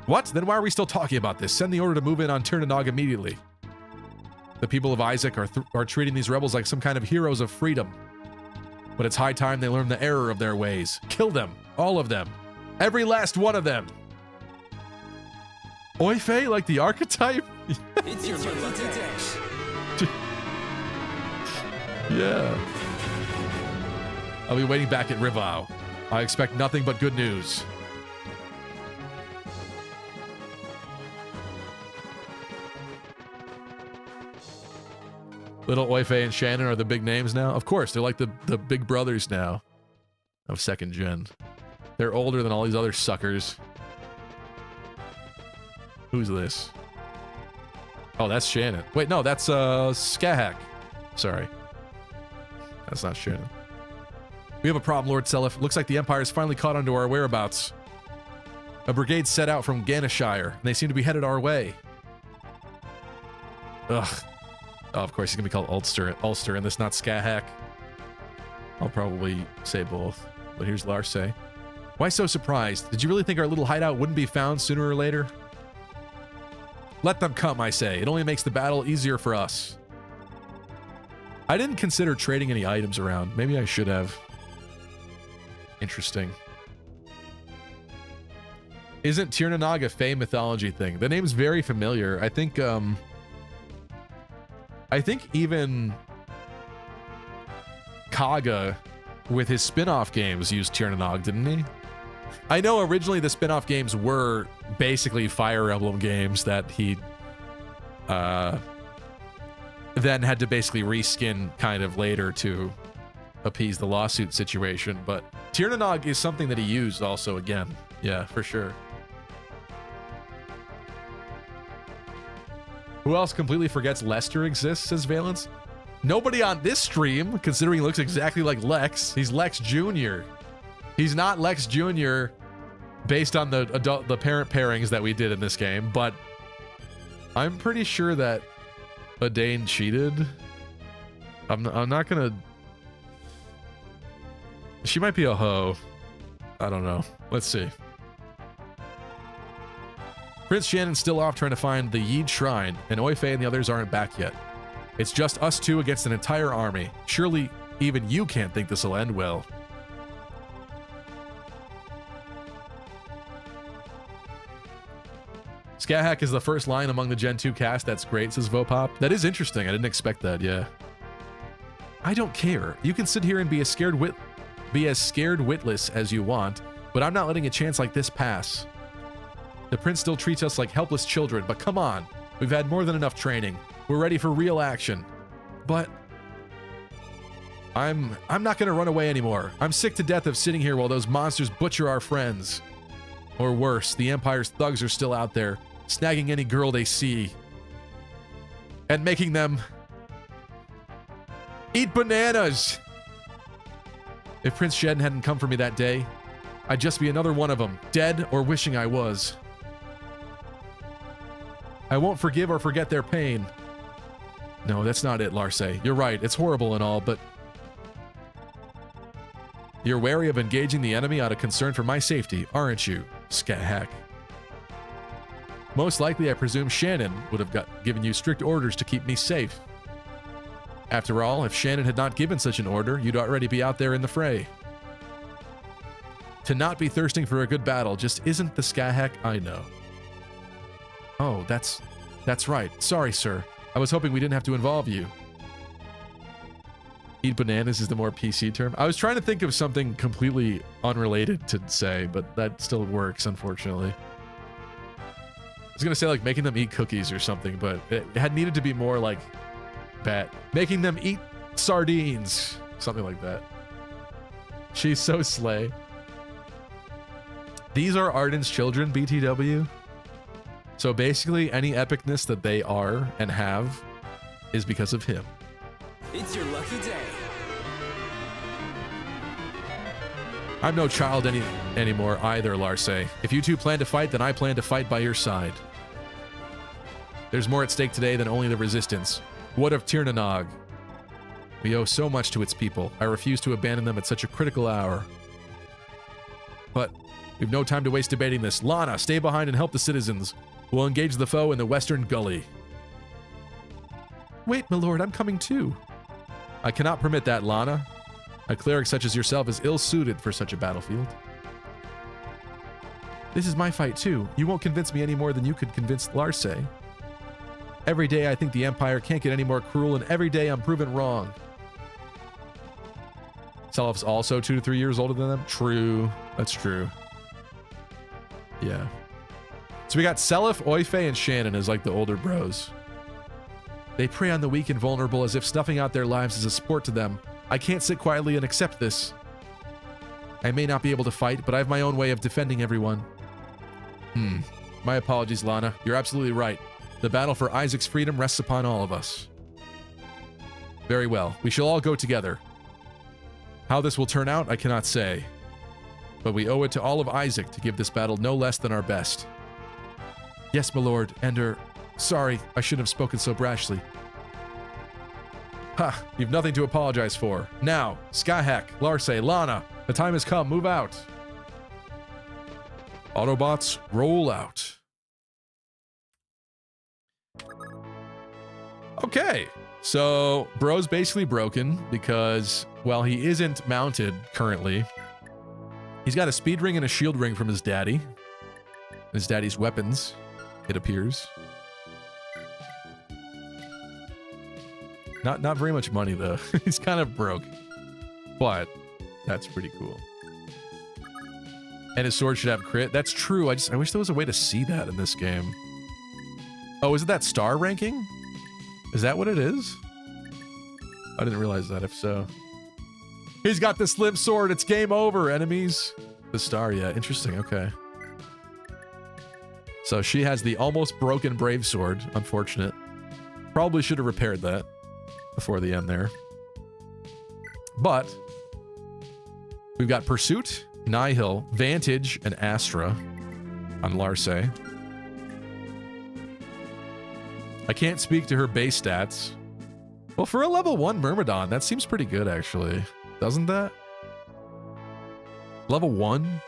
C: What? Then why are we still talking about this? Send the order to move in on Tirnanog immediately. The people of Isaac are treating these rebels like some kind of heroes of freedom. But it's high time they learn the error of their ways. Kill them. All of them. Every last one of them. Oife, like the archetype?
O: It's your lucky day.
C: Yeah. I'll be waiting back at Rivau. I expect nothing but good news. Little Oife and Shannon are the big names now. Of course, they're like the big brothers now of 2nd gen. They're older than all these other suckers. Who's this? Oh, that's Shannon. Wait, no, that's Skahak. Sorry. That's not Shannon. We have a problem, Lord Seliph. Looks like the Empire's finally caught onto our whereabouts. A brigade set out from Ganeshire, and they seem to be headed our way. Ugh. Oh, of course, he's going to be called Ulster, and this not Skahak. I'll probably say both, but here's Larse. Why so surprised? Did you really think our little hideout wouldn't be found sooner or later? Let them come, I say. It only makes the battle easier for us. I didn't consider trading any items around. Maybe I should have. Interesting. Isn't Tirnanog a Fey mythology thing? The name's very familiar. I think even Kaga with his spin-off games used Tirnanog, didn't he? I know originally the spin-off games were basically Fire Emblem games that he then had to basically reskin kind of later to appease the lawsuit situation, but Tirnanog is something that he used also again. Yeah, for sure. Who else completely forgets Lester exists, says Valence? Nobody on this stream, considering he looks exactly like Lex. He's Lex Jr. He's not Lex Jr. based on the parent pairings that we did in this game, but I'm pretty sure that Adane cheated. I'm not gonna... She might be a hoe. I don't know. Let's see. Prince Shannon's still off trying to find the Yeed Shrine, and Oife and the others aren't back yet. It's just us two against an entire army. Surely even you can't think this will end well. Skahak is the first line among the Gen 2 cast. That's great, says Vopop. That is interesting. I didn't expect that, yeah. I don't care. You can sit here and be as scared witless as you want, but I'm not letting a chance like this pass. The prince still treats us like helpless children, but come on. We've had more than enough training. We're ready for real action. But I'm not going to run away anymore. I'm sick to death of sitting here while those monsters butcher our friends. Or worse, the Empire's thugs are still out there, snagging any girl they see and making them eat bananas. If Prince Shen hadn't come for me that day, I'd just be another one of them, dead or wishing I was. I won't forgive or forget their pain. No, that's not it, Larse. You're right, it's horrible and all, but you're wary of engaging the enemy out of concern for my safety, aren't you, Skahak? Most likely, I presume Shannon would have given you strict orders to keep me safe. After all, if Shannon had not given such an order, you'd already be out there in the fray. To not be thirsting for a good battle just isn't the Skahak I know. Oh, that's right. Sorry, sir. I was hoping we didn't have to involve you. Eat bananas is the more PC term. I was trying to think of something completely unrelated to say, but that still works, unfortunately. I was going to say, like, making them eat cookies or something, but it had needed to be more like making them eat sardines. Something like that. She's so slay. These are Arden's children, BTW. So basically, any epicness that they are and have is because of him.
O: It's your lucky day.
C: I'm no child anymore either, Larse. If you two plan to fight, then I plan to fight by your side. There's more at stake today than only the resistance. What of Tirnanog? We owe so much to its people. I refuse to abandon them at such a critical hour. But we've no time to waste debating this. Lana, stay behind and help the citizens. We'll engage the foe in the western gully. Wait, my lord, I'm coming too. I cannot permit that, Lana. A cleric such as yourself is ill-suited for such a battlefield. This is my fight too. You won't convince me any more than you could convince Larse. Every day I think the Empire can't get any more cruel, and every day I'm proven wrong. Selef's also 2 to 3 years older than them? True. That's true. Yeah. So we got Selef, Oife, and Shannon as like the older bros. They prey on the weak and vulnerable as if snuffing out their lives is a sport to them. I can't sit quietly and accept this. I may not be able to fight, but I have my own way of defending everyone. My apologies, Lana. You're absolutely right. The battle for Isaac's freedom rests upon all of us. Very well. We shall all go together. How this will turn out, I cannot say. But we owe it to all of Isaac to give this battle no less than our best. Yes, my lord, and sorry, I shouldn't have spoken so brashly. Ha! You've nothing to apologize for. Now, Skyhack, Larse, Lana, the time has come. Move out. Autobots, roll out. Okay, so bro's basically broken because, well, he isn't mounted currently. He's got a speed ring and a shield ring from his daddy. His daddy's weapons, it appears. Not very much money though. He's kind of broke, but that's pretty cool. And his sword should have crit. That's true. I wish there was a way to see that in this game. Oh, is it that star ranking? Is that what it is? I didn't realize that. If so, he's got the slim sword. It's game over, enemies. The star, yeah. Interesting. Okay. So she has the almost broken brave sword. Unfortunate. Probably should have repaired that before the end there. But we've got Pursuit, Nihil, Vantage, and Astra on Larse. I can't speak to her base stats. Well, for a level 1 Myrmidon, that seems pretty good, actually. Doesn't that? Level 1?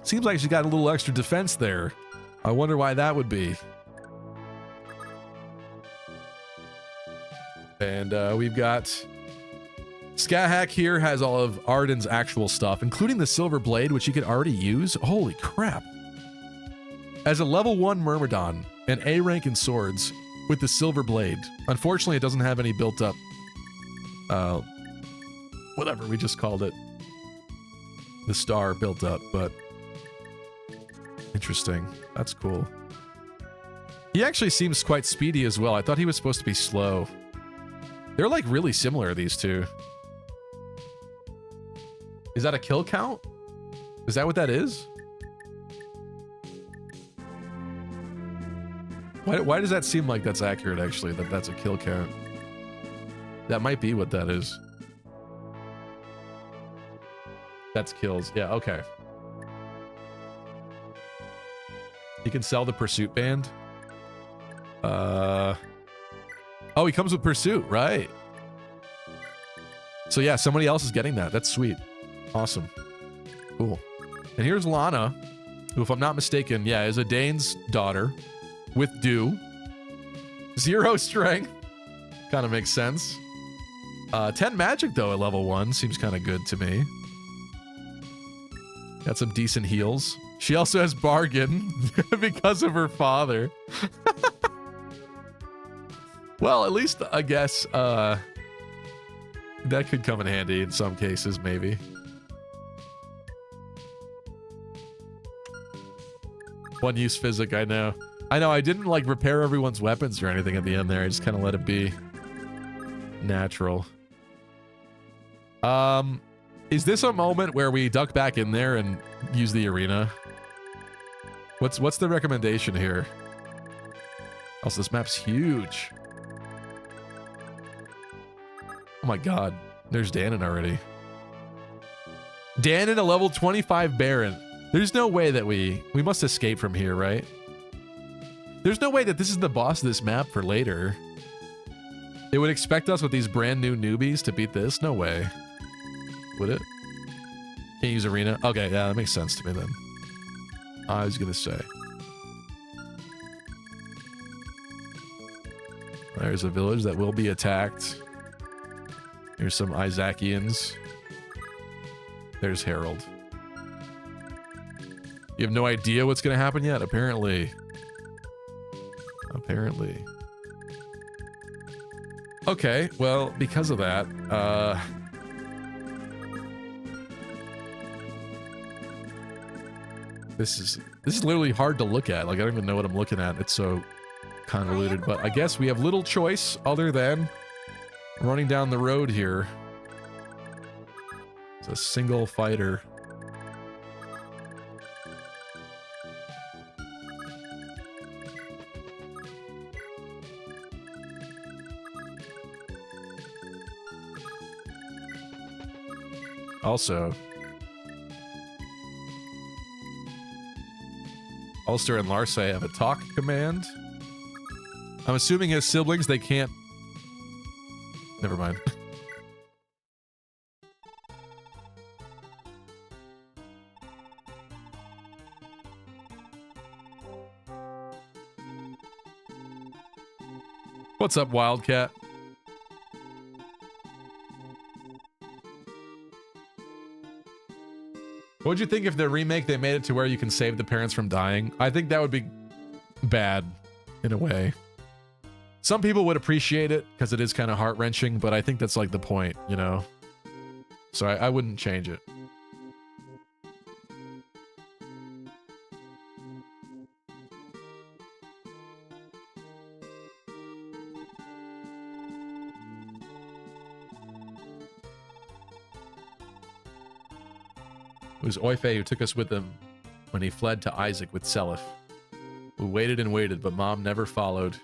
C: Seems like she's got a little extra defense there. I wonder why that would be. And we've got... Skyhack here has all of Arden's actual stuff, including the Silver Blade, which you could already use. Holy crap. As a level 1 Myrmidon, an A rank in swords with the Silver Blade. Unfortunately, it doesn't have any built up... whatever, we just called it. The star built up, but... Interesting. That's cool. He actually seems quite speedy as well. I thought he was supposed to be slow. They're like really similar, these two. Is that a kill count? Is that what that is? Why does that seem like that's accurate, actually, that that's a kill count? That might be what that is. That's kills. Yeah, okay. You can sell the Pursuit Band. Oh, he comes with Pursuit, right? So yeah, somebody else is getting that. That's sweet. Awesome. Cool. And here's Lana, who, if I'm not mistaken, yeah, is a Dane's daughter with Dew. 0 strength. Kind of makes sense. 10 magic, though, at level 1. Seems kind of good to me. Got some decent heals. She also has Bargain because of her father. Well, at least, I guess, that could come in handy in some cases, maybe. One use physic, I know. I know, I didn't, like, repair everyone's weapons or anything at the end there. I just kind of let it be natural. Is this a moment where we duck back in there and use the arena? What's the recommendation here? Also, this map's huge. Oh my god, there's Danon already. Danon, a level 25 Baron. There's no way that we must escape from here, right? There's no way that this is the boss of this map for later. It would expect us with these brand new newbies to beat this? No way. Would it? Can't use arena? Okay, yeah, that makes sense to me then. I was gonna say. There's a village that will be attacked. Here's some Isaacians. There's Harold. You have no idea what's going to happen yet? Apparently. Apparently. Okay, well, because of that, this is literally hard to look at. Like, I don't even know what I'm looking at. It's so convoluted. But I guess we have little choice other than running down the road here. It's a single fighter. Also, Ulster and Larce have a talk command. I'm assuming his siblings, they can't... Never mind. What's up, Wildcat? What'd you think if the remake they made it to where you can save the parents from dying? I think that would be bad in a way. Some people would appreciate it because it is kind of heart-wrenching, but I think that's like the point, you know? So I wouldn't change it. It was Oife who took us with him when he fled to Isaac with Seliph. We waited and waited, but Mom never followed.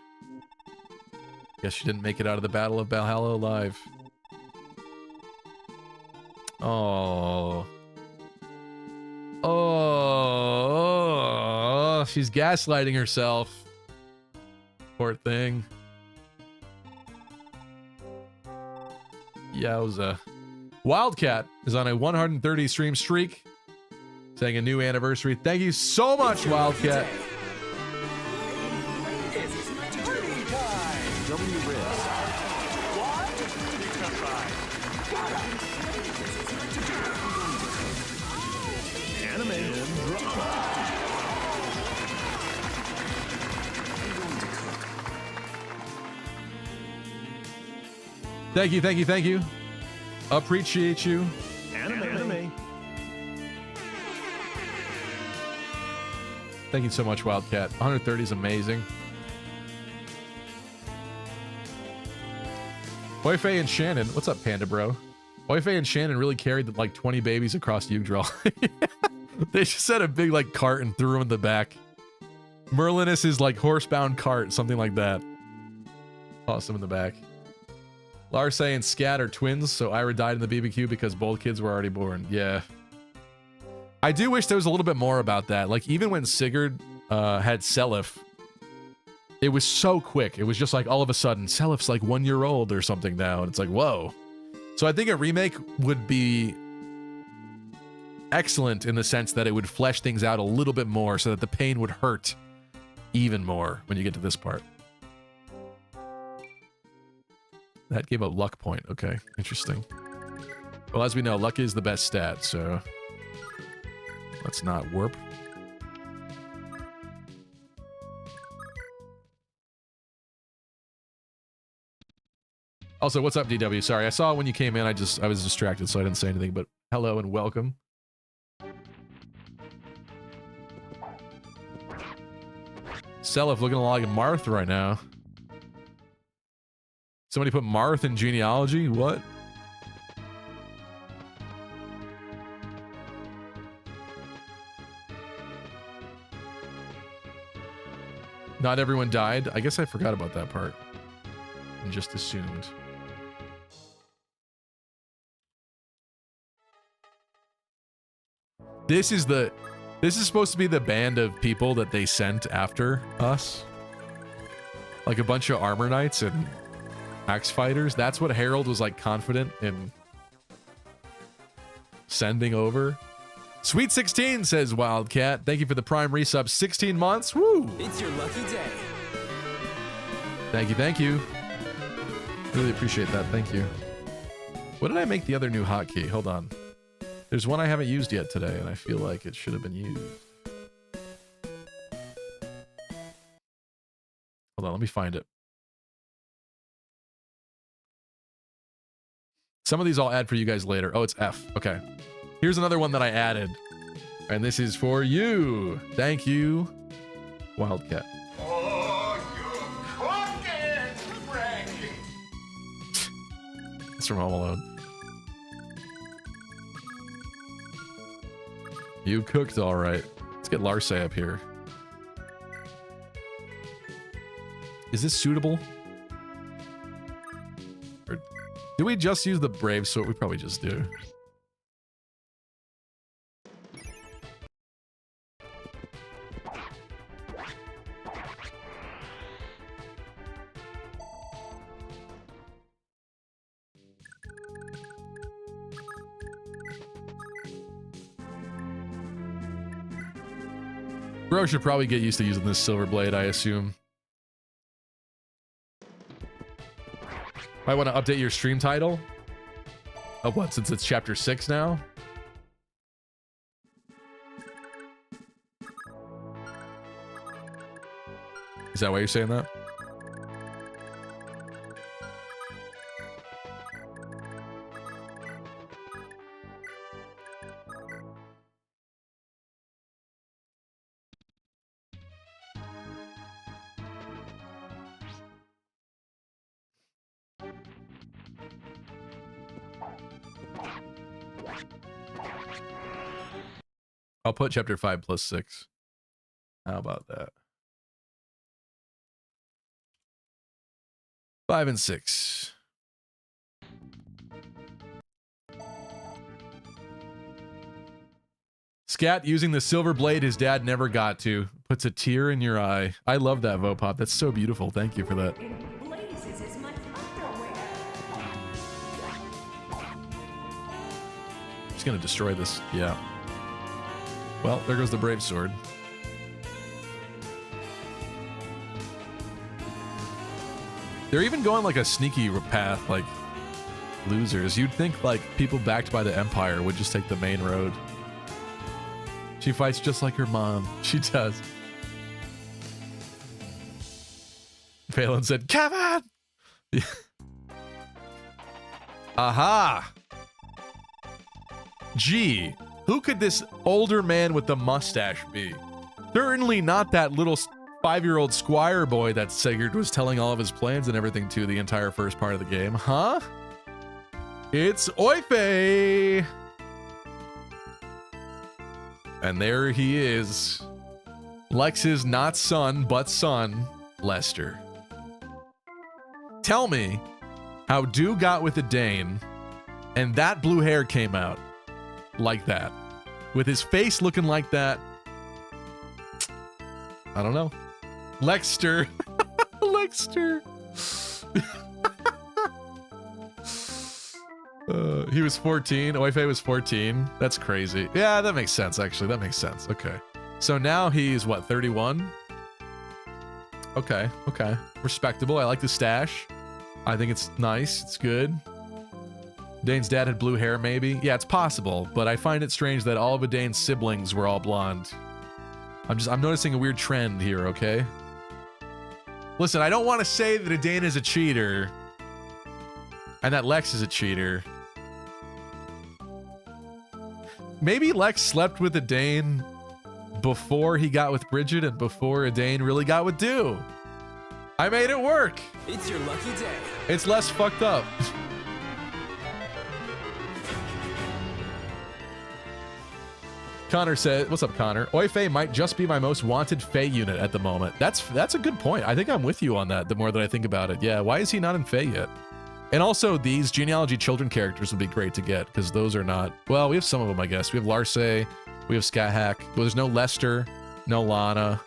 C: Guess she didn't make it out of the Battle of Balhalla alive. Oh. Oh. She's gaslighting herself. Poor thing. Yowza. Wildcat is on a 130 stream streak. Saying a new anniversary. Thank you so much, Wildcat. Thank you, thank you, thank you. Appreciate you. Anime. Thank you so much, Wildcat. 130 is amazing. Oife and Shannon. What's up, Panda Bro? Oife and Shannon really carried like 20 babies across Yggdrasil. They just had a big like cart and threw them in the back. Merlinus is like horsebound cart, something like that. Toss them in the back. Larce and Scat are twins, so Ira died in the BBQ because both kids were already born. Yeah. I do wish there was a little bit more about that. Like, even when Sigurd had Seliph, it was so quick. It was just like, all of a sudden, Seliph's like 1 year old or something now. And it's like, whoa. So I think a remake would be excellent in the sense that it would flesh things out a little bit more so that the pain would hurt even more when you get to this part. That gave a luck point. Okay, interesting. Well, as we know, luck is the best stat, so let's not warp. Also, what's up, DW? Sorry, I saw when you came in, I was distracted, so I didn't say anything, but hello and welcome. Seliph looking like Marth right now. Somebody put Marth in genealogy? What? Not everyone died. I guess I forgot about that part. And just assumed. This is supposed to be the band of people that they sent after us. Like a bunch of armor knights and axe fighters. That's what Harold was like confident in sending over. Sweet 16 says Wildcat. Thank you for the prime resub. 16 months. Woo!
O: It's your lucky day.
C: Thank you, thank you. Really appreciate that. Thank you. What did I make the other new hotkey? Hold on. There's one I haven't used yet today, and I feel like it should have been used. Hold on, let me find it. Some of these I'll add for you guys later. Oh, it's F. Okay. Here's another one that I added. And this is for you. Thank you, Wildcat. It's from Home Alone. You cooked all right. Let's get Larse up here. Is this suitable? Or do we just use the Brave Sword? We probably just do. Bro should probably get used to using this silver blade, I assume. Might want to update your stream title. Oh, what? Since it's chapter 6 now? Is that why you're saying that? I'll put chapter 5 plus 6. How about that? 5 and 6. Scat using the silver blade his dad never got to. Puts a tear in your eye. I love that, Vopop. That's so beautiful. Thank you for that. Just gonna destroy this. Yeah. Well, there goes the Brave Sword. They're even going like a sneaky path, like losers. You'd think like people backed by the Empire would just take the main road. She fights just like her mom. She does. Phelan said, Kevin! Aha! Gee, who could this older man with the mustache be? Certainly not that little 5-year-old squire boy that Sigurd was telling all of his plans and everything to the entire first part of the game, huh? It's Oyfe! And there he is. Lex's not son, but son, Lester. Tell me how Du got with the Dane and that blue hair came out like that. With his face looking like that. I don't know. Lexter. Lexter. He was 14. Oyfe was 14. That's crazy. Yeah, that makes sense, actually. That makes sense. Okay. So now he's, what, 31? Okay. Okay. Respectable. I like the stash. I think it's nice. It's good. Dane's dad had blue hair, maybe? Yeah, it's possible, but I find it strange that all of Dane's siblings were all blonde. I'm noticing a weird trend here, okay? Listen, I don't want to say that Adane is a cheater and that Lex is a cheater. Maybe Lex slept with Adane before he got with Bridget and before Adane really got with Du. I made it work.
O: It's your lucky day.
C: It's less fucked up. Connor said, what's up, Connor? Oyfe might just be my most wanted Fae unit at the moment. That's a good point. I think I'm with you on that the more that I think about it. Yeah, why is he not in Fae yet? And also, these genealogy children characters would be great to get, because those are not... Well, we have some of them, I guess. We have Larse, we have Skahack. Well, there's no Lester, no Lana,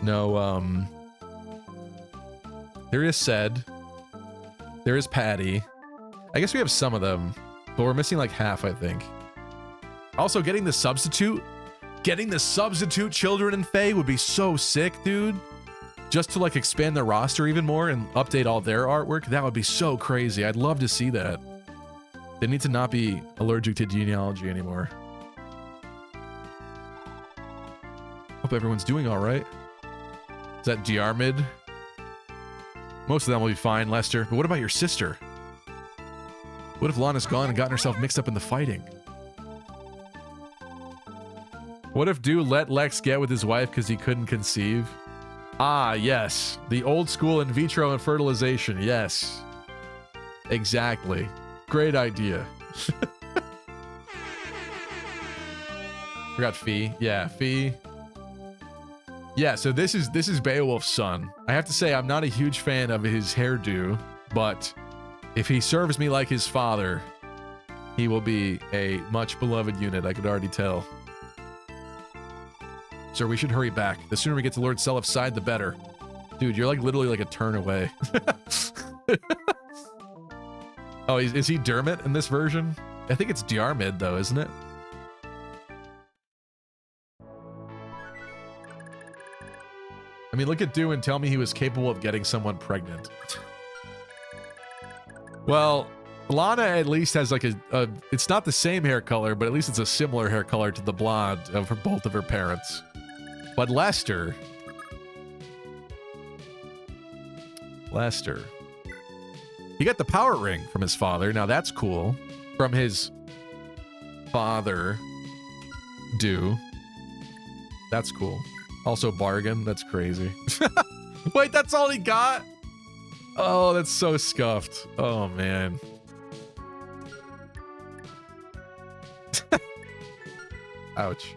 C: no, There is Sed. There is Patty. I guess we have some of them, but we're missing like half, I think. Also, getting the substitute children in Fae would be so sick, dude. Just to like expand their roster even more and update all their artwork. That would be so crazy. I'd love to see that. They need to not be allergic to genealogy anymore. Hope everyone's doing all right. Is that Diarmid? Most of them will be fine, Lester. But what about your sister? What if Lana's gone and gotten herself mixed up in the fighting? What if Dew let Lex get with his wife because he couldn't conceive? Ah, yes. The old school in vitro fertilization. Yes. Exactly. Great idea. Forgot Fee. Yeah, Fee. Yeah, so this is Beowulf's son. I have to say I'm not a huge fan of his hairdo, but if he serves me like his father, he will be a much beloved unit, I could already tell. Sir, we should hurry back. The sooner we get to Lord Selif's side, the better. Dude, you're like literally like a turn away. Oh, is he Dermot in this version? I think it's Diarmid though, isn't it? I mean, look at Dew and tell me he was capable of getting someone pregnant. Well, Lana at least has like a it's not the same hair color, but at least it's a similar hair color to the blonde of both of her parents. But Lester, he got the power ring from his father. Now that's cool. From his father, Dew. That's cool. Also bargain. That's crazy. Wait, that's all he got? Oh, that's so scuffed. Oh, man. Ouch.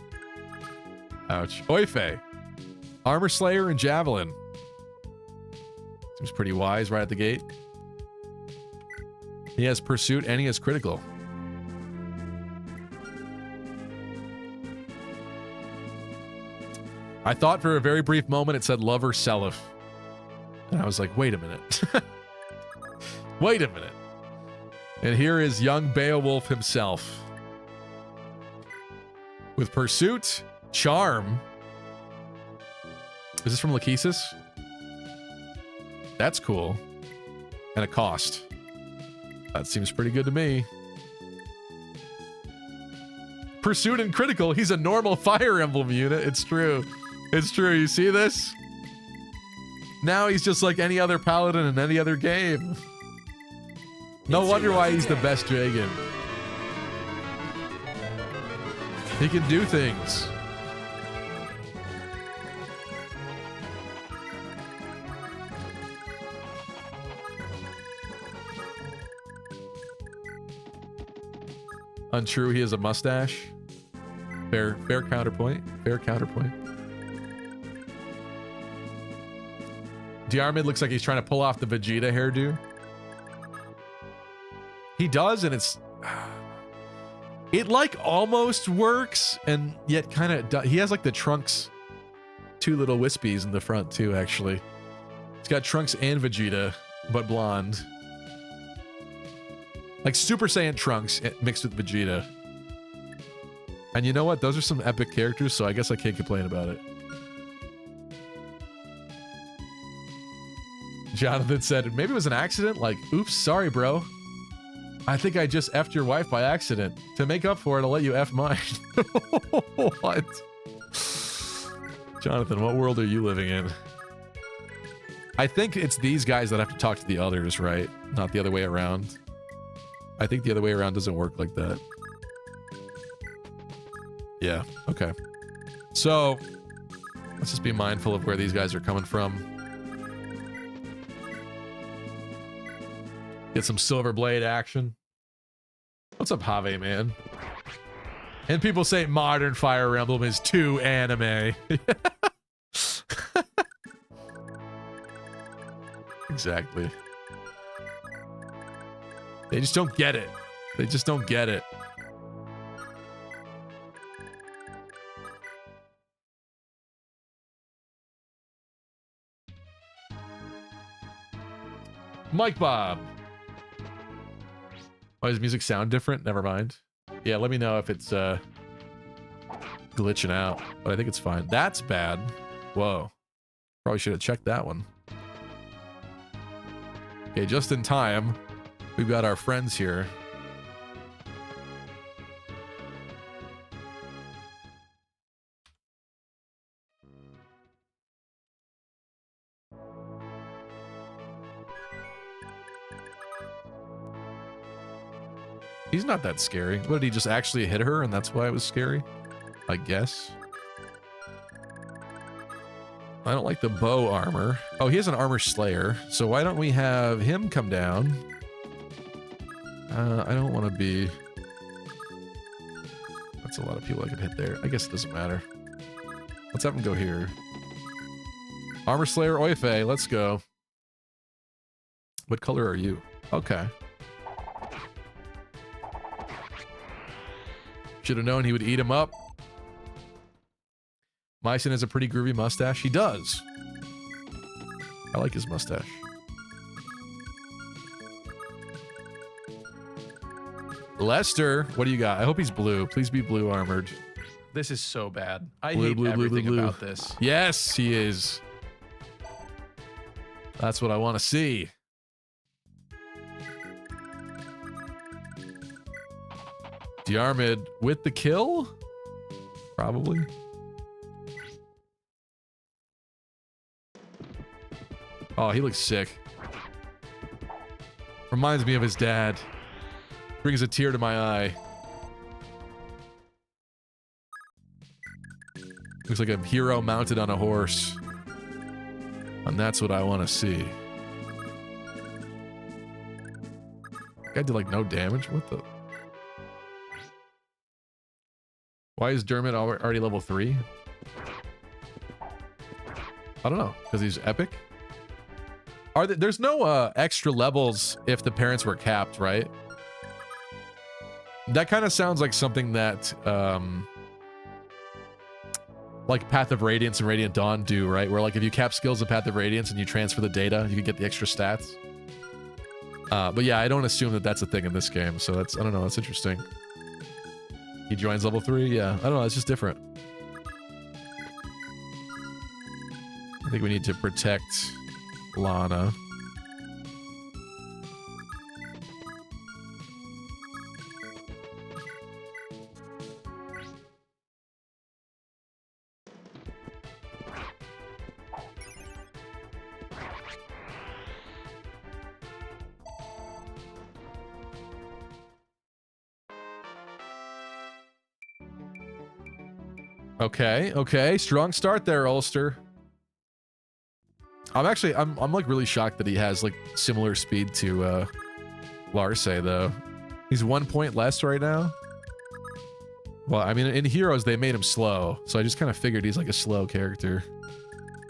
C: Ouch. Oife. Armor Slayer and Javelin. Seems pretty wise right at the gate. He has Pursuit and he has Critical. I thought for a very brief moment it said Lover Selif. And I was like, wait a minute. Wait a minute. And here is young Beowulf himself. With Pursuit, Charm. Is this from Lachesis? That's cool. And a cost. That seems pretty good to me. Pursuit and Critical. He's a normal Fire Emblem unit. It's true. It's true. You see this? Now he's just like any other paladin in any other game. No wonder why he's the best dragon. He can do things. Untrue, he has a mustache. Fair counterpoint. Fair counterpoint. Diarmid looks like he's trying to pull off the Vegeta hairdo. He does, and it like almost works, and yet kind of he has like the Trunks, two little wispies in the front too. Actually, it's got Trunks and Vegeta, but blonde, like Super Saiyan Trunks mixed with Vegeta. And you know what? Those are some epic characters, so I guess I can't complain about it. Jonathan said, maybe it was an accident. Like, oops, sorry, bro. I think I just effed your wife by accident. To make up for it, I'll let you F mine. What? Jonathan, what world are you living in? I think it's these guys that have to talk to the others, right? Not the other way around. I think the other way around doesn't work like that. Yeah, okay. So, let's just be mindful of where these guys are coming from. Get some Silver Blade action. What's up, Have, man? And people say modern Fire Emblem is too anime. Exactly. They just don't get it. They just don't get it. Mike Bob. Oh, does music sound different? Never mind. Yeah, let me know if it's glitching out. But I think it's fine. That's bad. Whoa. Probably should have checked that one. Okay, just in time. We've got our friends here. He's not that scary. What, did he just actually hit her and that's why it was scary? I guess. I don't like the bow armor. Oh, he has an armor slayer. So why don't we have him come down? I don't want to be... That's a lot of people I could hit there. I guess it doesn't matter. Let's have him go here. Armor slayer Oife, let's go. What color are you? Okay. Should have known he would eat him up. Myson has a pretty groovy mustache. He does. I like his mustache. Lester, what do you got? I hope he's blue. Please be blue armored.
E: This is so bad. I
C: Blue,
E: hate
C: blue, blue,
E: everything
C: blue, blue.
E: about this.
C: Yes, he is. That's what I want to see. Diarmid with the kill? Probably. Oh, he looks sick. Reminds me of his dad. Brings a tear to my eye. Looks like a hero mounted on a horse. And that's what I want to see. Guy did like no damage? What the? Why is Dermot already level 3? I don't know. Because he's epic? Are there, there's no extra levels if the parents were capped, right? That kind of sounds like something that like Path of Radiance and Radiant Dawn do, right? Where like if you cap skills in Path of Radiance and you transfer the data, you can get the extra stats. But yeah, I don't assume that that's a thing in this game. So that's, I don't know, that's interesting. He joins level 3? Yeah, I don't know, it's just different. I think we need to protect Lana. Okay, okay. Strong start there, Ulster. I'm like really shocked that he has like similar speed to Larse though. He's 1 point less right now. Well, I mean, in Heroes they made him slow, so I just kind of figured he's like a slow character.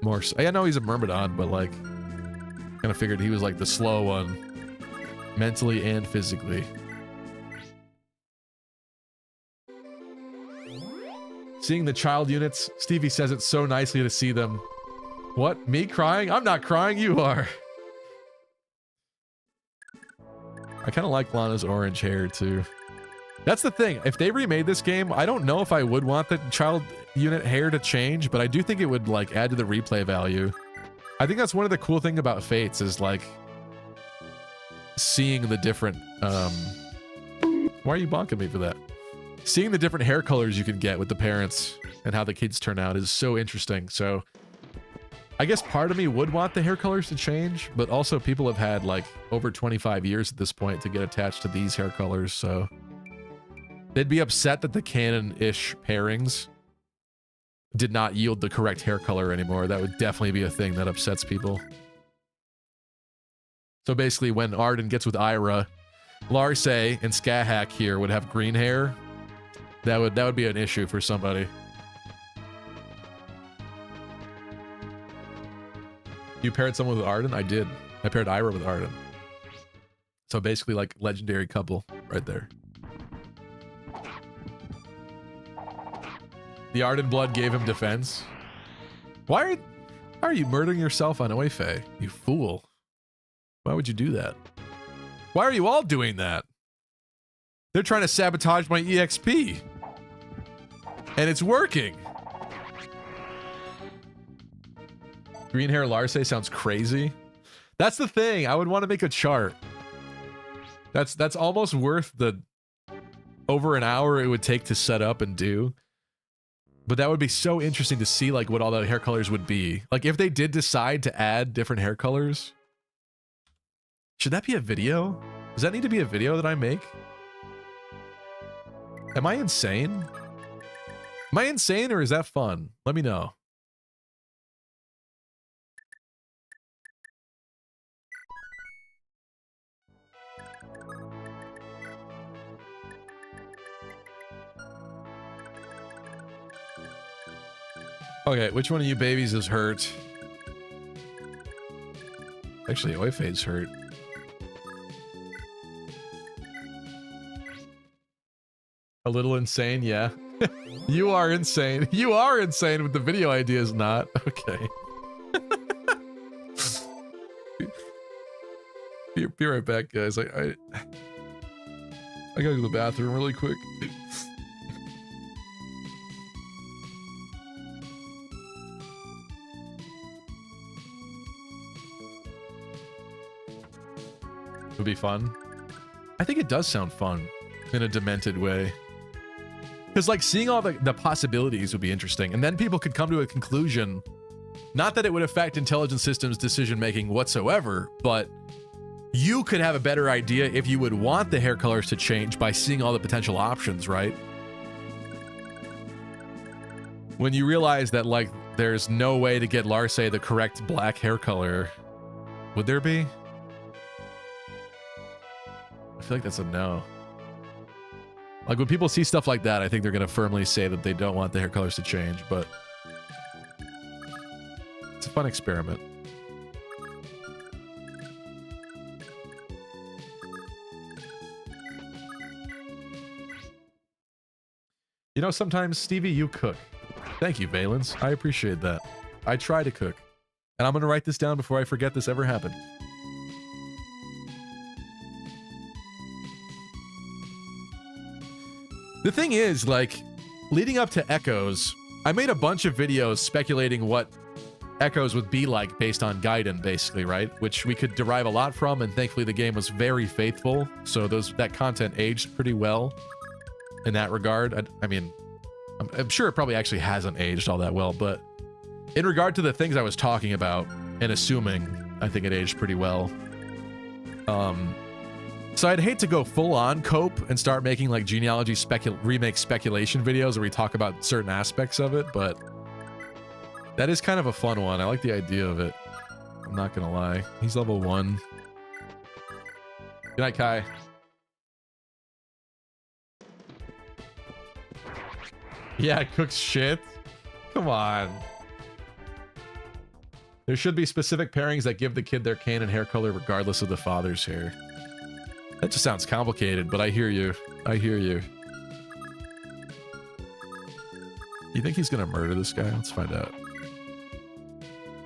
C: More, I know he's a Myrmidon, but like, kind of figured he was like the slow one, mentally and physically. Seeing the child units, Stevie says it's so nicely to see them. What? Me crying? I'm not crying, you are. I kind of like Lana's orange hair too. That's the thing. If they remade this game, I don't know if I would want the child unit hair to change, but I do think it would like add to the replay value. I think that's one of the cool things about Fates is like seeing the different why are you bonking me for that? Seeing the different hair colors you can get with the parents and how the kids turn out is so interesting. So I guess part of me would want the hair colors to change, but also people have had like over 25 years at this point to get attached to these hair colors, so they'd be upset that the canon-ish pairings did not yield the correct hair color anymore. That would definitely be a thing that upsets people. So basically when Arden gets with Ira, Larse and Skahack here would have green hair. That would be an issue for somebody. You paired someone with Arden? I did. I paired Ira with Arden. So basically like legendary couple right there. The Arden blood gave him defense. Why are you murdering yourself on Oife? You fool. Why would you do that? Why are you all doing that? They're trying to sabotage my EXP. And it's working. Green hair Larse sounds crazy. That's the thing. I would want to make a chart. That's almost worth the over an hour it would take to set up and do. But that would be so interesting to see like what all the hair colors would be. Like if they did decide to add different hair colors. Should that be a video? Does that need to be a video that I make? Am I insane? Am I insane or is that fun? Let me know. Okay, which one of you babies is hurt? Actually, Oifei's hurt. A little insane, yeah. You are insane. You are insane, but the video idea is not. Okay. Be right back, guys. I gotta go to the bathroom really quick. Would be fun. I think it does sound fun in a demented way. Because like seeing all the possibilities would be interesting. And then people could come to a conclusion. Not that it would affect intelligent systems decision making whatsoever, but you could have a better idea if you would want the hair colors to change by seeing all the potential options, right? When you realize that like there's no way to get Larce the correct black hair color. Would there be? I feel like that's a no. Like when people see stuff like that, I think they're going to firmly say that they don't want the hair colors to change, but it's a fun experiment. You know, sometimes, Stevie, you cook. Thank you, Valence. I appreciate that. I try to cook. And I'm going to write this down before I forget this ever happened. The thing is, like, leading up to Echoes, I made a bunch of videos speculating what Echoes would be like based on Gaiden, basically, right? Which we could derive a lot from, and thankfully the game was very faithful, so that content aged pretty well in that regard. I mean, I'm sure it probably actually hasn't aged all that well, but in regard to the things I was talking about and assuming, I think it aged pretty well. So I'd hate to go full-on cope and start making like genealogy remake speculation videos where we talk about certain aspects of it, but that is kind of a fun one. I like the idea of it. I'm not gonna lie. He's level 1. Good night, Kai. Yeah, it cooks shit. Come on. There should be specific pairings that give the kid their canon hair color regardless of the father's hair. That just sounds complicated, but I hear you. I hear you. You think he's gonna murder this guy? Let's find out.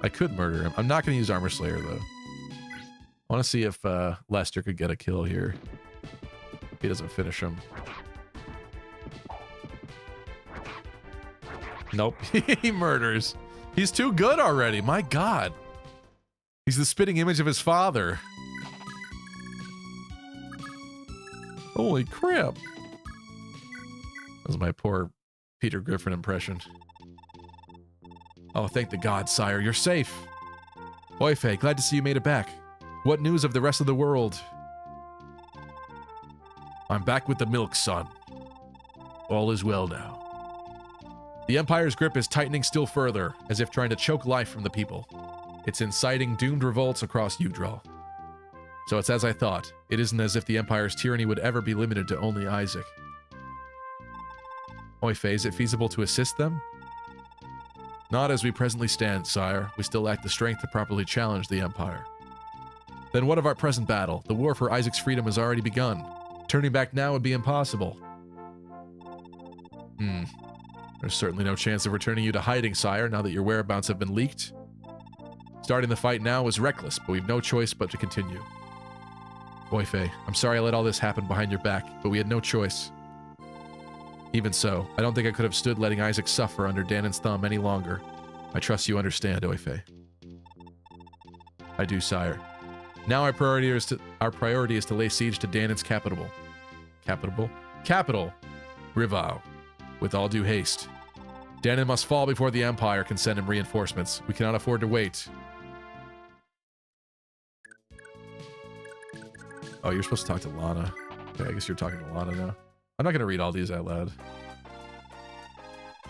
C: I could murder him. I'm not gonna use Armor Slayer, though. I want to see if Lester could get a kill here. He doesn't finish him. Nope. He murders. He's too good already. My God. He's the spitting image of his father. Holy crap. That was my poor Peter Griffin impression. Oh, thank the gods, sire. You're safe. Oifei, glad to see you made it back. What news of the rest of the world? I'm back with the milk, son. All is well now. The Empire's grip is tightening still further, as if trying to choke life from the people. It's inciting doomed revolts across Yggdrasil. So it's as I thought. It isn't as if the Empire's tyranny would ever be limited to only Isaac. Oifei, is it feasible to assist them? Not as we presently stand, sire. We still lack the strength to properly challenge the Empire. Then what of our present battle? The war for Isaac's freedom has already begun. Turning back now would be impossible. There's certainly no chance of returning you to hiding, sire, now that your whereabouts have been leaked. Starting the fight now is reckless, but we've no choice but to continue. Oifei, I'm sorry I let all this happen behind your back, but we had no choice. Even so, I don't think I could have stood letting Isaac suffer under Danon's thumb any longer. I trust you understand, Oifei. I do, sire. Now our priority is to lay siege to Danon's capital. Capital, Rivau. With all due haste. Danon must fall before the Empire can send him reinforcements. We cannot afford to wait. Oh, you're supposed to talk to Lana. Okay, I guess you're talking to Lana now. I'm not going to read all these out loud.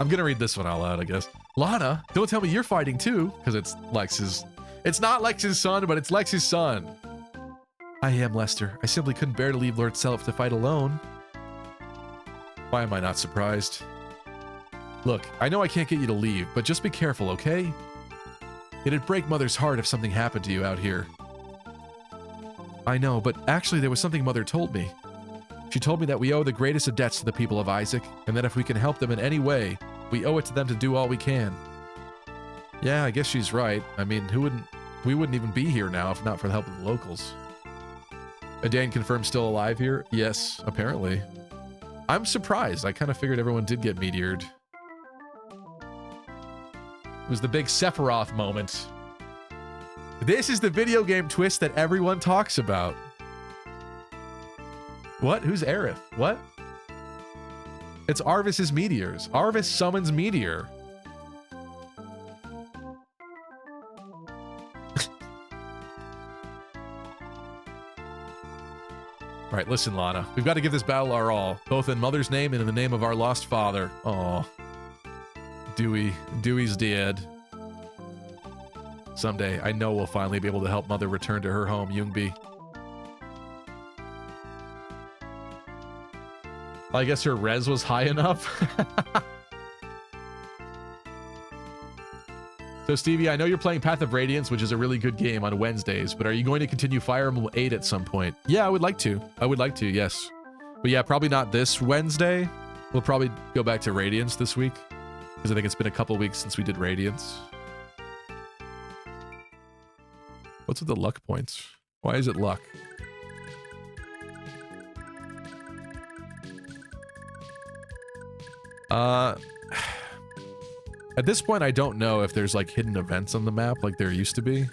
C: I'm going to read this one out loud, I guess. Lana, don't tell me you're fighting too, because it's Lex's. It's not Lex's son, but it's Lex's son. I am Lester. I simply couldn't bear to leave Lord Self to fight alone. Why am I not surprised? Look, I know I can't get you to leave, but just be careful, okay? It'd break Mother's heart if something happened to you out here. I know, but actually there was something Mother told me. She told me that we owe the greatest of debts to the people of Isaac, and that if we can help them in any way, we owe it to them to do all we can. Yeah, I guess she's right. I mean, we wouldn't even be here now if not for the help of the locals. Adan confirmed still alive here? Yes, apparently. I'm surprised. I kind of figured everyone did get meteored. It was the big Sephiroth moment. This is the video game twist that everyone talks about. What? Who's Aerith? What? It's Arvis's meteors. Arvis summons meteor. All right, listen, Lana. We've got to give this battle our all, both in Mother's name and in the name of our lost father. Aw. Dewey's dead. Someday, I know we'll finally be able to help Mother return to her home, Youngbi. I guess her res was high enough. So, Stevie, I know you're playing Path of Radiance, which is a really good game on Wednesdays, but are you going to continue Fire Emblem 8 at some point? Yeah, I would like to. I would like to, yes. But yeah, probably not this Wednesday. We'll probably go back to Radiance this week, because I think it's been a couple weeks since we did Radiance. What's with the luck points? Why is it luck? At this point, I don't know if there's like hidden events on the map like there used to be.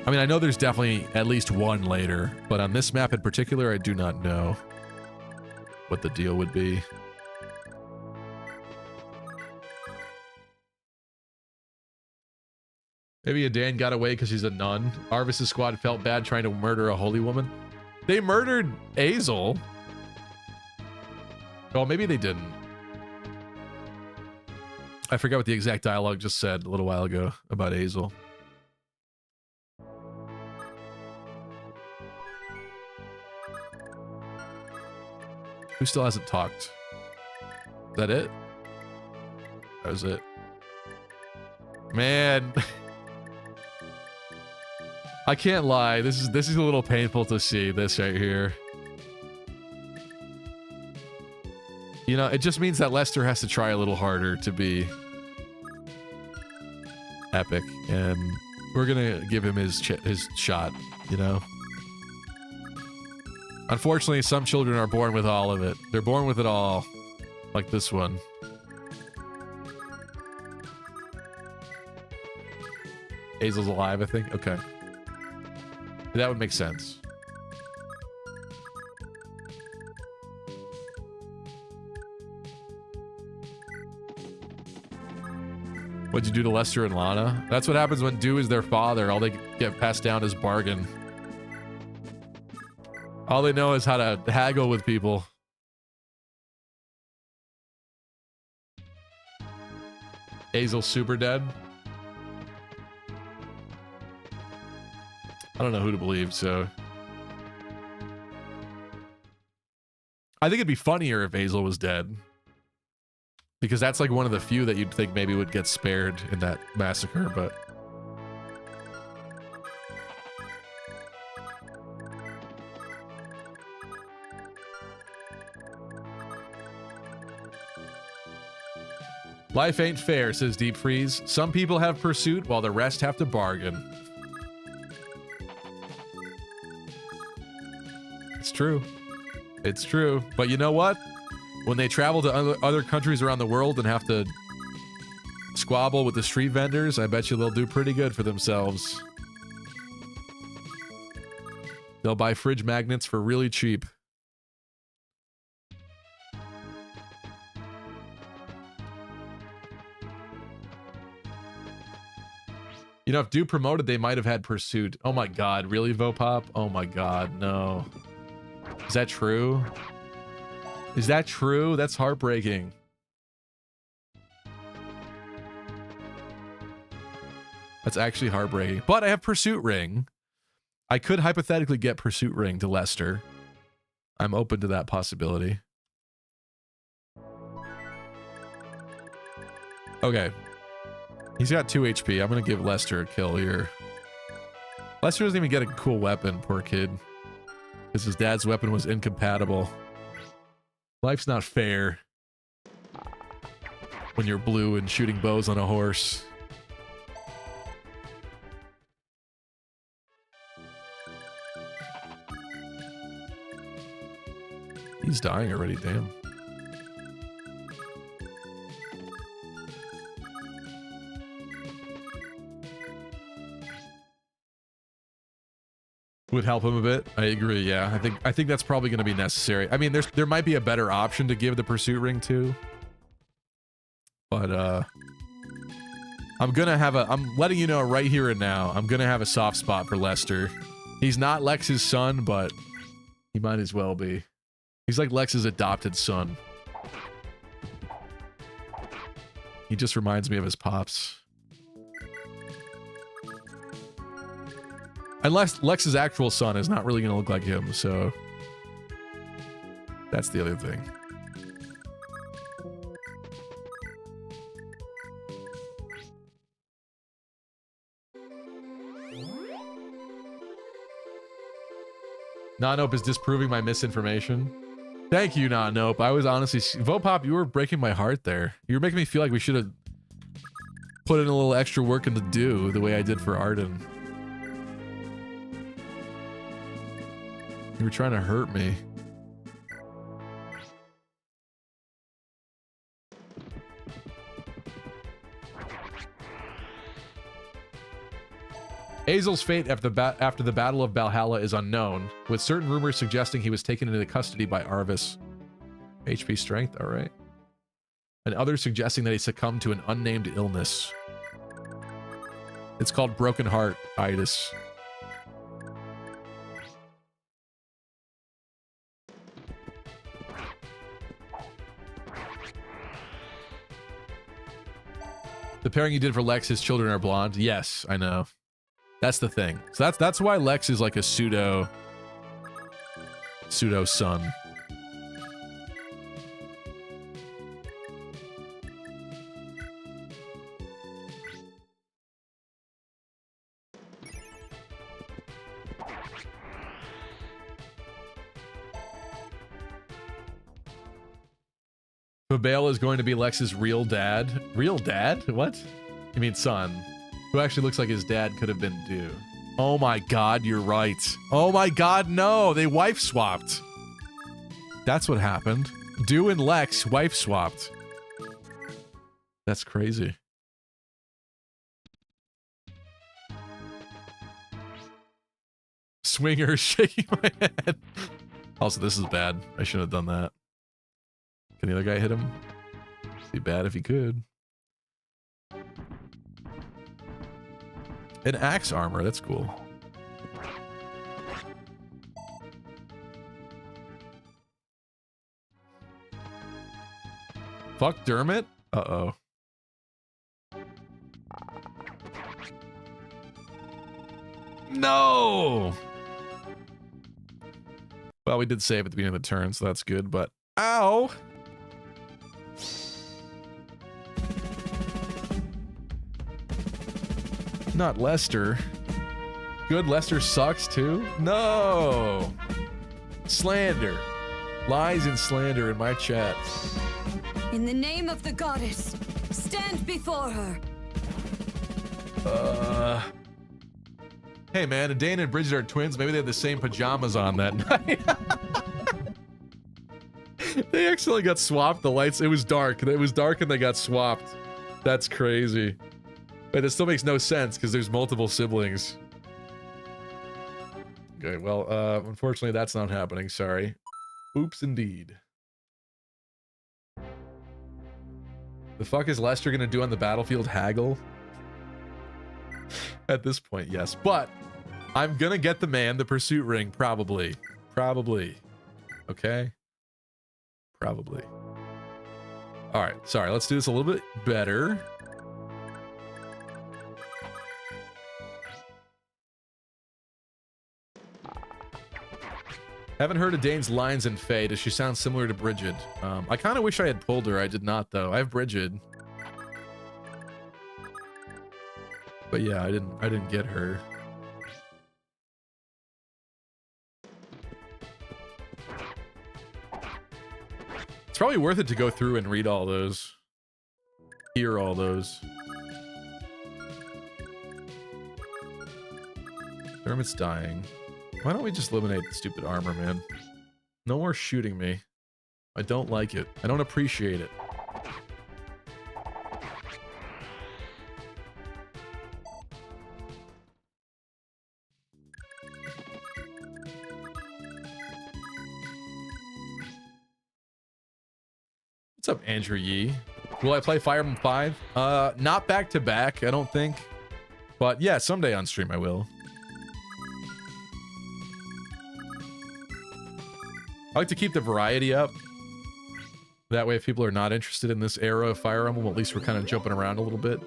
C: I mean, I know there's definitely at least one later, but on this map in particular, I do not know what the deal would be. Maybe Adan got away because he's a nun. Arvis's squad felt bad trying to murder a holy woman. They murdered Azel. Oh, maybe they didn't. I forgot what the exact dialogue just said a little while ago about Azel. Who still hasn't talked? Is that it? That was it. Man. I can't lie. This is a little painful to see this right here. You know, it just means that Lester has to try a little harder to be epic, and we're gonna give him his shot, you know? Unfortunately, some children are born with all of it. They're born with it all, like this one. Azel's alive, I think? Okay. That would make sense. What'd you do to Lester and Lana? That's what happens when Dew is their father. All they get passed down is bargain. All they know is how to haggle with people. Azel's super dead. I don't know who to believe, so... I think it'd be funnier if Azel was dead. Because that's like one of the few that you'd think maybe would get spared in that massacre, but... Life ain't fair, says Deep Freeze. Some people have pursuit while the rest have to bargain. It's true. It's true. But you know what? When they travel to other countries around the world and have to squabble with the street vendors, I bet you they'll do pretty good for themselves. They'll buy fridge magnets for really cheap. You know, if Dew promoted, they might have had Pursuit. Oh my god, really, Vopop? Oh my god, no. Is that true? Is that true? That's heartbreaking. That's actually heartbreaking. But I have Pursuit Ring. I could hypothetically get Pursuit Ring to Lester. I'm open to that possibility. Okay. He's got 2 HP. I'm going to give Lester a kill here. Lester doesn't even get a cool weapon, poor kid. Because his dad's weapon was incompatible. Life's not fair. When you're blue and shooting bows on a horse. He's dying already, damn. Would help him a bit. I agree, yeah. I think that's probably going to be necessary. I mean, there might be a better option to give the Pursuit Ring to. But I'm letting you know right here and now, I'm going to have a soft spot for Lester. He's not Lex's son, but he might as well be. He's like Lex's adopted son. He just reminds me of his pops. Unless Lex's actual son is not really going to look like him, so... That's the other thing. Nope is disproving my misinformation. Thank you, Nope. I was honestly... Vopop, you were breaking my heart there. You were making me feel like we should have put in a little extra work into Do the way I did for Arden. You were trying to hurt me. Azel's fate after the Battle of Balhalla is unknown, with certain rumors suggesting he was taken into custody by Arvis. HP strength, alright. And others suggesting that he succumbed to an unnamed illness. It's called broken heart-itis. The pairing you did for Lex, his children are blonde. Yes, I know. That's the thing. So that's why Lex is like a pseudo son. Babale is going to be Lex's real dad. Real dad? What? You mean son? Who actually looks like his dad could have been Dew. Oh my god, you're right. Oh my god, no! They wife swapped. That's what happened. Dew and Lex wife swapped. That's crazy. Swinger shaking my head. Also, this is bad. I shouldn't have done that. Can the other guy hit him? It'd be bad if he could. An axe armor, that's cool. Fuck Dermot? Uh-oh. No! Well, we did save at the beginning of the turn, so that's good, but... Ow! Not Lester. Good, Lester sucks too? No! Slander. Lies and slander in my chat.
N: In the name of the goddess, stand before her.
C: Hey man, Dane and Bridget are twins. Maybe they had the same pajamas on that night. They actually got swapped. The lights, it was dark. It was dark and they got swapped. That's crazy. But it still makes no sense because there's multiple siblings. Okay, well, unfortunately that's not happening. Sorry. Oops, indeed. The fuck is Lester gonna do on the battlefield? Haggle? At this point, yes. But I'm gonna get the man the pursuit ring, probably. Probably. Okay? Probably. Alright, sorry, let's do this a little bit better. Haven't heard of Dane's lines in Faye. Does she sound similar to Bridget? I kind of wish I had pulled her. I did not, though. I have Bridget. But yeah, I didn't get her. It's probably worth it to go through and read all those. Hear all those. Hermit's dying. Why don't we just eliminate the stupid armor, man? No more shooting me. I don't like it. I don't appreciate it. What's up, Andrew Yee? Will I play Fire Emblem 5? Not back to back, I don't think. But yeah, someday on stream I will. I like to keep the variety up. That way, if people are not interested in this era of Fire Emblem, at least we're kind of jumping around a little bit.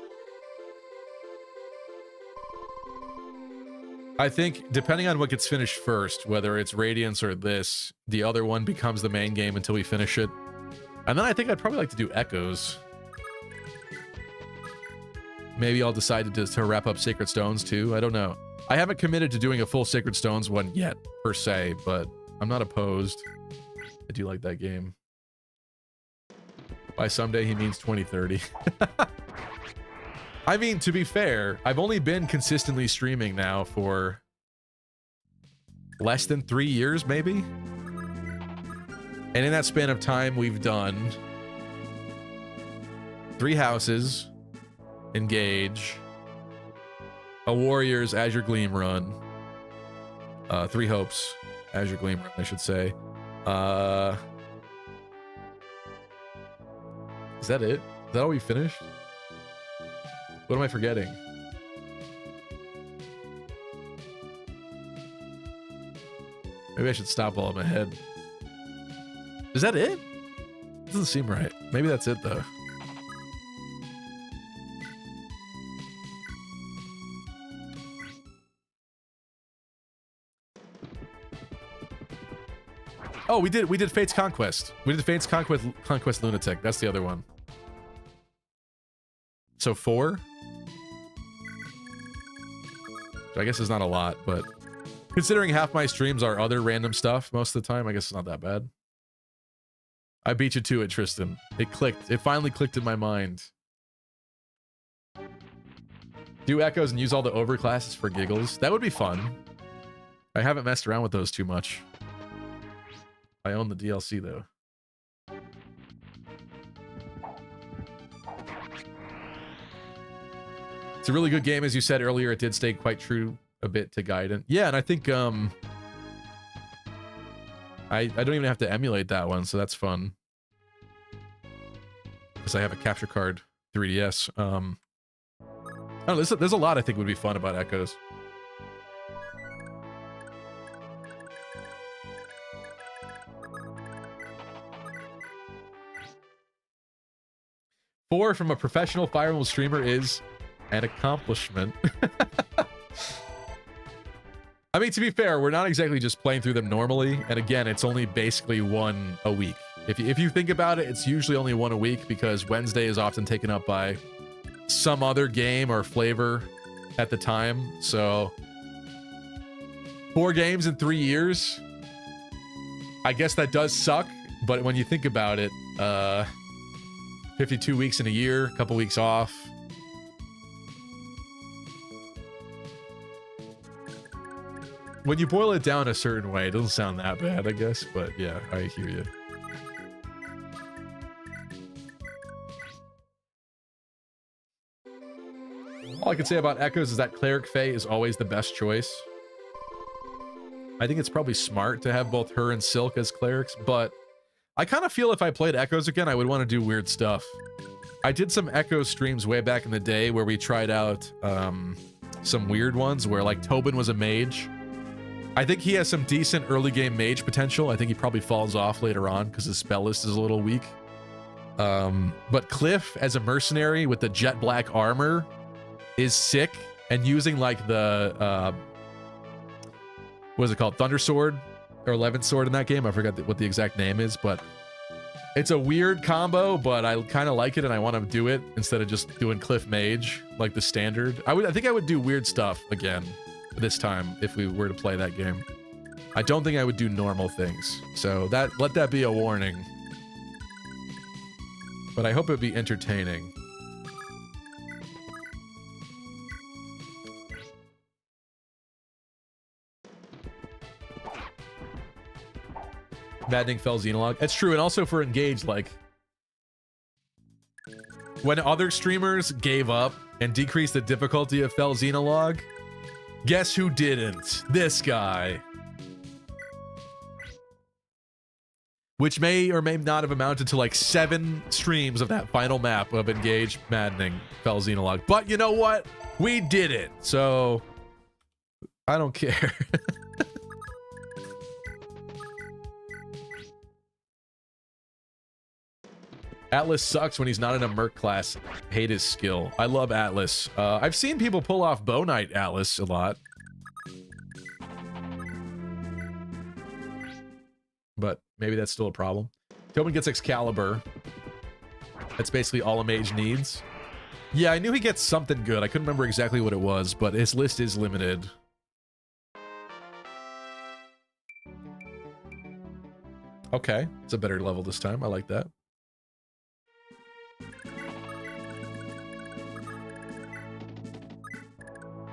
C: I think, depending on what gets finished first, whether it's Radiance or this, the other one becomes the main game until we finish it. And then I think I'd probably like to do Echoes. Maybe I'll decide to wrap up Sacred Stones too. I don't know. I haven't committed to doing a full Sacred Stones one yet, per se, but I'm not opposed. I do like that game. By someday, he means 2030. I mean, to be fair, I've only been consistently streaming now for less than 3 years, maybe? And in that span of time, we've done 3 houses, Engage, a Warriors Azure Gleam run, 3 Hopes Azure Gleam run, I should say. Is that it? Is that all we finished? What am I forgetting? Maybe I should stop while I'm ahead. Is that it? Doesn't seem right. Maybe that's it, though. Oh, we did Fate's Conquest. We did Fate's Conquest Lunatic. That's the other one. So 4? Which I guess is not a lot, but considering half my streams are other random stuff most of the time, I guess it's not that bad. I beat you to it, Tristan. It clicked. It finally clicked in my mind. Do Echoes and use all the overclasses for giggles. That would be fun. I haven't messed around with those too much. I own the DLC, though. It's a really good game, as you said earlier. It did stay quite true a bit to Gaiden. Yeah, and I think I don't even have to emulate that one, so that's fun. Because I have a capture card 3DS. I don't know, there's a lot I think would be fun about Echoes. Four from a professional Fire Emblem streamer is an accomplishment. I mean, to be fair, we're not exactly just playing through them normally. And again, it's only basically 1 a week. If you think about it, it's usually only 1 a week because Wednesday is often taken up by some other game or flavor at the time. So 4 games in 3 years. I guess that does suck. But when you think about it, 52 weeks in a year, a couple weeks off. When you boil it down a certain way, it doesn't sound that bad, I guess. But yeah, I hear you. All I can say about Echoes is that Cleric Faye is always the best choice. I think it's probably smart to have both her and Silk as clerics, but I kind of feel if I played Echoes again, I would want to do weird stuff. I did some Echo streams way back in the day where we tried out some weird ones where like Tobin was a mage. I think he has some decent early game mage potential. I think he probably falls off later on because his spell list is a little weak. But Cliff as a mercenary with the jet black armor is sick, and using like the what is it called, Thunder Sword or 11th Sword in that game. I forgot what the exact name is, but it's a weird combo, but I kind of like it and I want to do it instead of just doing Cliff Mage like the standard. I think I would do weird stuff again this time if we were to play that game. I don't think I would do normal things. So let that be a warning. But I hope it'd be entertaining. Maddening fell Xenologue. It's true, and also for Engage, like when other streamers gave up and decreased the difficulty of Fell Xenologue, guess who didn't? This guy. Which may or may not have amounted to like 7 streams of that final map of Engage Maddening Fell Xenologue. But you know what? We did it. So I don't care. Atlas sucks when he's not in a Merc class. Hate his skill. I love Atlas. I've seen people pull off Bow Knight Atlas a lot. But maybe that's still a problem. Tobin gets Excalibur. That's basically all a mage needs. Yeah, I knew he gets something good. I couldn't remember exactly what it was, but his list is limited. Okay, it's a better level this time. I like that.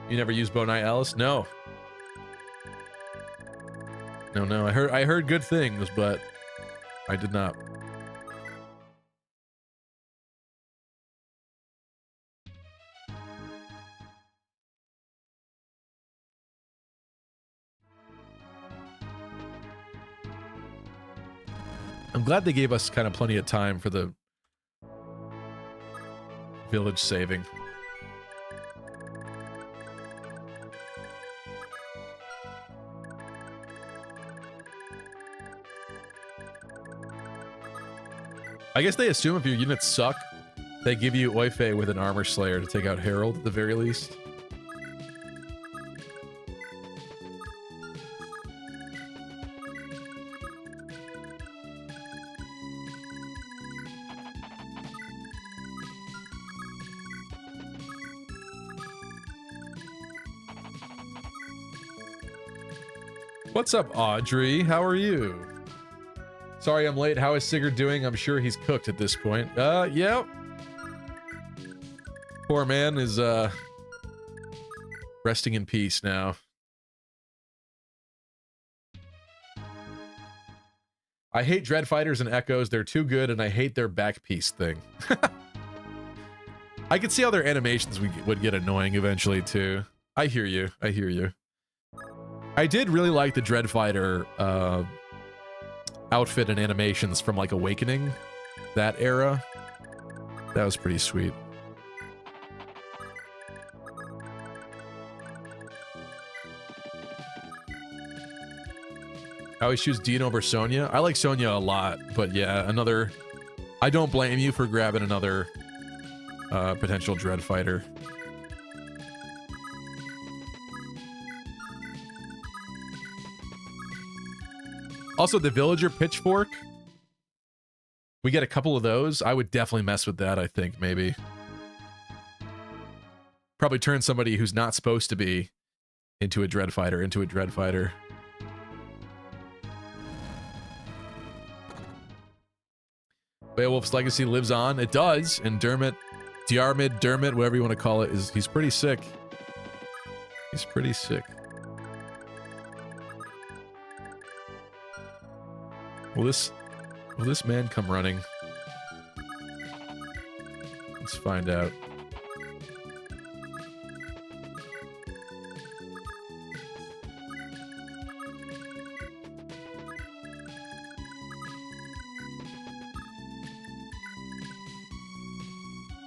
C: You never used Bow Knight Alice? No. No. I heard good things, but I did not. I'm glad they gave us kind of plenty of time for the village saving. I guess they assume if your units suck, they give you Oife with an Armor Slayer to take out Herald at the very least. What's up, Audrey? How are you? Sorry I'm late. How is Sigurd doing? I'm sure he's cooked at this point. Yep. Poor man is, resting in peace now. I hate Dread Fighters and Echoes. They're too good, and I hate their back piece thing. I could see how their animations would get annoying eventually, too. I hear you. I hear you. I did really like the Dread Fighter, outfit and animations from like Awakening, that era. That was pretty sweet. I always choose Dean over Sonya. I like Sonya a lot, but yeah, another... I don't blame you for grabbing another potential Dread Fighter. Also, the Villager Pitchfork. We get a couple of those. I would definitely mess with that, I think, maybe. Probably turn somebody who's not supposed to be into a Dread Fighter, Beowulf's legacy lives on. It does. And Dermot, whatever you want to call it, he's pretty sick. He's pretty sick. Will this man come running? Let's find out.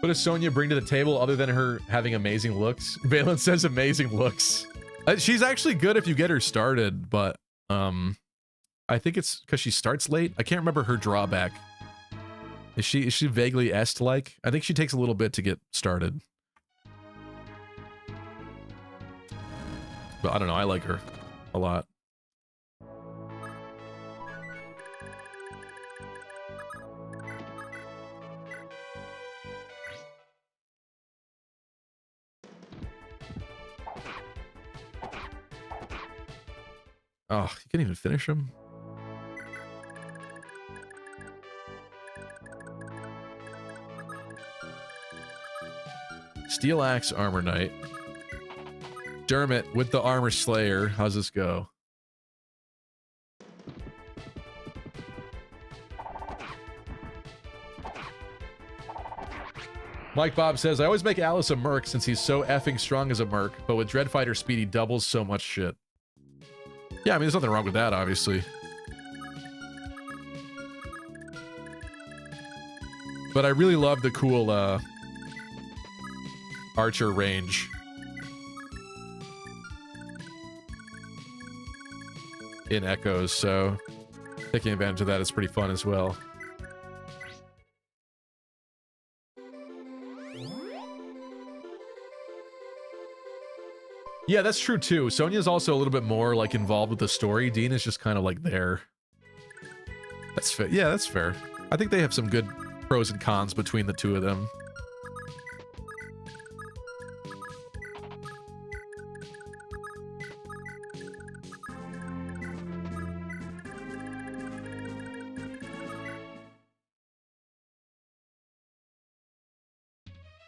C: What does Sonya bring to the table other than her having amazing looks? Valen says amazing looks. She's actually good if you get her started, but I think it's because she starts late. I can't remember her drawback. Is she vaguely Est-like? I think she takes a little bit to get started. But I don't know, I like her a lot. Oh, you can't even finish him? Steel Axe Armor Knight. Dermot with the Armor Slayer. How's this go? Mike Bob says, I always make Alice a merc since he's so effing strong as a merc, but with Dreadfighter speed he doubles so much shit. Yeah, I mean, there's nothing wrong with that, obviously. But I really love the cool archer range in Echoes, so taking advantage of that is pretty fun as well. Yeah, that's true too. Sonya's also a little bit more like involved with the story. Dean is just kind of like there. That's fair. Yeah, that's fair. I think they have some good pros and cons between the two of them.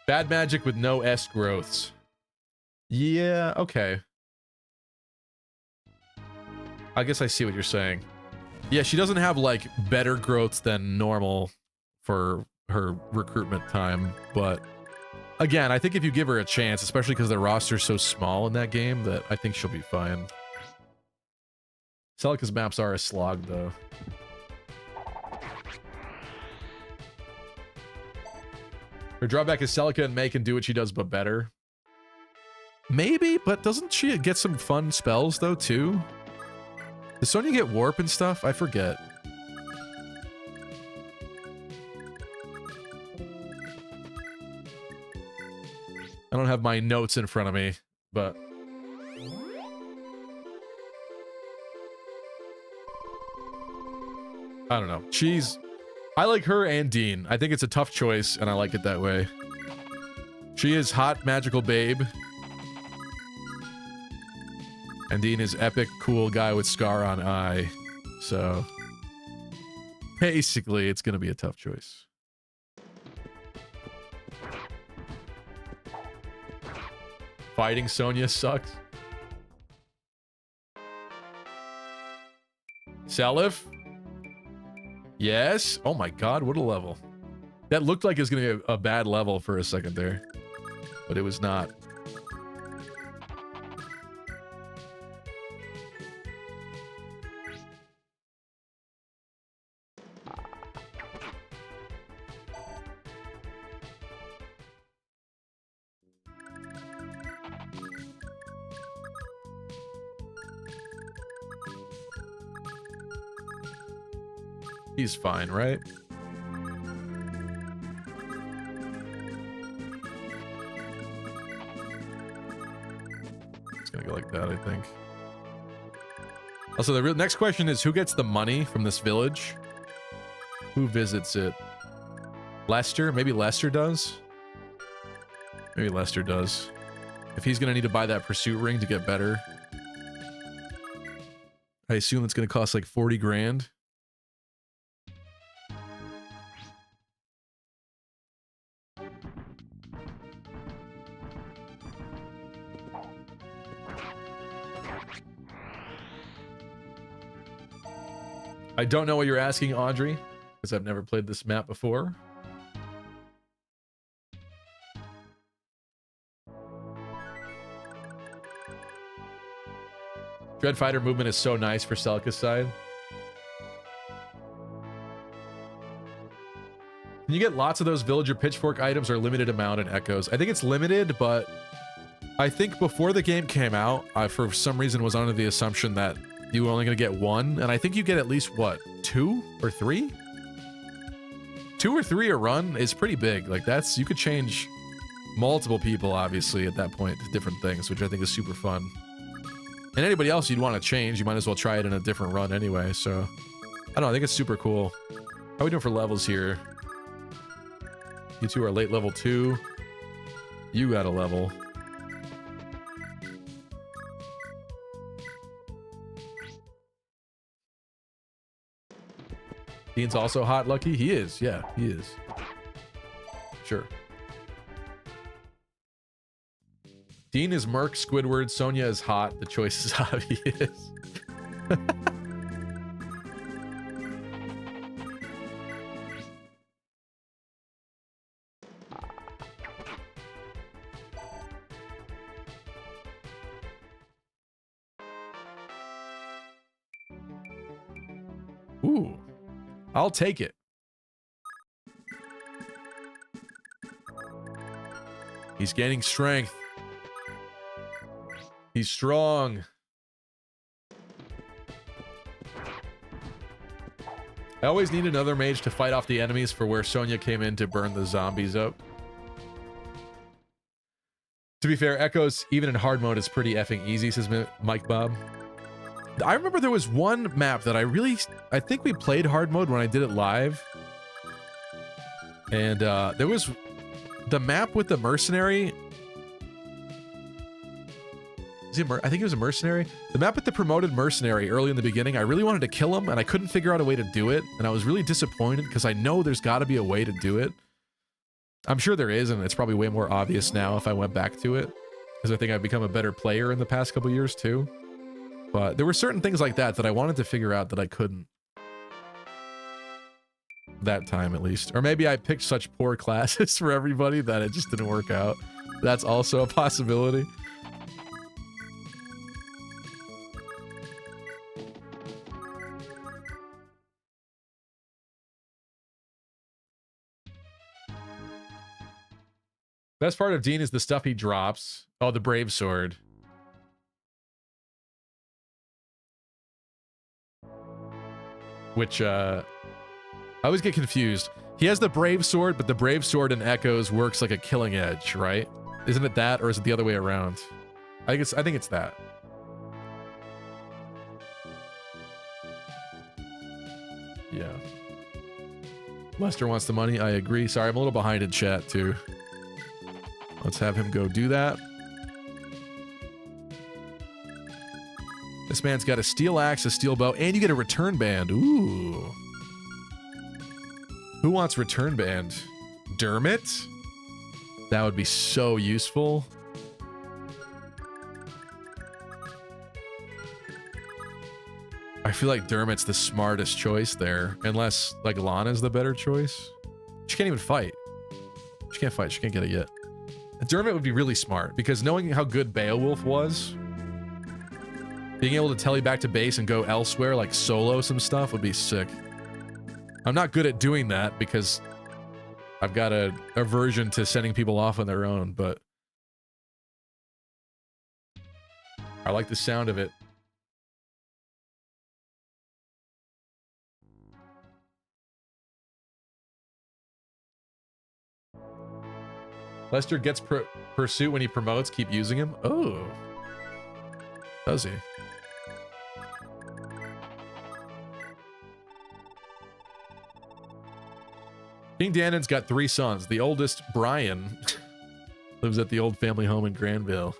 C: Bad magic with no S growths. Yeah, okay. I guess I see what you're saying. Yeah, she doesn't have, like, better growths than normal for her recruitment time, but again, I think if you give her a chance, especially because the roster's so small in that game, that I think she'll be fine. Celica's maps are a slog, though. Her drawback is Celica and May can do what she does, but better. Maybe, but doesn't she get some fun spells, though, too? Does Sonya get warp and stuff? I forget. I don't have my notes in front of me, but... I don't know. I like her and Dean. I think it's a tough choice, and I like it that way. She is hot, magical babe. And Dean is epic, cool guy with scar on eye. So, basically, it's going to be a tough choice. Fighting Sonya sucks. Salif? Yes? Oh my god, what a level. That looked like it was going to be a bad level for a second there. But it was not. He's fine, right? It's gonna go like that, I think. Also, the next question is, who gets the money from this village? Who visits it? Lester? Maybe Lester does? Maybe Lester does. If he's gonna need to buy that pursuit ring to get better. I assume it's gonna cost like 40 grand. I don't know what you're asking, Audrey, because I've never played this map before. Dreadfighter movement is so nice for Celica's side. Can you get lots of those villager pitchfork items or limited amount in Echoes? I think it's limited, but I think before the game came out, I for some reason was under the assumption that you were only going to get one, and I think you get at least, what, 2 or 3? 2 or 3 a run is pretty big. Like, that's, you could change multiple people, obviously, at that point to different things, which I think is super fun. And anybody else you'd want to change, you might as well try it in a different run anyway, so I don't know, I think it's super cool. How are we doing for levels here? You two are late level 2. You got a level. Dean's also hot, Lucky? He is, yeah, he is. Sure. Dean is Merc, Squidward, Sonia is hot, the choice is obvious. Ooh, I'll take it. He's gaining strength. He's strong. I always need another mage to fight off the enemies for where Sonya came in to burn the zombies up. To be fair, Echoes, even in hard mode, is pretty effing easy, says Mike Bob. I remember there was one map that I think we played hard mode when I did it live. And there was the map with the mercenary. I think it was a mercenary. The map with the promoted mercenary early in the beginning, I really wanted to kill him, and I couldn't figure out a way to do it. And I was really disappointed because I know there's got to be a way to do it. I'm sure there is, and it's probably way more obvious now if I went back to it. Because I think I've become a better player in the past couple years, too. But there were certain things like that that I wanted to figure out that I couldn't. That time, at least. Or maybe I picked such poor classes for everybody that it just didn't work out. That's also a possibility. Best part of Dean is the stuff he drops. Oh, the Brave Sword. Which, I always get confused. He has the Brave Sword, but the Brave Sword in Echoes works like a Killing Edge, right? Isn't it that, or is it the other way around? I think it's that. Yeah. Lester wants the money. I agree. Sorry, I'm a little behind in chat, too. Let's have him go do that. This man's got a steel axe, a steel bow, and you get a return band. Ooh. Who wants return band? Dermot? That would be so useful. I feel like Dermot's the smartest choice there. Unless, like, Lana's the better choice. She can't even fight. She can't fight. She can't get it yet. Dermot would be really smart, because knowing how good Beowulf was, being able to tele back to base and go elsewhere, like solo some stuff, would be sick. I'm not good at doing that, because I've got a aversion to sending people off on their own, but I like the sound of it. Lester gets pursuit when he promotes. Keep using him. Oh. Does he? King Danon's got 3 sons. The oldest, Brian, lives at the old family home in Granville.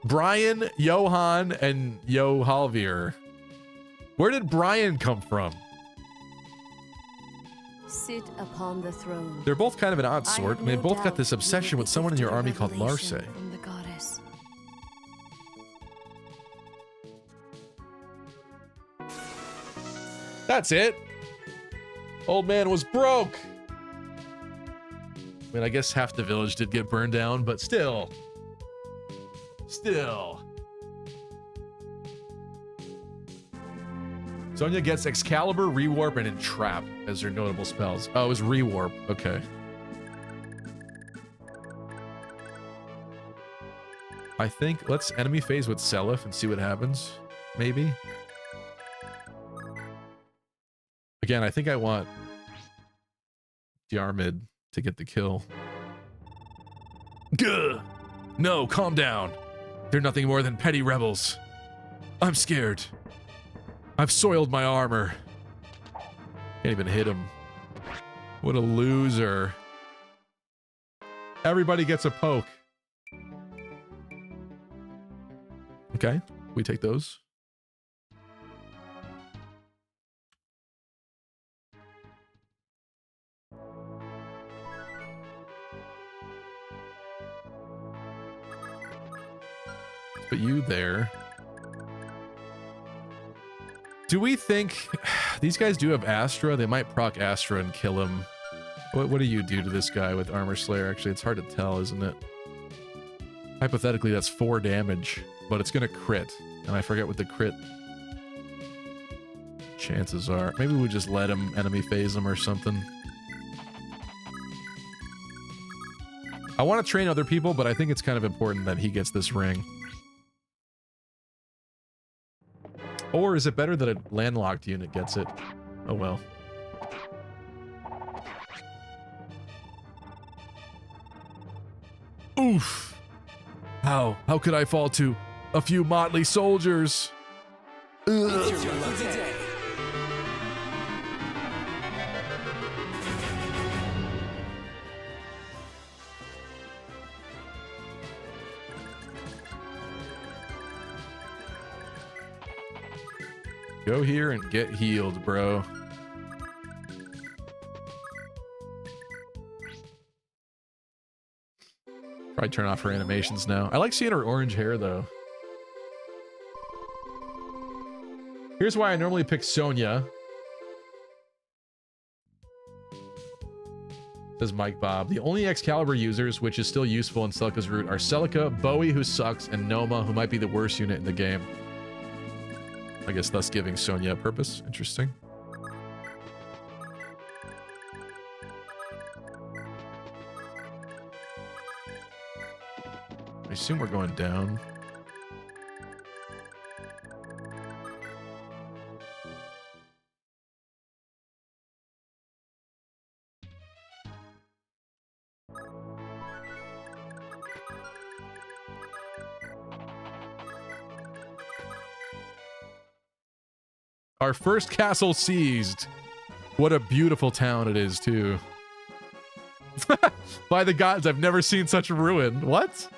C: Brian, Johan, and Yojavier. Where did Brian come from?
N: Sit upon the throne.
C: They're both kind of an odd sort, and they both got this obsession with someone in your army called Larse.
N: From the goddess.
C: That's it. Old man was broke. I mean, I guess half the village did get burned down, but still. Still. Sonya gets Excalibur, Rewarp, and Entrap as her notable spells. Oh, it was Rewarp. Okay. I think let's enemy phase with Seliph and see what happens. Maybe. Again, I think I want Diarmid to get the kill. Gah! No, calm down. They're nothing more than petty rebels. I'm scared. I've soiled my armor. Can't even hit him. What a loser. Everybody gets a poke. Okay, we take those. Let's put you there. Do we think these guys do have Astra? They might proc Astra and kill him. What do you do to this guy with Armor Slayer? Actually, it's hard to tell, isn't it? Hypothetically, that's 4 damage, but it's gonna crit, and I forget what the crit chances are. Maybe we just let him enemy phase him or something. I want to train other people, but I think it's kind of important that he gets this ring. Or is it better that a landlocked unit gets it? Oh well. Oof! How could I fall to a few motley soldiers? Ugh.
O: It's your lucky day.
C: Go here and get healed, bro. Probably turn off her animations now. I like seeing her orange hair, though. Here's why I normally pick Sonya. Says Mike Bob. The only Excalibur users, which is still useful in Celica's route, are Celica, Bowie, who sucks, and Noma, who might be the worst unit in the game. I guess thus giving Sonya a purpose. Interesting. I assume we're going down. Our first castle seized. What a beautiful town it is, too. By the gods, I've never seen such ruin. What?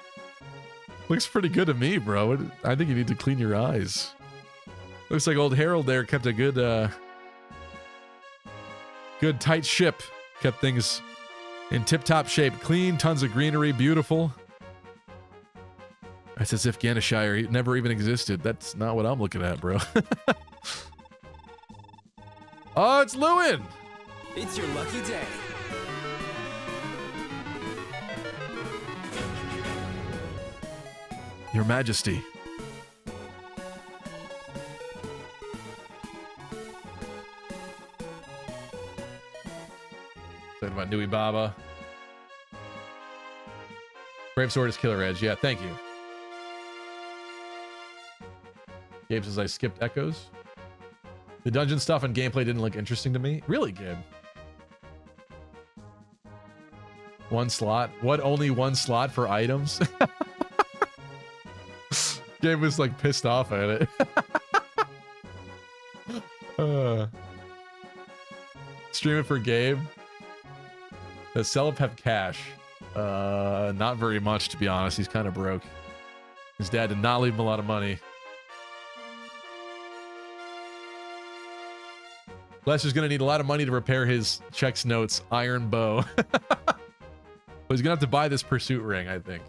C: Looks pretty good to me, bro. I think you need to clean your eyes. Looks like old Harold there kept a good, good tight ship. Kept things in tip-top shape. Clean, tons of greenery, beautiful. It's as if Ganeshire never even existed. That's not what I'm looking at, bro. Oh, it's Lewin!
O: It's your lucky day.
C: Your Majesty. Talking about Nui Baba. Brave Sword is Killer Edge. Yeah, thank you. Gabe says I skipped Echoes. The dungeon stuff and gameplay didn't look interesting to me. Really good. One slot. What? Only one slot for items? Gabe was like pissed off at it. Stream it for Gabe. Does Seliph have cash? Not very much, to be honest. He's kind of broke. His dad did not leave him a lot of money. Lester's gonna need a lot of money to repair his checks notes iron bow. But he's gonna have to buy this pursuit ring, I think.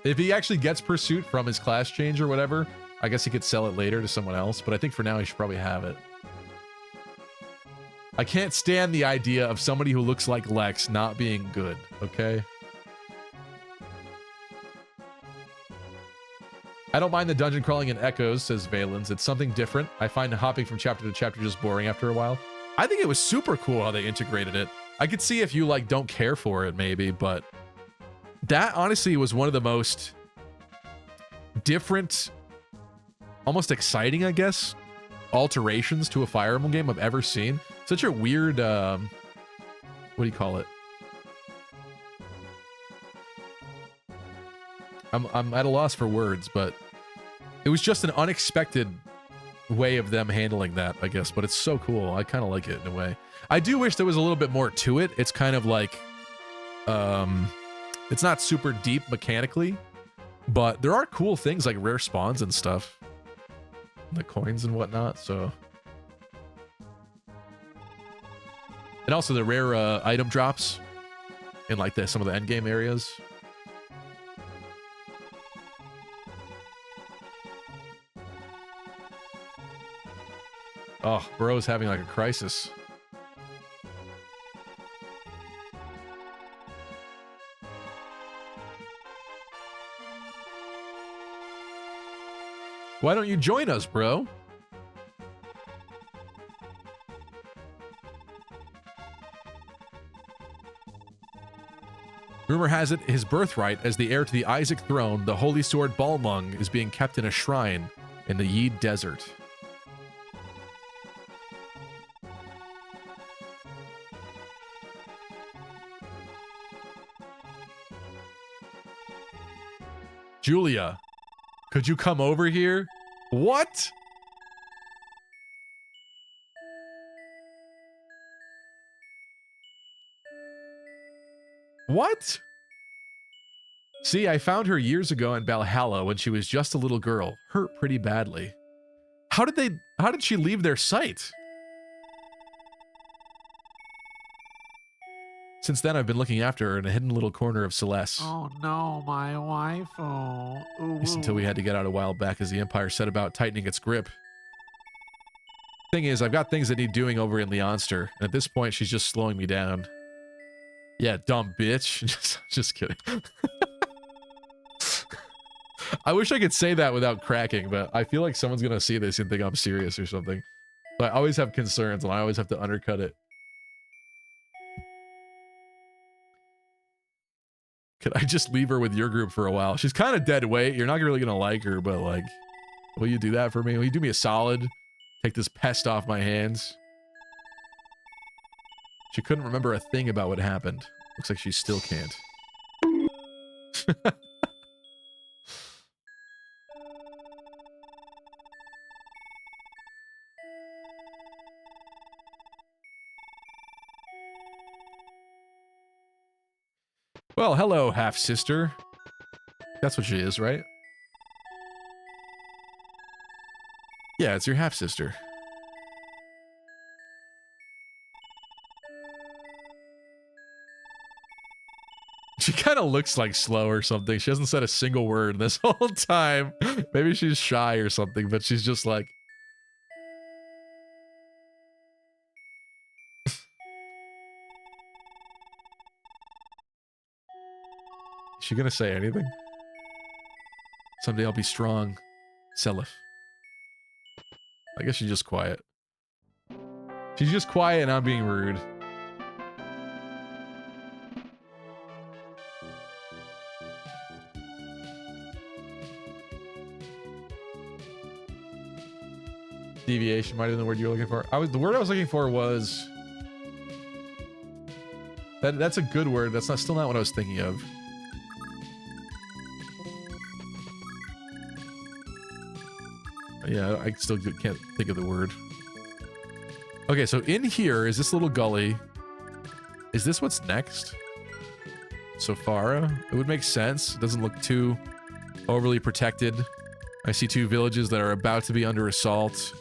C: If he actually gets pursuit from his class change or whatever, I guess he could sell it later to someone else, but I think for now he should probably have it. I can't stand the idea of somebody who looks like Lex not being good, okay? I don't mind the dungeon crawling in Echoes, says Valens. It's something different. I find hopping from chapter to chapter just boring after a while. I think it was super cool how they integrated it. I could see if you like don't care for it maybe, but that honestly was one of the most different, almost exciting, I guess, alterations to a Fire Emblem game I've ever seen. Such a weird, what do you call it? I'm at a loss for words, but it was just an unexpected way of them handling that, I guess, but it's so cool. I kind of like it in a way. I do wish there was a little bit more to it. It's kind of like, it's not super deep mechanically, but there are cool things like rare spawns and stuff. The coins and whatnot, so. And also the rare item drops in like some of the endgame areas. Oh, bro's having like a crisis. Why don't you join us, bro? Rumor has it his birthright as the heir to the Isaac throne, the holy sword Balmung, is being kept in a shrine in the Yeed Desert. Julia, could you come over here? What? What? See, I found her years ago in Balhalla when she was just a little girl, hurt pretty badly. How did she leave their sight? Since then, I've been looking after her in a hidden little corner of Celeste.
K: Oh no, my wife. Oh.
C: Just until we had to get out a while back as the Empire set about tightening its grip. Thing is, I've got things that need doing over in Leonster, and at this point, she's just slowing me down. Yeah, dumb bitch. Just kidding. I wish I could say that without cracking, but I feel like someone's gonna see this and think I'm serious or something. So I always have concerns, and I always have to undercut it. Could I just leave her with your group for a while? She's kind of dead weight. You're not really gonna like her, but like, will you do that for me? Will you do me a solid? Take this pest off my hands. She couldn't remember a thing about what happened. Looks like she still can't. Well, hello, half-sister. That's what she is, right? Yeah, it's your half-sister. She kind of looks like slow or something. She hasn't said a single word this whole time. Maybe she's shy or something, but she's just like... Is she gonna say anything? Someday I'll be strong. Selif. I guess she's just quiet. She's just quiet and I'm being rude. Deviation might have been the word you were looking for. The word I was looking for was... That's a good word. That's still not what I was thinking of. Yeah, I still can't think of the word. Okay, so in here is this little gully. Is this what's next? Sofara? It would make sense. It doesn't look too overly protected. I see two villages that are about to be under assault. So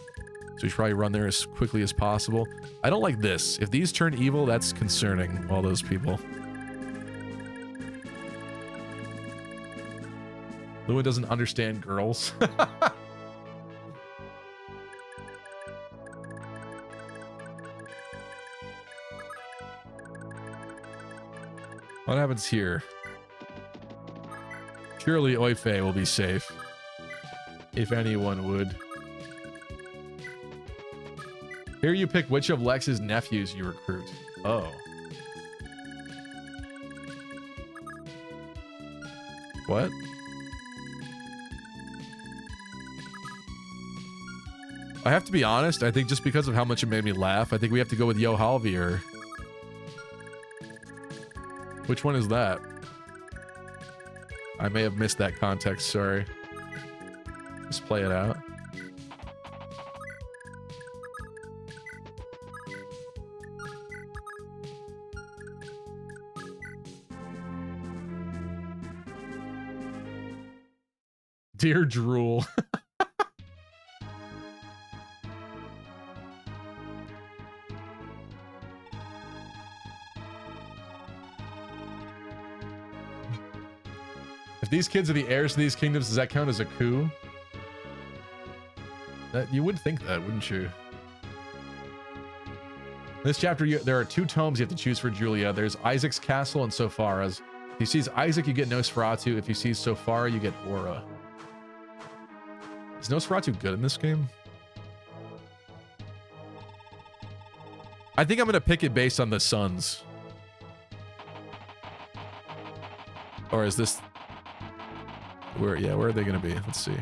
C: we should probably run there as quickly as possible. I don't like this. If these turn evil, that's concerning, all those people. Lewin doesn't understand girls. What happens here? Surely Oife will be safe. If anyone would. Here you pick which of Lex's nephews you recruit. Oh. What? I have to be honest, I think just because of how much it made me laugh, I think we have to go with Yojavier. Which one is that? I may have missed that context, sorry. Just play it out. Dear drool. If these kids are the heirs to these kingdoms, does that count as a coup? That you would think that, wouldn't you? This chapter, there are 2 tomes you have to choose for Julia. There's Isaac's Castle and Sopara's. If you seize Isaac, you get Nosferatu. If you seize Sofara, you get Aura. Is Nosferatu good in this game? I think I'm going to pick it based on the sons. Or is this... Where are they going to be? Let's see.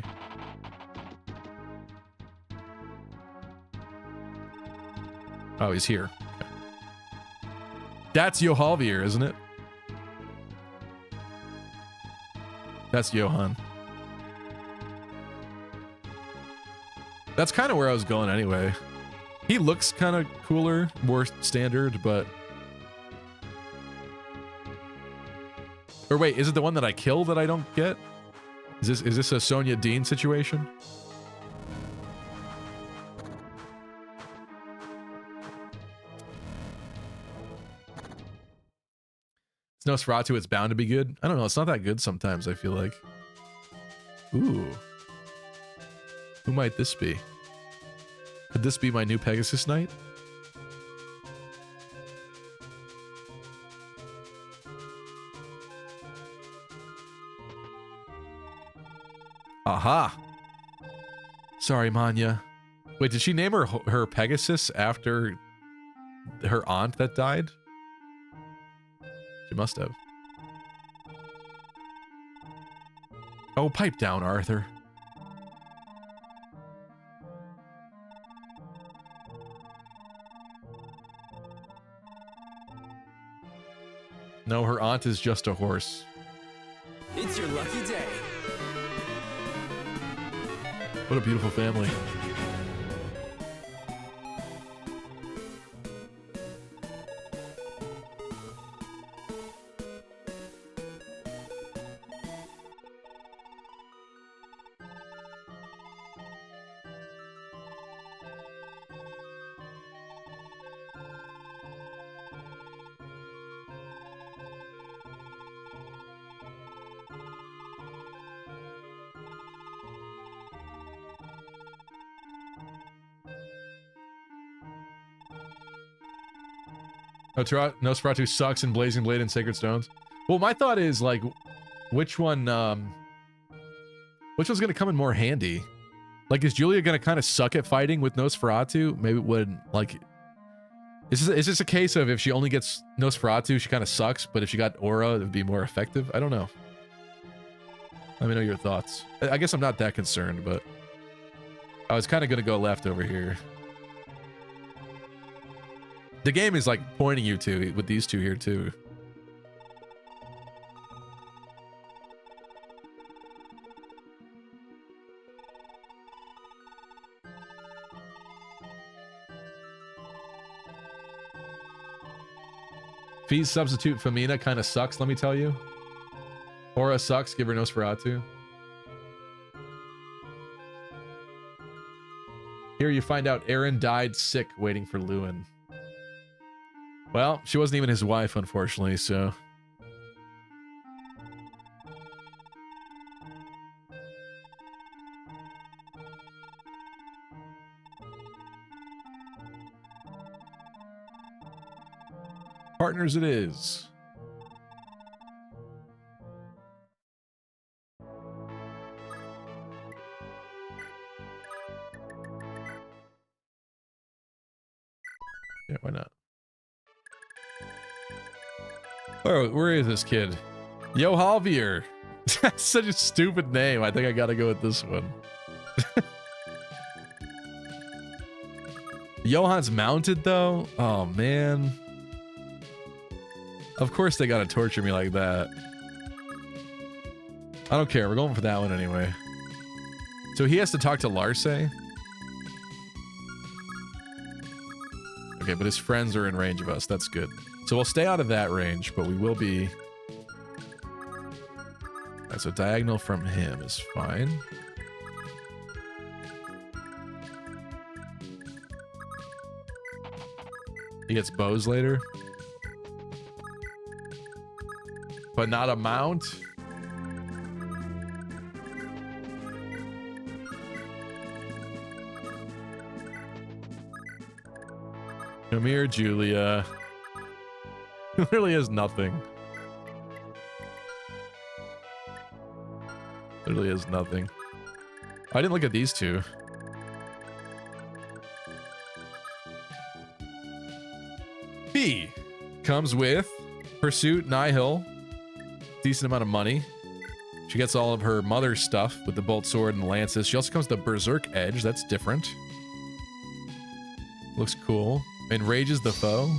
C: Oh, he's here. Okay. That's Yojavier, isn't it? That's Johan. That's kind of where I was going anyway. He looks kind of cooler, more standard, but... Or wait, is it the one that I kill that I don't get? Is this a Sonia Dean situation? It's Nosferatu, it's bound to be good. I don't know, it's not that good sometimes, I feel like. Ooh. Who might this be? Could this be my new Pegasus Knight? Aha! Sorry, Manya. Wait, did she name her Pegasus after her aunt that died? She must have. Oh, pipe down, Arthur. No, her aunt is just a horse.
O: It's your lucky day.
C: What a beautiful family. Nosferatu sucks in Blazing Blade and Sacred Stones. Well, my thought is, like, which one's gonna come in more handy? Like, is Julia gonna kind of suck at fighting with Nosferatu? Maybe it would, like... Is this a case of if she only gets Nosferatu, she kind of sucks, but if she got Aura, it would be more effective? I don't know. Let me know your thoughts. I guess I'm not that concerned, but... I was kind of gonna go left over here. The game is like pointing you to with these two here too. Fee's substitute Femina kind of sucks, let me tell you. Aura sucks, give her Nosferatu. Here you find out Aaron died sick waiting for Lewin. Well, she wasn't even his wife, unfortunately, so... Partners it is. Where is this kid? Yojavier. That's such a stupid name. I think I gotta go with this one. Johan's mounted though? Oh man. Of course they gotta torture me like that. I don't care. We're going for that one anyway. So he has to talk to Larse. Okay, but his friends are in range of us. That's good. So we'll stay out of that range, but we will be... Alright, so diagonal from him is fine. He gets bows later. But not a mount. Come here, Julia. Literally has nothing. Literally has nothing. I didn't look at these two. B comes with Pursuit, Nihil. Decent amount of money. She gets all of her mother's stuff with the bolt sword and the lances. She also comes with the Berserk Edge. That's different. Looks cool. Enrages the foe.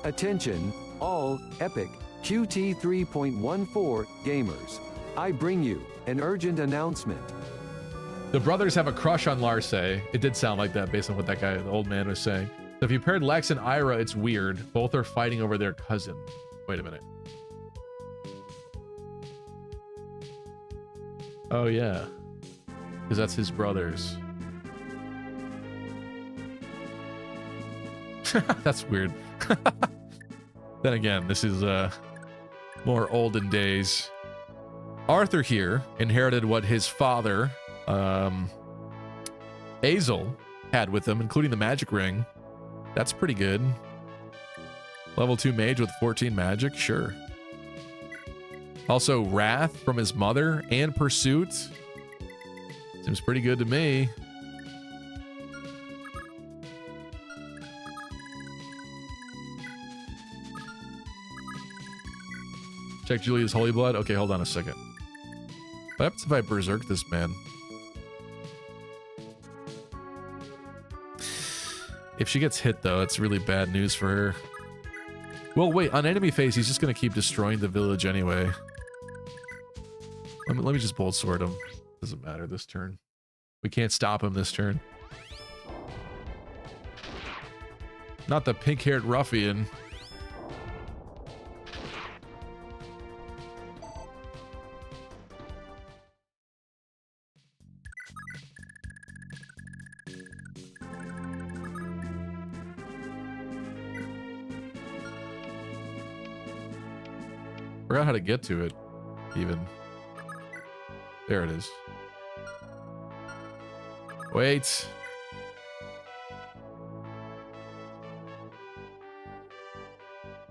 F: Attention, all epic QT 3.14 gamers. I bring you an urgent announcement.
C: The brothers have a crush on Larse. It did sound like that based on what that guy, the old man, was saying. So if you paired Lex and Ira, it's weird. Both are fighting over their cousin. Wait a minute. Oh, yeah. Because that's his brothers. That's weird. Then again, this is more olden days. Arthur here inherited what his father, Azel, had with him, including the magic ring. That's pretty good. Level 2 mage with 14 magic, sure. Also, Wrath from his mother and Pursuit. Seems pretty good to me. Check Julia's Holy Blood. Okay, hold on a second. What happens if I berserk this man? If she gets hit, though, it's really bad news for her. Well, wait. On enemy phase, he's just going to keep destroying the village anyway. Let me just bolt sword him. Doesn't matter this turn. We can't stop him this turn. Not the pink-haired ruffian. Forgot how to get to it, even. There it is. Wait.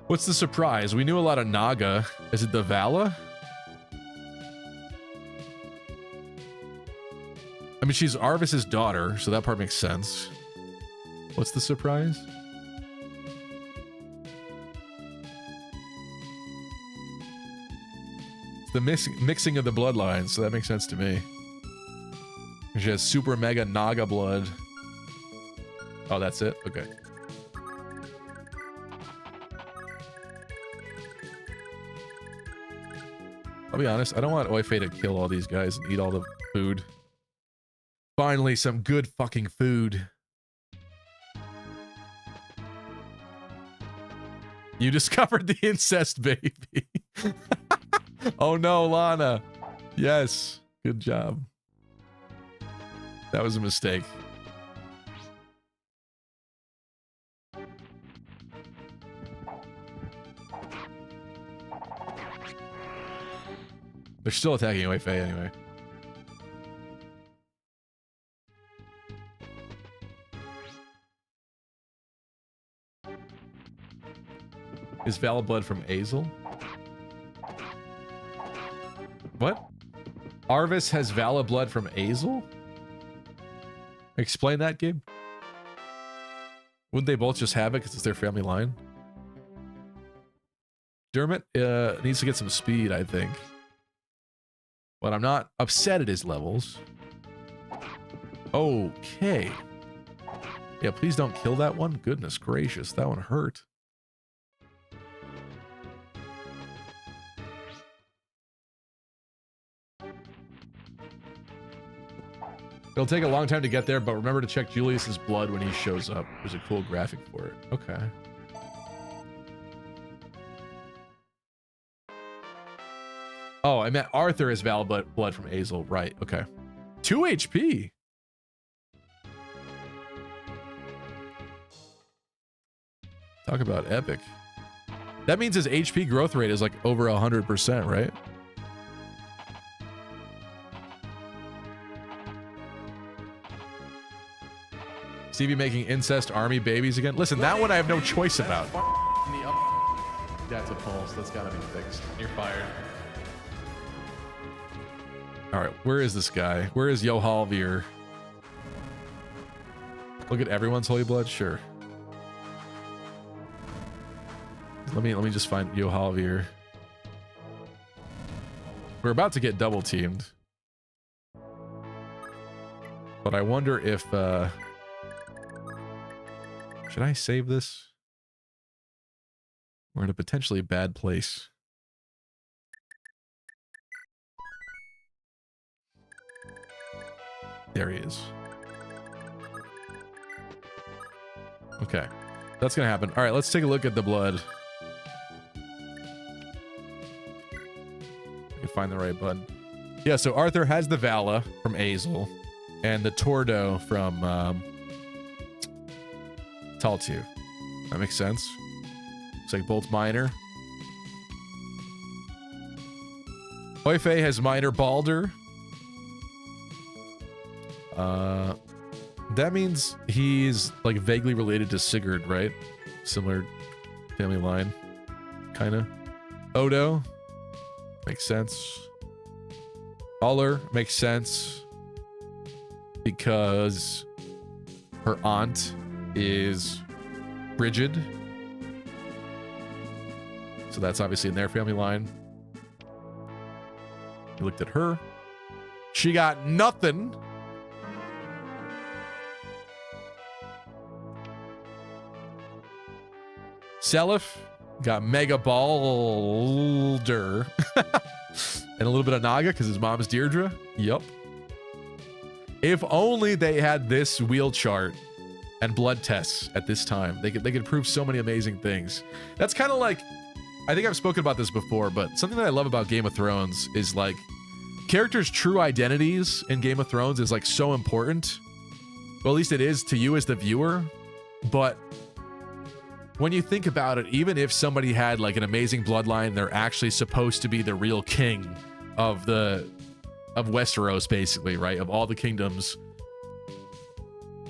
C: What's the surprise? We knew a lot of Naga. Is it the Vala? I mean, she's Arvis's daughter, so that part makes sense. What's the surprise? The mixing of the bloodlines, so that makes sense to me. She has super mega Naga blood. Oh, that's it? Okay. I'll be honest, I don't want Oife to kill all these guys and eat all the food. Finally, some good fucking food. You discovered the incest baby. Oh no, Lana. Yes. Good job. That was a mistake. They're still attacking Oife anyway. Is Vala blood from Azel? What? Arvis has Vala blood from Azel? Explain that, Gabe. Wouldn't they both just have it because it's their family line? McDermott needs to get some speed, I think. But I'm not upset at his levels. Okay. Yeah, please don't kill that one. Goodness gracious, that one hurt. It'll take a long time to get there, but remember to check Julius's blood when he shows up. There's a cool graphic for it. Okay. Oh, I meant Arthur is valid blood from Azel. Right, okay. 2 HP. Talk about epic. That means his HP growth rate is like over 100%, right? Stevie making incest army babies again. Listen, that one I have no choice about.
E: That's a pulse. That's gotta be fixed. You're fired.
C: All right, where is this guy? Where is Yojavier? Look at everyone's holy blood. Sure. Let me just find Yojavier. We're about to get double teamed, but I wonder if should I save this? We're in a potentially bad place. There he is. Okay, that's gonna happen. All right, let's take a look at the blood. I can find the right button. Yeah, so Arthur has the Vala from Azel and the Tordo from Taltu. That makes sense. It's like both minor. Hoife has minor Balder. That means he's like vaguely related to Sigurd, right? Similar family line, kind of. Odo makes sense. Uller makes sense because her aunt is Brigid, so that's obviously in their family line. You looked at her. She got nothing. Seliph got Mega Balder. And a little bit of Naga because his mom's Deirdre. Yup. If only they had this wheel chart and blood tests at this time. They could prove so many amazing things. That's kind of like, I think I've spoken about this before, but something that I love about Game of Thrones is like characters' true identities in Game of Thrones is like so important. Well, at least it is to you as the viewer. But when you think about it, even if somebody had like an amazing bloodline, they're actually supposed to be the real king of Westeros, basically, right? Of all the kingdoms.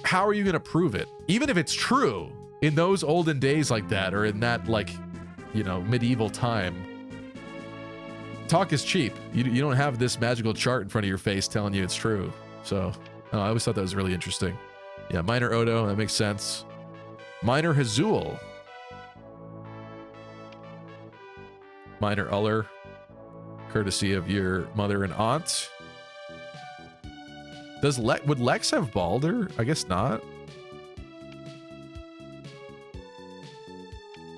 C: How are you going to prove it? Even if it's true in those olden days like that, or in that like, you know, medieval time, talk is cheap. You don't have this magical chart in front of your face telling you it's true. So I always thought that was really interesting. Yeah, minor Odo, that makes sense. Minor Hazul. Minor Uller, courtesy of your mother and aunt. Would Lex have Balder? I guess not.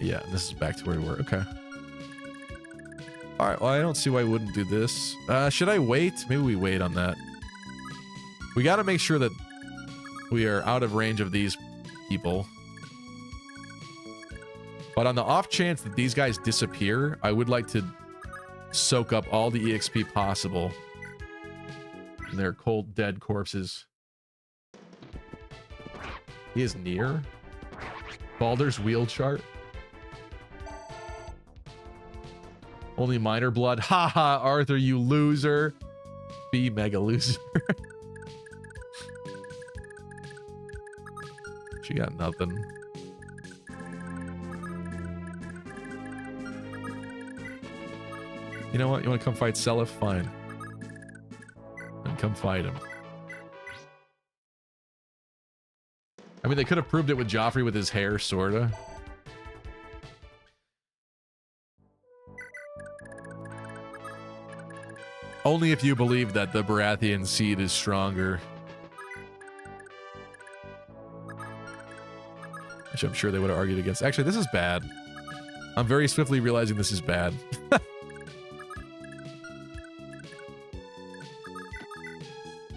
C: Yeah, this is back to where we were. Okay. All right. Well, I don't see why I wouldn't do this. Should I wait? Maybe we wait on that. We got to make sure that we are out of range of these people. But on the off chance that these guys disappear, I would like to soak up all the EXP possible in their cold, dead corpses. He is near. Balder's wheel chart. Only minor blood. Haha, Arthur, you loser. Be mega loser. She got nothing. You know what? You want to come fight Seliph? Fine. Then come fight him. I mean, they could have proved it with Joffrey with his hair, sorta. Only if you believe that the Baratheon seed is stronger. Which I'm sure they would have argued against. Actually, this is bad. I'm very swiftly realizing this is bad.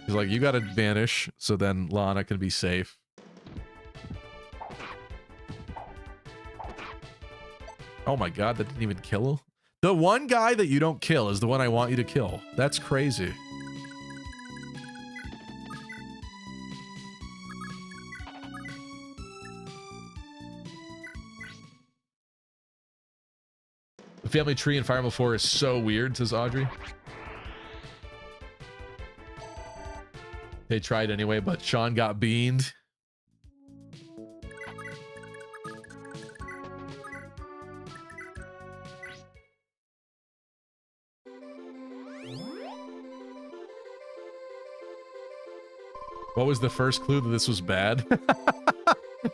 C: He's like, you gotta vanish, so then Lana can be safe. Oh my god, that didn't even kill? The one guy that you don't kill is the one I want you to kill. That's crazy. The family tree in Fire Emblem 4 is so weird, says Audrey. They tried anyway, but Sean got beaned. What was the first clue that this was bad?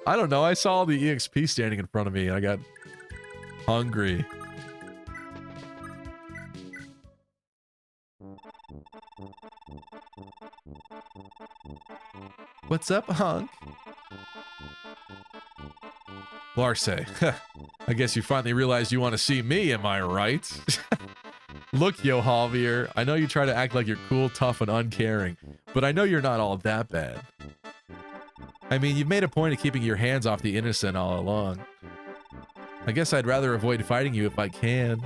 C: I don't know. I saw the EXP standing in front of me and I got hungry. What's up, hunk? Larse, I guess you finally realized you want to see me, am I right? Look, Yojavier, I know you try to act like you're cool, tough, and uncaring, but I know you're not all that bad. I mean, you've made a point of keeping your hands off the innocent all along. I guess I'd rather avoid fighting you if I can.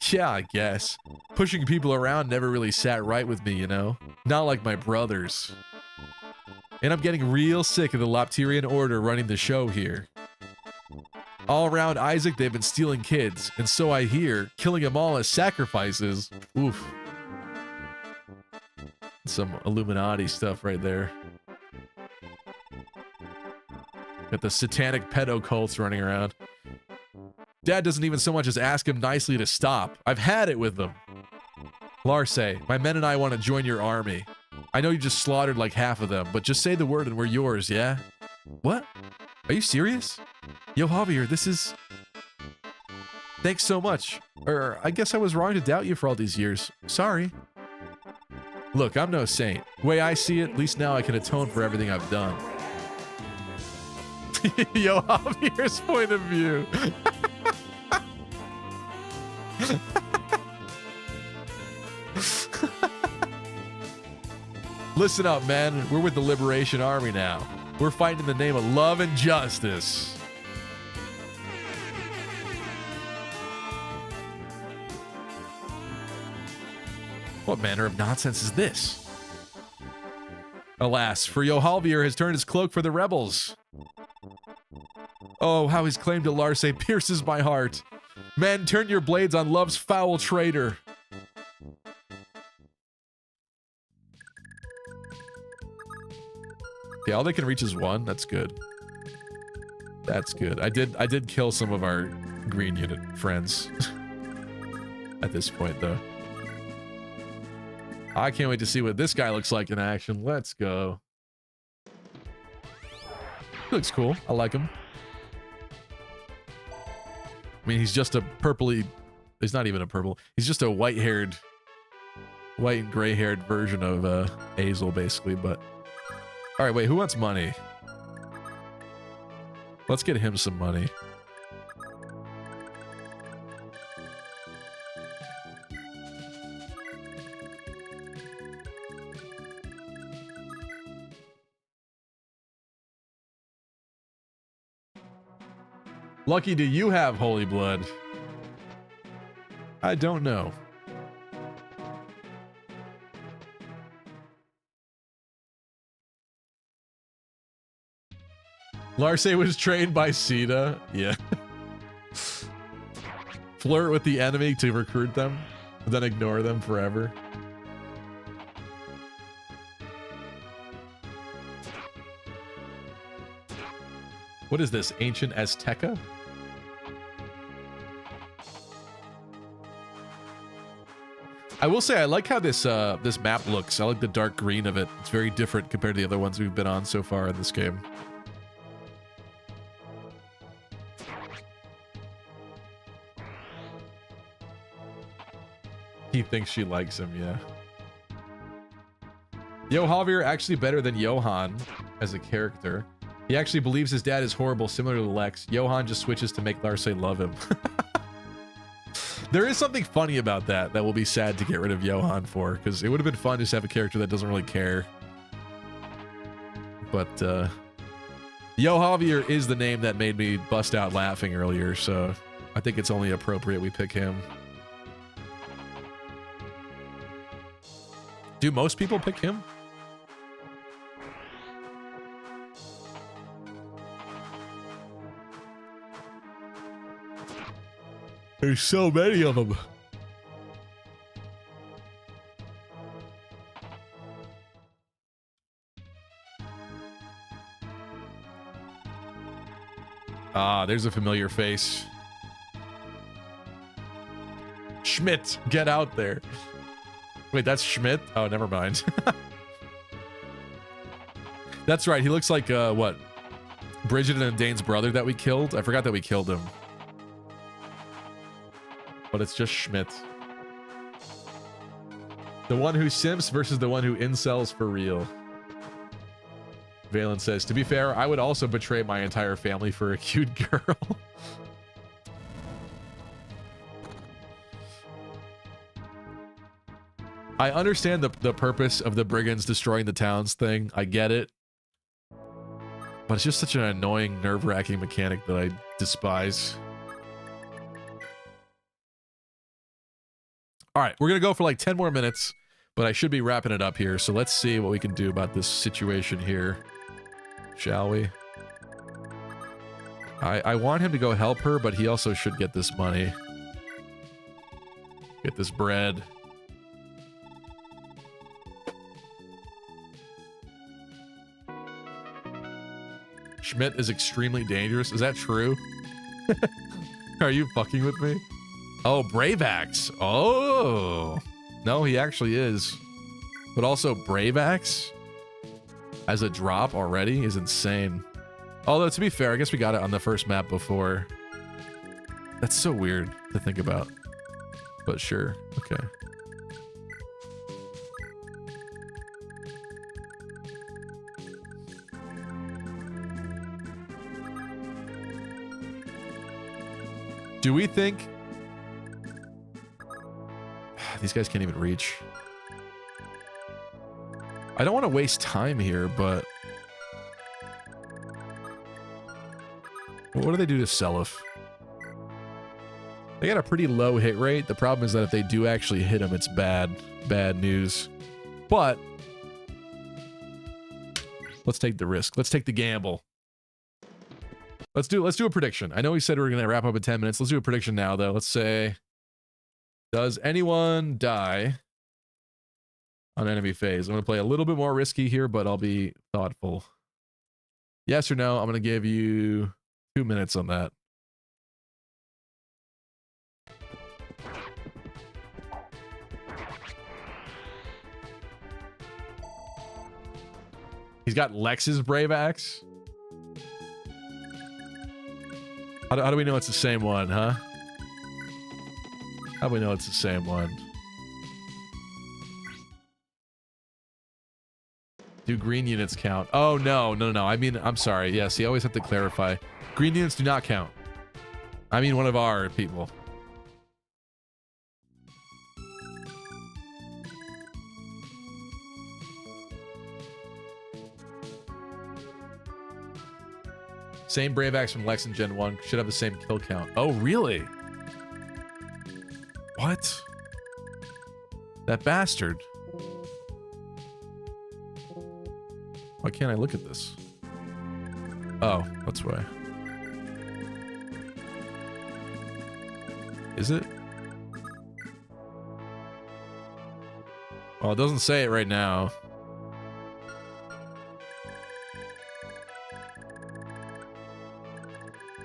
C: Yeah, I guess. Pushing people around never really sat right with me, you know? Not like my brothers. And I'm getting real sick of the Lopterian Order running the show here. All around Isaac, they've been stealing kids, and so I hear, killing them all as sacrifices. Oof. Some Illuminati stuff right there. Got the satanic pedo cults running around. Dad doesn't even so much as ask him nicely to stop. I've had it with them. Larse, my men and I want to join your army. I know you just slaughtered like half of them, but just say the word and we're yours, yeah? What? Are you serious? Yojavier, this is... Thanks so much. I guess I was wrong to doubt you for all these years. Sorry. Look, I'm no saint. The way I see it, at least now I can atone for everything I've done. Yojavier's point of view. Listen up, man. We're with the Liberation Army now. We're fighting in the name of love and justice. What manner of nonsense is this? Alas, for Yojavier has turned his cloak for the rebels. Oh, how his claim to Larse pierces my heart. Men, turn your blades on love's foul traitor. Okay, all they can reach is one. That's good. That's good. I did kill some of our green unit friends. At this point, though. I can't wait to see what this guy looks like in action. Let's go. He looks cool. I like him. I mean, he's just a purpley... He's not even a purple. He's just a white-haired... White and gray-haired version of Azel, basically, but... Alright, wait, who wants money? Let's get him some money. Lucky, do you have holy blood? I don't know. Larse was trained by Sita. Yeah. Flirt with the enemy to recruit them, then ignore them forever. What is this? Ancient Azteca? I will say I like how this this map looks. I like the dark green of it. It's very different compared to the other ones we've been on so far in this game. He thinks she likes him, yeah. Yojavier actually better than Johan as a character. He actually believes his dad is horrible, similar to Lex. Johan just switches to make Larce love him. There is something funny about that will be sad to get rid of Johan for, because it would have been fun just to have a character that doesn't really care. But Yojavier is the name that made me bust out laughing earlier, so I think it's only appropriate we pick him. Do most people pick him? There's so many of them. Ah, there's a familiar face. Schmidt, get out there. Wait, that's Schmidt? Oh, never mind. That's right. He looks like, what? Bridget and Dane's brother that we killed? I forgot that we killed him. But it's just Schmidt. The one who simps versus the one who incels for real. Valen says, to be fair, I would also betray my entire family for a cute girl. I understand the purpose of the brigands destroying the towns thing. I get it. But it's just such an annoying, nerve-wracking mechanic that I despise. All right, we're going to go for like 10 more minutes, but I should be wrapping it up here. So let's see what we can do about this situation here. Shall we? I want him to go help her, but he also should get this money. Get this bread. Schmidt is extremely dangerous. Is that true? Are you fucking with me? Oh, Brave Axe. Oh. No, he actually is. But also Brave Axe as a drop already is insane. Although, to be fair, I guess we got it on the first map before. That's so weird to think about. But sure. Okay. Do we think... These guys can't even reach. I don't want to waste time here, but... What do they do to Seliph? They got a pretty low hit rate. The problem is that if they do actually hit him, it's bad. Bad news. But... let's take the risk. Let's take the gamble. Let's do a prediction. I know we said we were going to wrap up in 10 minutes. Let's do a prediction now, though. Let's say... Does anyone die on enemy phase? I'm going to play a little bit more risky here, but I'll be thoughtful. Yes or no? I'm going to give you 2 minutes on that. He's got Lex's Brave Axe. How do we know it's the same one, huh? How do we know it's the same one? Do green units count? Oh, no. I mean, I'm sorry. Yes, you always have to clarify. Green units do not count. I mean one of our people. Same Brave Axe from Lex and Gen 1. Should have the same kill count. Oh, really? What? That bastard. Why can't I look at this? Oh, that's why. Is it? Well, it doesn't say it right now.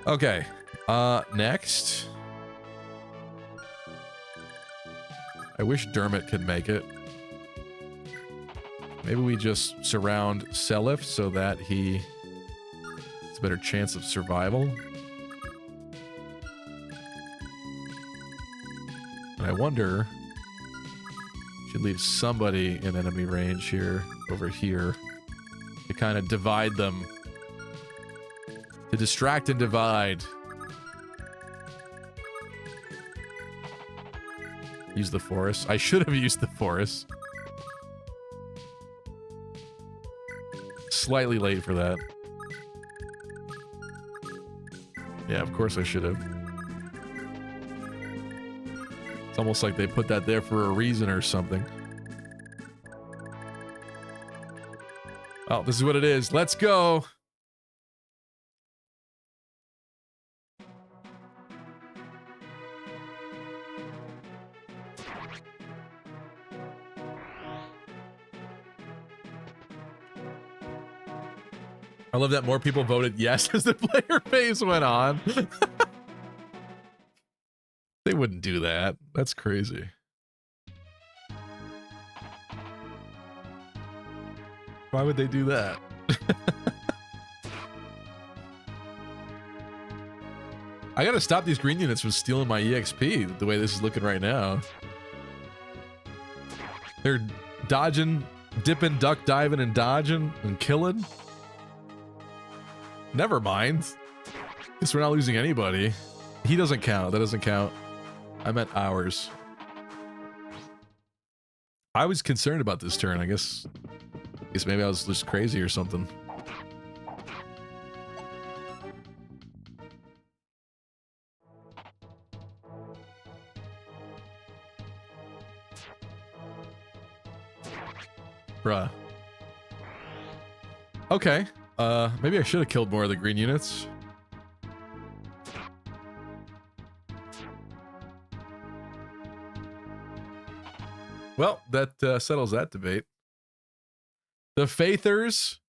C: Okay. Next. I wish Dermot could make it. Maybe we just surround Seliph so that he has a better chance of survival. And I wonder Should leave somebody in enemy range here, over here, to kind of divide them. To distract and divide. Use the forest. I should have used the forest. Slightly late for that. Yeah, of course I should have. It's almost like they put that there for a reason or something. Oh, this is what it is. Let's go. I love that more people voted yes as the player phase went on. They wouldn't do that. That's crazy. Why would they do that? I gotta stop these green units from stealing my EXP the way this is looking right now. They're dodging, dipping, duck diving, and dodging and killing. Never mind. Guess we're not losing anybody. He doesn't count. That doesn't count. I meant ours. I was concerned about this turn. I guess maybe I was just crazy or something. Bruh. Okay. Maybe I should have killed more of the green units. Well, that settles that debate. The Faithers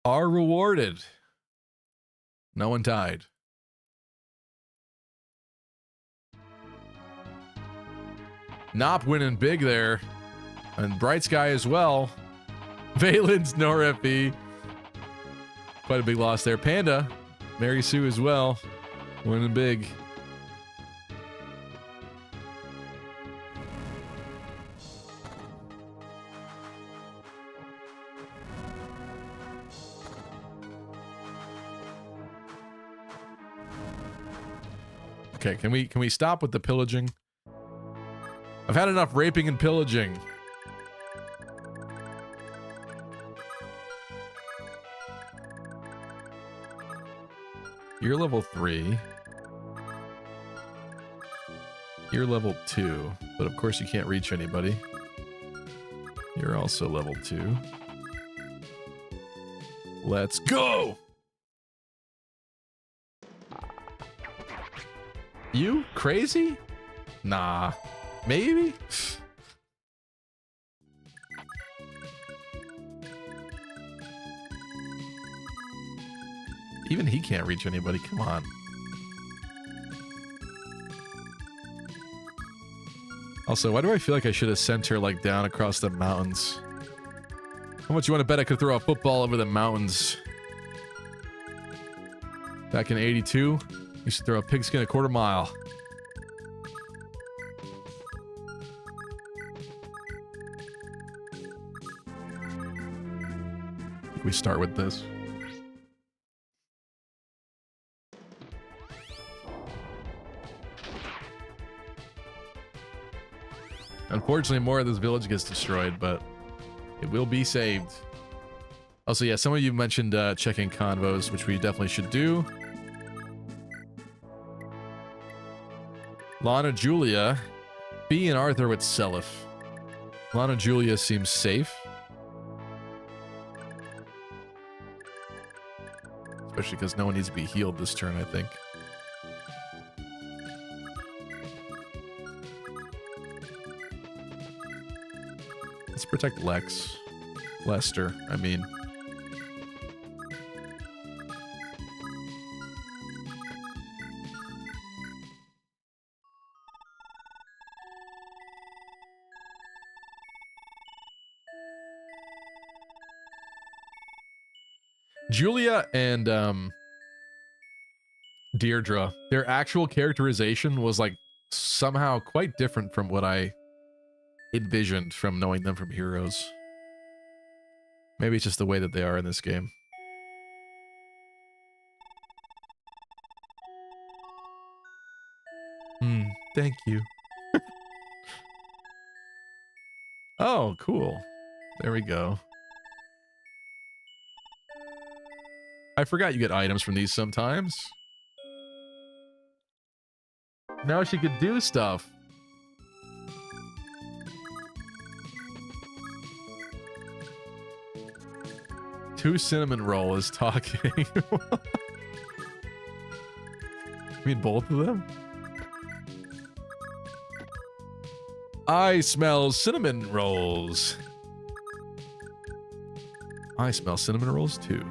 C: are rewarded. No one died. Nop winning big there. And Bright Sky as well. Valen's no FP. Quite a big loss there. Panda, Mary Sue as well. Winning big. Okay, can we stop with the pillaging? I've had enough raping and pillaging. You're level 3. You're level 2, but of course you can't reach anybody. You're also level 2. Let's go! You crazy? Nah. Maybe? Even he can't reach anybody. Come on. Also, why do I feel like I should have sent her like down across the mountains? How much you want to bet I could throw a football over the mountains? Back in 82, used to throw a pigskin a quarter mile. We start with this. Unfortunately, more of this village gets destroyed, but it will be saved. Also, yeah, some of you mentioned checking convos, which we definitely should do. Lana Julia, B and Arthur with Seliph. Lana Julia seems safe. Especially because no one needs to be healed this turn, I think. Let's protect Lex. Lester, I mean. Julia and Deirdre, their actual characterization was like somehow quite different from what I envisioned from knowing them from Heroes. Maybe it's just the way that they are in this game. Thank you. Oh, cool. There we go. I forgot you get items from these sometimes. Now she could do stuff. Two cinnamon roll is talking. You mean both of them? I smell cinnamon rolls. I smell cinnamon rolls too.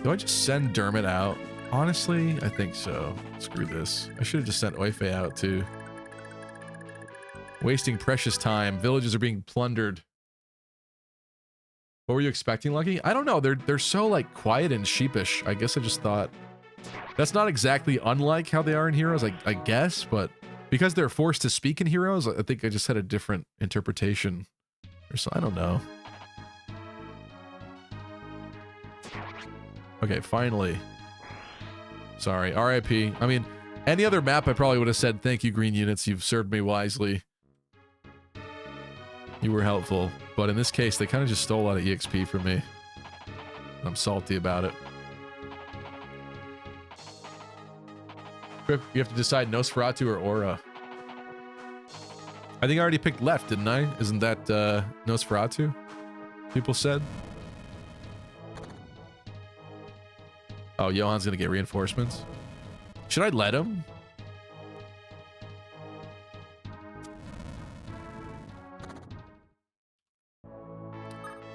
C: Do I just send Dermot out? Honestly, I think so. Screw this. I should have just sent Oife out too. Wasting precious time. Villages are being plundered. What were you expecting, Lucky? I don't know. They're so like quiet and sheepish. I guess I just thought that's not exactly unlike how they are in Heroes, I guess, but because they're forced to speak in Heroes, I think I just had a different interpretation. Or so I don't know. Okay, finally. Sorry, RIP. I mean, any other map I probably would have said, thank you, green units. You've served me wisely. You were helpful. But in this case, they kind of just stole a lot of EXP from me. I'm salty about it. You have to decide Nosferatu or Aura. I think I already picked left, didn't I? Isn't that Nosferatu? People said. Oh, Johan's gonna get reinforcements. Should I let him?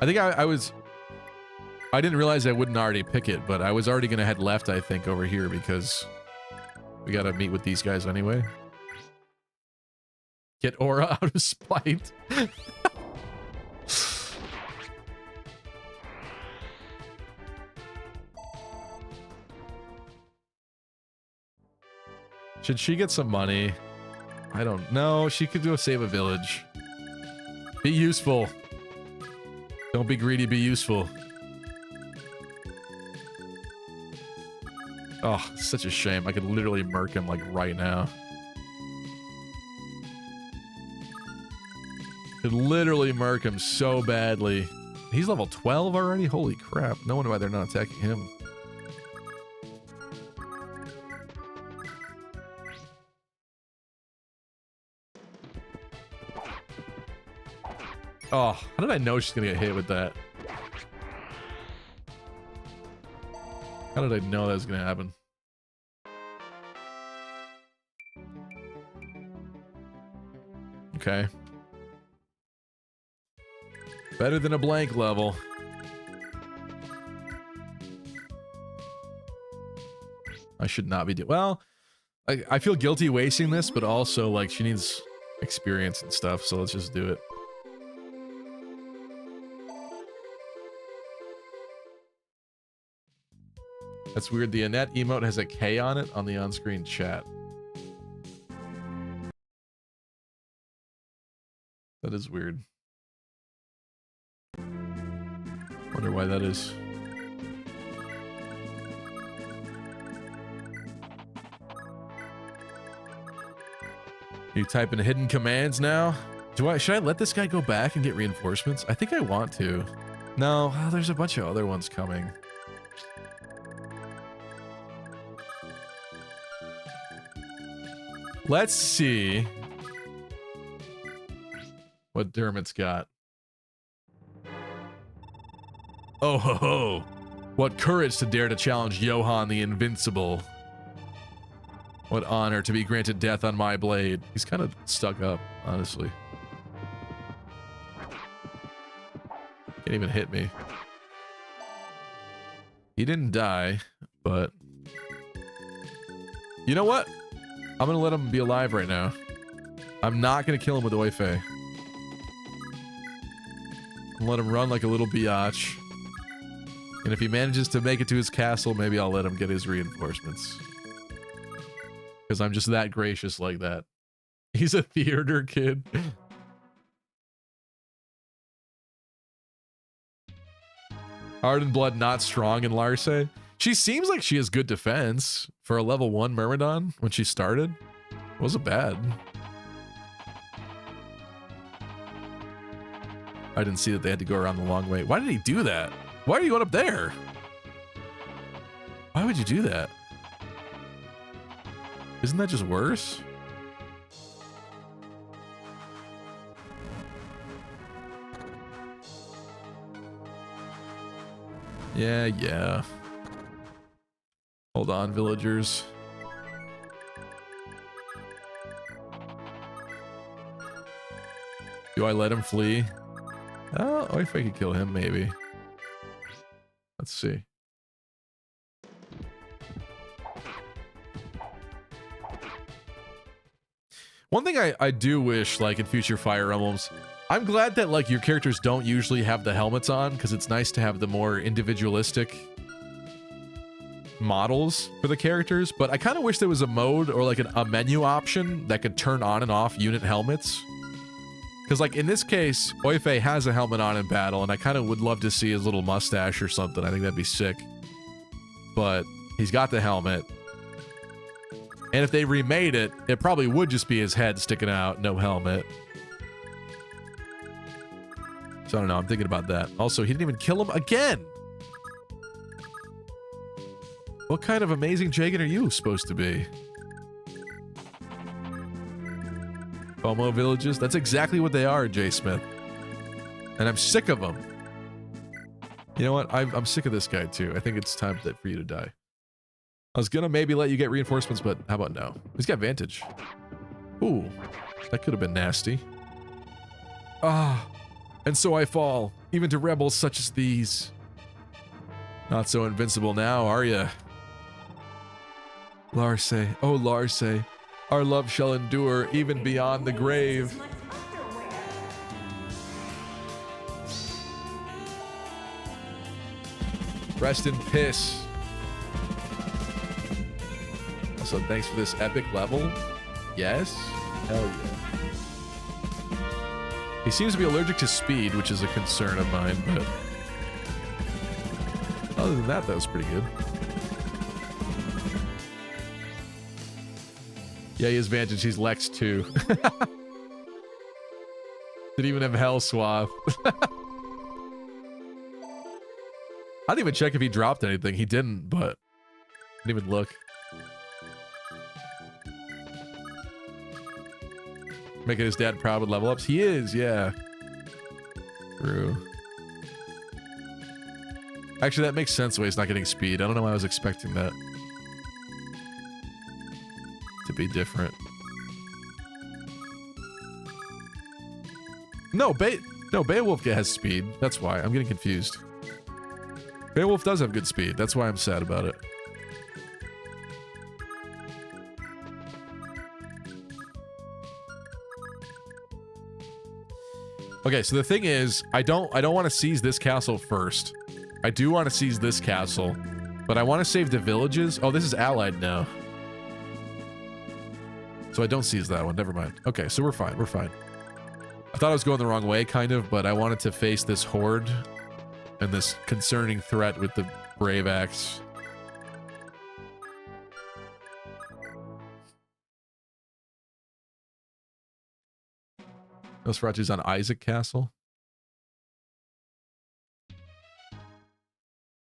C: I think I didn't realize I wouldn't already pick it, but I was already gonna head left, I think, over here because we gotta meet with these guys anyway. Get Aura out of spite. Should she get some money? I don't know. She could go save a village. Be useful. Don't be greedy, be useful. Oh, such a shame. I could literally murk him like right now. Could literally murk him so badly. He's level 12 already? Holy crap. No wonder why they're not attacking him. Oh, how did I know she's gonna get hit with that? How did I know that was gonna happen? Okay. Better than a blank level. I should not be doing... Well, I feel guilty wasting this, but also, like, she needs experience and stuff, so let's just do it. That's weird. The Annette emote has a K on it on the on-screen chat. That is weird. Wonder why that is. You type in hidden commands now? Should I let this guy go back and get reinforcements? I think I want to. No, there's a bunch of other ones coming. Let's see what Dermot's got. Oh ho ho! What courage to dare to challenge Johan the Invincible. What honor to be granted death on my blade. He's kind of stuck up, honestly. Can't even hit me. He didn't die, but... You know what? I'm gonna let him be alive right now. I'm not gonna kill him with Oife. I'm gonna let him run like a little biatch. And if he manages to make it to his castle, maybe I'll let him get his reinforcements. Because I'm just that gracious like that. He's a theater kid. Arden blood not strong in Larse. She seems like she has good defense for a level 1 Myrmidon when she started. It wasn't bad. I didn't see that they had to go around the long way. Why did he do that? Why are you going up there? Why would you do that? Isn't that just worse? Yeah. Hold on, villagers. Do I let him flee? Oh, if I could kill him, maybe. Let's see. One thing I do wish, like in future Fire Emblems, I'm glad that like your characters don't usually have the helmets on, because it's nice to have the more individualistic models for the characters, but I kind of wish there was a mode or like a menu option that could turn on and off unit helmets. Because like in this case, Oife has a helmet on in battle, and I kind of would love to see his little mustache or something. I think that'd be sick. But he's got the helmet. And if they remade it, it probably would just be his head sticking out, no helmet. So I don't know, I'm thinking about that. Also, he didn't even kill him again! What kind of amazing Jagan are you supposed to be? FOMO villages? That's exactly what they are, Jay Smith. And I'm sick of them. You know what? I'm sick of this guy too. I think it's time for you to die. I was gonna maybe let you get reinforcements, but how about no? He's got Vantage. Ooh, that could have been nasty. Ah, and so I fall, even to rebels such as these. Not so invincible now, are ya? Larse, oh Larse, our love shall endure even beyond the grave. Rest in piss. So thanks for this epic level. Yes? Hell yeah. He seems to be allergic to speed, which is a concern of mine, but other than that, that was pretty good. Yeah, he has Vantage. He's Lex too. Didn't even have Hell Swath. I didn't even check if he dropped anything. He didn't, but didn't even look. Making his dad proud with level ups. He is, yeah. True. Actually, that makes sense why he's not getting speed. I don't know why I was expecting that to be different. No, Beowulf has speed. That's why. I'm getting confused. Beowulf does have good speed. That's why I'm sad about it. Okay, so the thing is, I don't want to seize this castle first. I do want to seize this castle, but I want to save the villages. Oh, this is allied now. So I don't seize that one. Never mind. Okay, so we're fine. We're fine. I thought I was going the wrong way, kind of, but I wanted to face this horde and this concerning threat with the Brave Axe. Nosferatu's on Isaac Castle.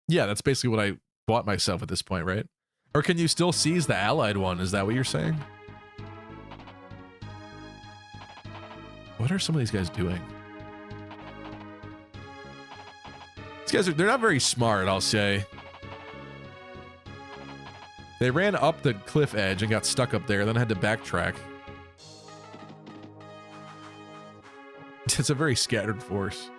C: Yeah, that's basically what I bought myself at this point, right? Or can you still seize the allied one? Is that what you're saying? What are some of these guys doing? These guys they're not very smart, I'll say. They ran up the cliff edge and got stuck up there, then had to backtrack. It's a very scattered force.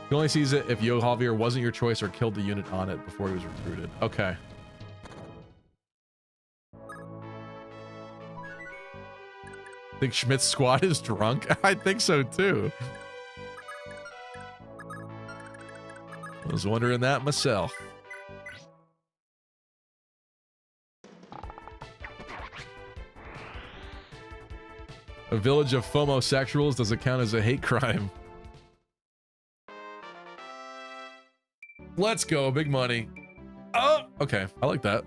C: You only seize it if Yojavier wasn't your choice or killed the unit on it before he was recruited. Okay. Think Schmidt's squad is drunk? I think so too. I was wondering that myself. A village of homosexuals, does it count as a hate crime? Let's go, big money. Oh, okay, I like that.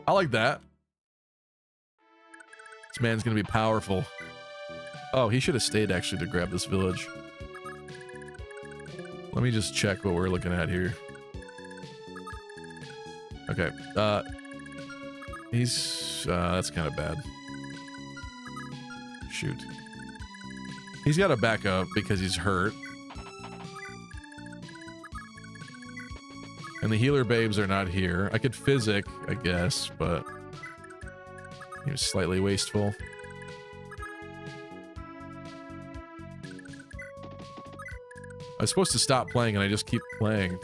C: I like that. This man's gonna be powerful. Oh, he should have stayed actually to grab this village. Let me just check what we're looking at here. Okay, he's, that's kind of bad. Shoot. He's got to back up because he's hurt. And the healer babes are not here. I could physic, I guess, but he was slightly wasteful. I was supposed to stop playing and I just keep playing.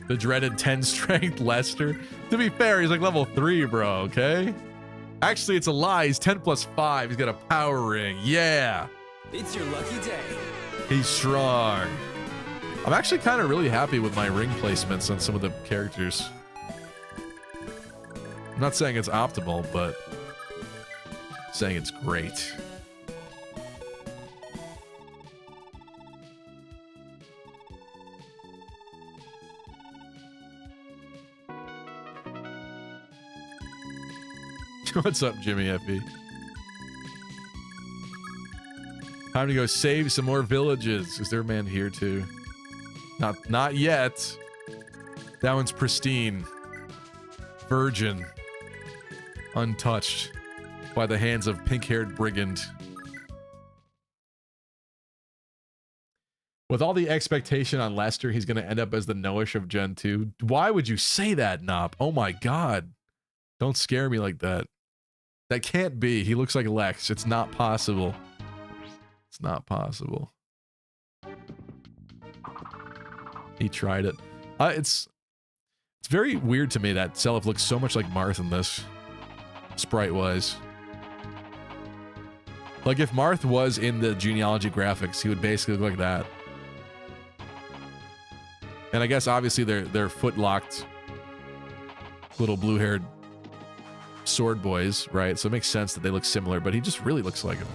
C: The dreaded 10 strength Lester. To be fair, he's like level 3, bro, okay? Actually, it's a lie. He's 10 plus 5. He's got a power ring. Yeah.
O: It's your lucky day.
C: He's strong. I'm actually kind of really happy with my ring placements on some of the characters. I'm not saying it's optimal, but saying it's great. What's up, Jimmy Effie? Time to go save some more villages. Is there a man here too? Not yet. That one's pristine. Virgin. Untouched by the hands of pink-haired brigand. With all the expectation on Lester, he's going to end up as the Noish of Gen 2. Why would you say that, Nop? Oh my god. Don't scare me like that. That can't be. He looks like Lex. It's not possible. It's not possible. He tried it. It's very weird to me that Seliph looks so much like Marth in this, sprite-wise. Like, if Marth was in the genealogy graphics, he would basically look like that. And I guess, obviously, they're foot-locked little blue-haired sword boys, right? So it makes sense that they look similar, but he just really looks like him.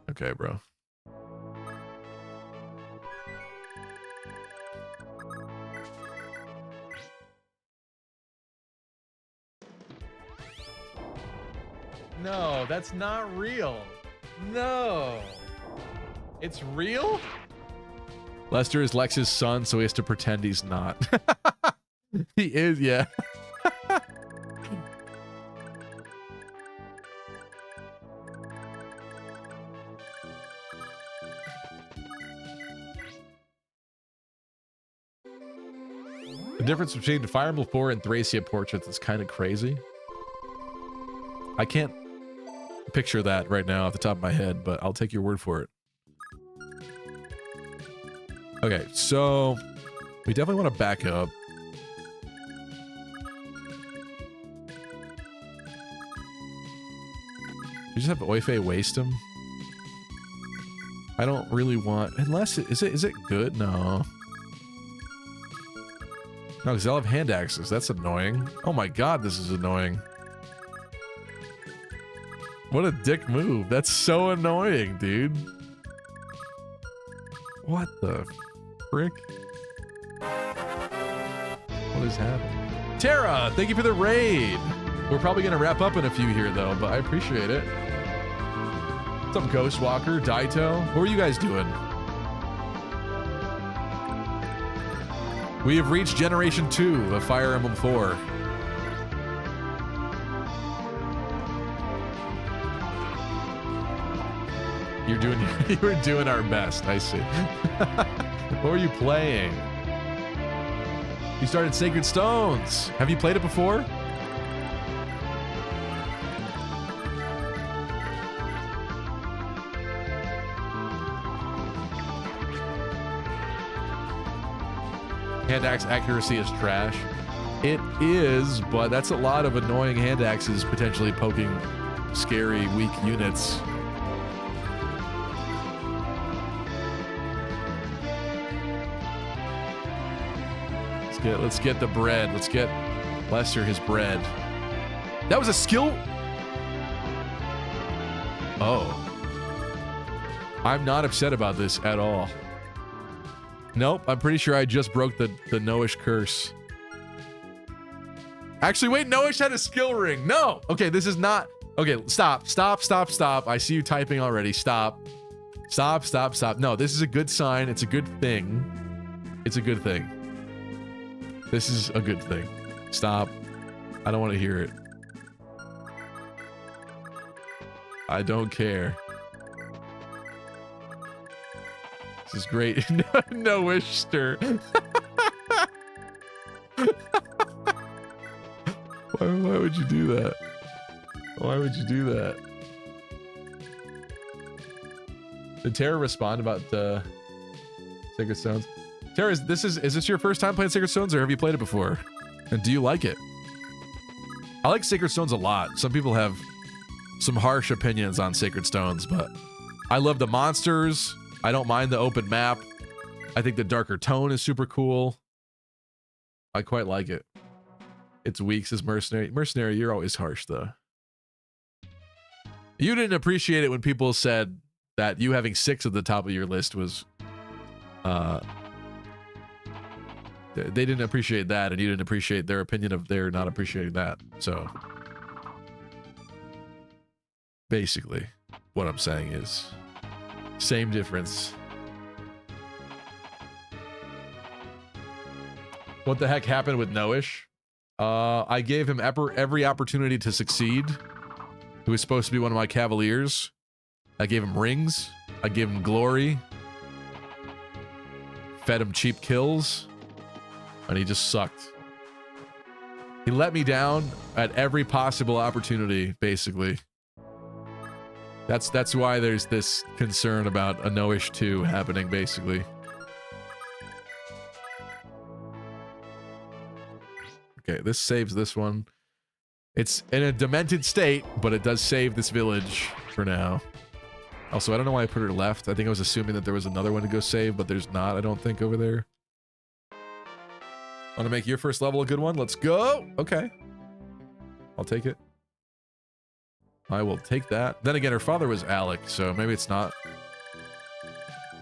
C: Okay, bro. No, that's not real. No. It's real? Lester is Lex's son, so he has to pretend he's not. He is, yeah. The difference between Fire Emblem 4 and Thracia portraits is kind of crazy. I can't picture that right now off the top of my head, but I'll take your word for it. Okay, so we definitely want to back up. You just have Oife waste him? I don't really want, unless is it good? No. No, because I'll have hand axes. That's annoying. Oh my god, this is annoying. What a dick move. That's so annoying, dude. What the frick? What is happening? Tara, thank you for the raid. We're probably going to wrap up in a few here, though, but I appreciate it. What's up, Ghostwalker, Daito? What are you guys doing? We have reached Generation 2 of Fire Emblem 4. You were doing our best, I see. What were you playing? You started Sacred Stones. Have you played it before? Hand axe accuracy is trash. It is, but that's a lot of annoying hand axes potentially poking scary, weak units. Let's get the bread. Let's get Lester, his bread. That was a skill? Oh. I'm not upset about this at all. Nope, I'm pretty sure I just broke the Noish curse. Actually, wait, Noish had a skill ring. No! Okay, this is not... Okay, stop. I see you typing already. Stop. No, this is a good sign. It's a good thing. It's a good thing. This is a good thing. Stop. I don't want to hear it. I don't care. This is great. No wish stir. Why would you do that? Why would you do that? Did Tara respond about Sacred Stones? Tara, is this your first time playing Sacred Stones, or have you played it before? And do you like it? I like Sacred Stones a lot. Some people have some harsh opinions on Sacred Stones, but I love the monsters. I don't mind the open map. I think the darker tone is super cool. I quite like it. It's Weeks as Mercenary. Mercenary, you're always harsh, though. You didn't appreciate it when people said that you having 6 at the top of your list was... they didn't appreciate that, and you didn't appreciate their opinion of their not appreciating that. So... basically, what I'm saying is... same difference. What the heck happened with Noish? I gave him every opportunity to succeed. He was supposed to be one of my cavaliers. I gave him rings. I gave him glory. Fed him cheap kills. And he just sucked. He let me down at every possible opportunity, basically. That's why there's this concern about a Noish 2 happening, basically. Okay, this saves this one. It's in a demented state, but it does save this village for now. Also, I don't know why I put her left. I think I was assuming that there was another one to go save, but there's not, I don't think, over there. Want to make your first level a good one? Let's go! Okay. I'll take it. I will take that. Then again, her father was Alec, so maybe it's not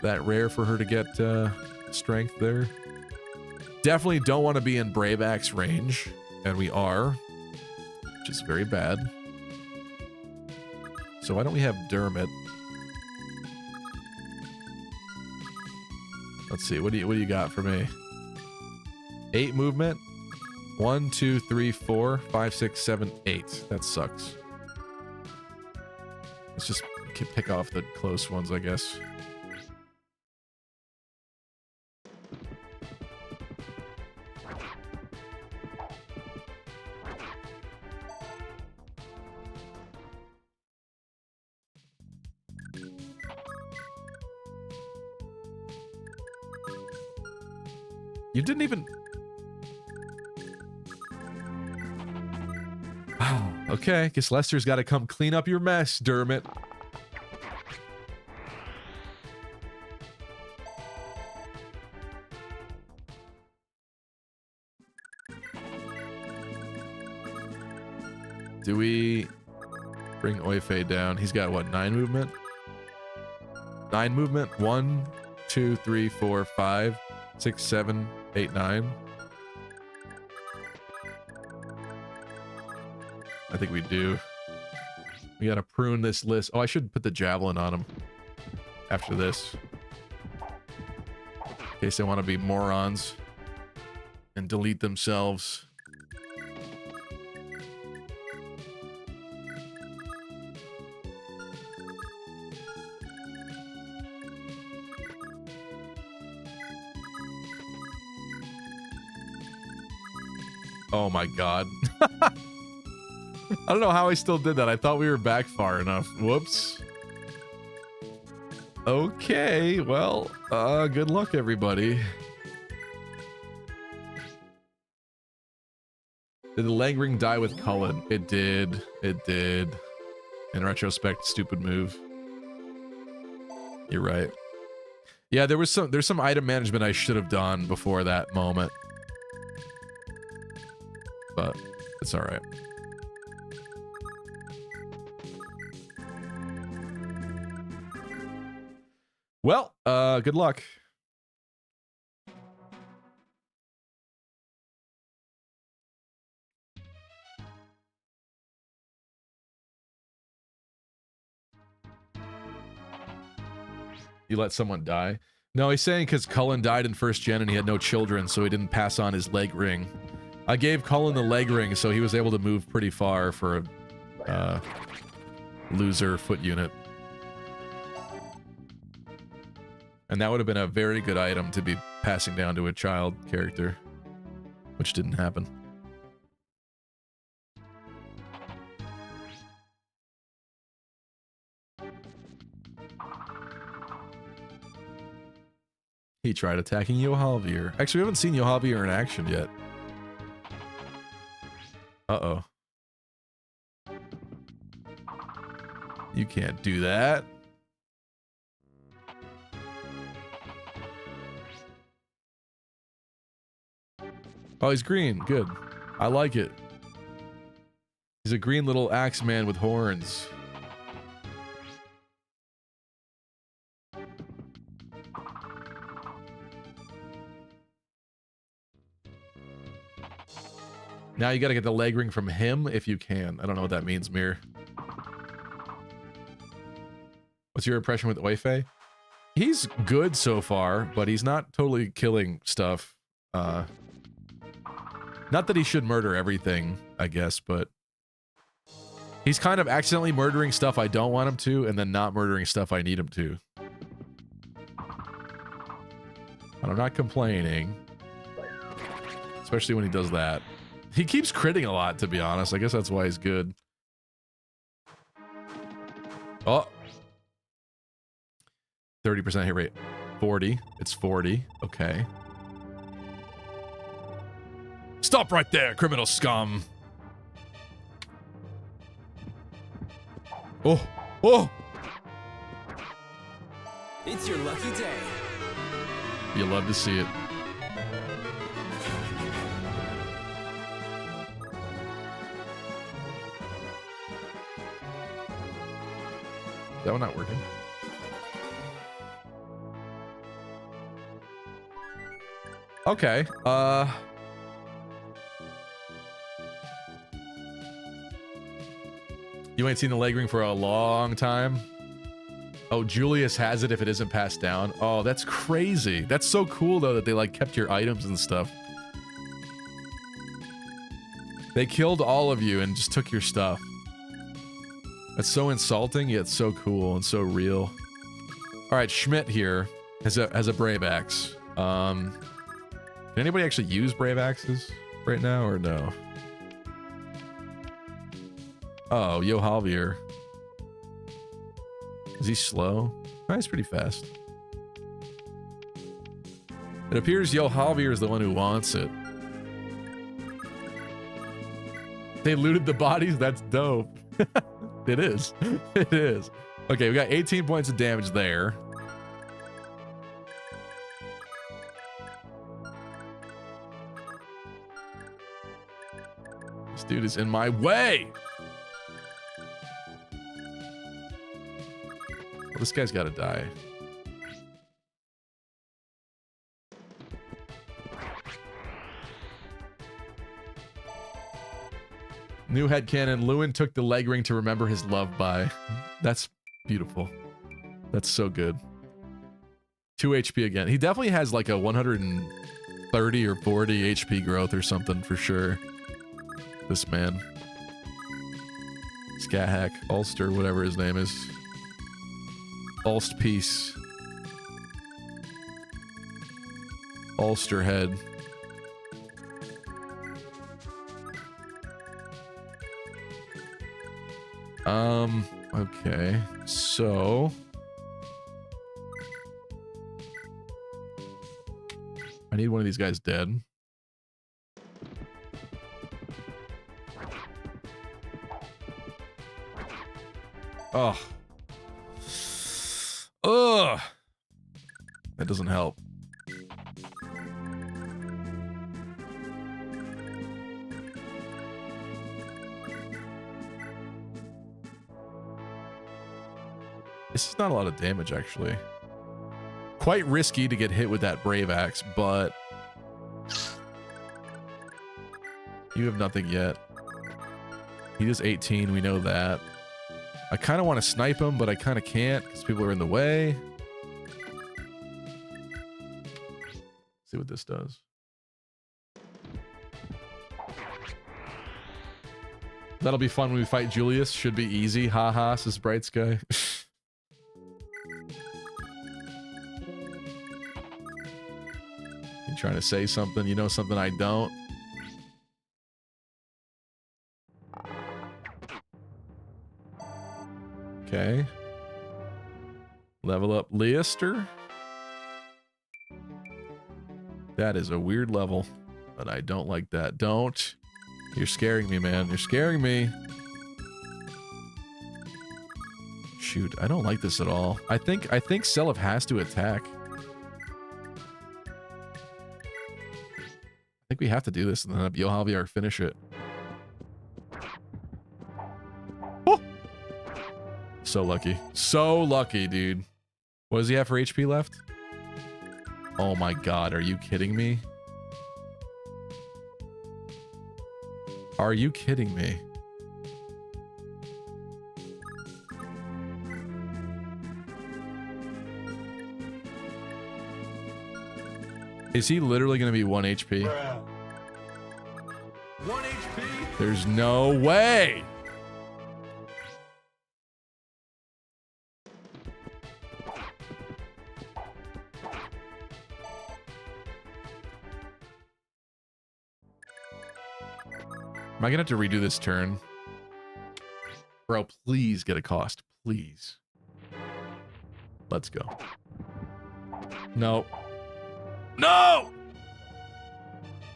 C: that rare for her to get strength there. Definitely don't want to be in Braybac's range, and we are, which is very bad. So why don't we have Dermot? Let's see, what do you got for me? 8 movement. 1, 2, 3, 4, 5, 6, 7, 8. That sucks. Let's just pick off the close ones, I guess. You didn't even... Wow. Okay, guess Lester's got to come clean up your mess, Dermot. Do we bring Oife down? He's got, what, 9 movement? 9 movement? 1, 2, 3, 4, 5, 6, 7, 8, 9. I think we do. We gotta prune this list. Oh, I should put the javelin on him after this, in case they want to be morons and delete themselves. Oh my god. I don't know how I still did that. I thought we were back far enough. Whoops. Okay, well, good luck, everybody. Did the leg ring die with Cullen? It did. It did. In retrospect, stupid move. You're right. Yeah, there's some item management I should have done before that moment. but it's all right. Well, good luck. You let someone die? No, he's saying because Cullen died in first gen and he had no children, so he didn't pass on his leg ring. I gave Cullen the leg ring, so he was able to move pretty far for a loser foot unit. And that would have been a very good item to be passing down to a child character, which didn't happen. He tried attacking Yojavier. Actually, we haven't seen Yojavier in action yet. Uh-oh. You can't do that. Oh, he's green. Good. I like it. He's a green little axe man with horns. Now you gotta get the leg ring from him if you can. I don't know what that means, Mir. What's your impression with Oife? He's good so far, but he's not totally killing stuff. Not that he should murder everything, I guess, but he's kind of accidentally murdering stuff I don't want him to, and then not murdering stuff I need him to. And I'm not complaining. Especially when he does that. He keeps critting a lot, to be honest. I guess that's why he's good. Oh. 30% hit rate. 40. It's 40. Okay. Stop right there, criminal scum. Oh. Oh.
O: It's your lucky day.
C: You love to see it. Is that one not working? Okay. You ain't seen the leg ring for a long time. Oh, Julius has it if it isn't passed down. Oh, that's crazy. That's so cool though that they like kept your items and stuff. They killed all of you and just took your stuff. That's so insulting, yet so cool and so real. All right, Schmidt here has a brave axe. Can anybody actually use brave axes right now or no? Oh, Yojavier. Is he slow? Oh, he's pretty fast. It appears Yojavier is the one who wants it. They looted the bodies? That's dope. It is. It is. Okay, we got 18 points of damage there. This dude is in my way. Well, this guy's got to die. New headcanon. Lewin took the leg ring to remember his love by. That's beautiful. That's so good. 2 HP again. He definitely has like a 130 or 40 HP growth or something for sure. This man. Scat Hack. Ulster, whatever his name is. Ulst Peace. Ulster Head. Okay, so I need one of these guys dead. Oh. Ugh. That doesn't help. This is not a lot of damage, actually. Quite risky to get hit with that Brave Axe, but you have nothing yet. He does 18, we know that. I kind of want to snipe him, but I kind of can't because people are in the way. See what this does. That'll be fun when we fight Julius. Should be easy. Haha, says Bright Sky. You trying to say something? You know something I don't? Okay. Level up Leicester. That is a weird level, but I don't like that. Don't. You're scaring me, man. You're scaring me. Shoot, I don't like this at all. I think Seliph has to attack. I think we have to do this and then have Yojavier finish it. Oh! So lucky. So lucky, dude. What does he have for HP left? Oh my god, are you kidding me? Are you kidding me? Is he literally going to be 1 HP? 1 HP? There's no way! Am I gonna have to redo this turn? Bro, please get a cost. Please. Let's go. No. No!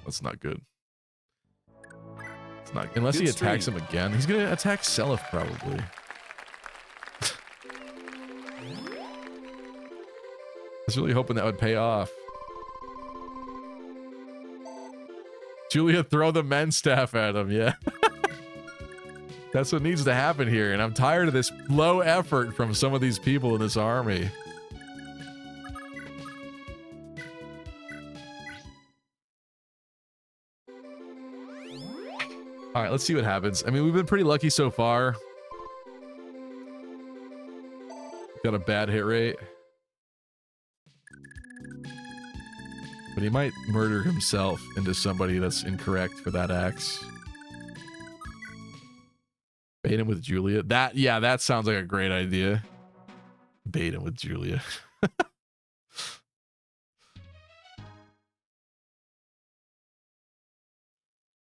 C: That's not good. It's not... Unless he attacks him again. He's gonna attack Seliph, probably. I was really hoping that would pay off. Julia, throw the men's staff at him, yeah. That's what needs to happen here, and I'm tired of this low effort from some of these people in this army. All right, let's see what happens. I mean, we've been pretty lucky so far. Got a bad hit rate. But he might murder himself into somebody that's incorrect for that axe. Bait him with Julia. Yeah, that sounds like a great idea. Bait him with Julia.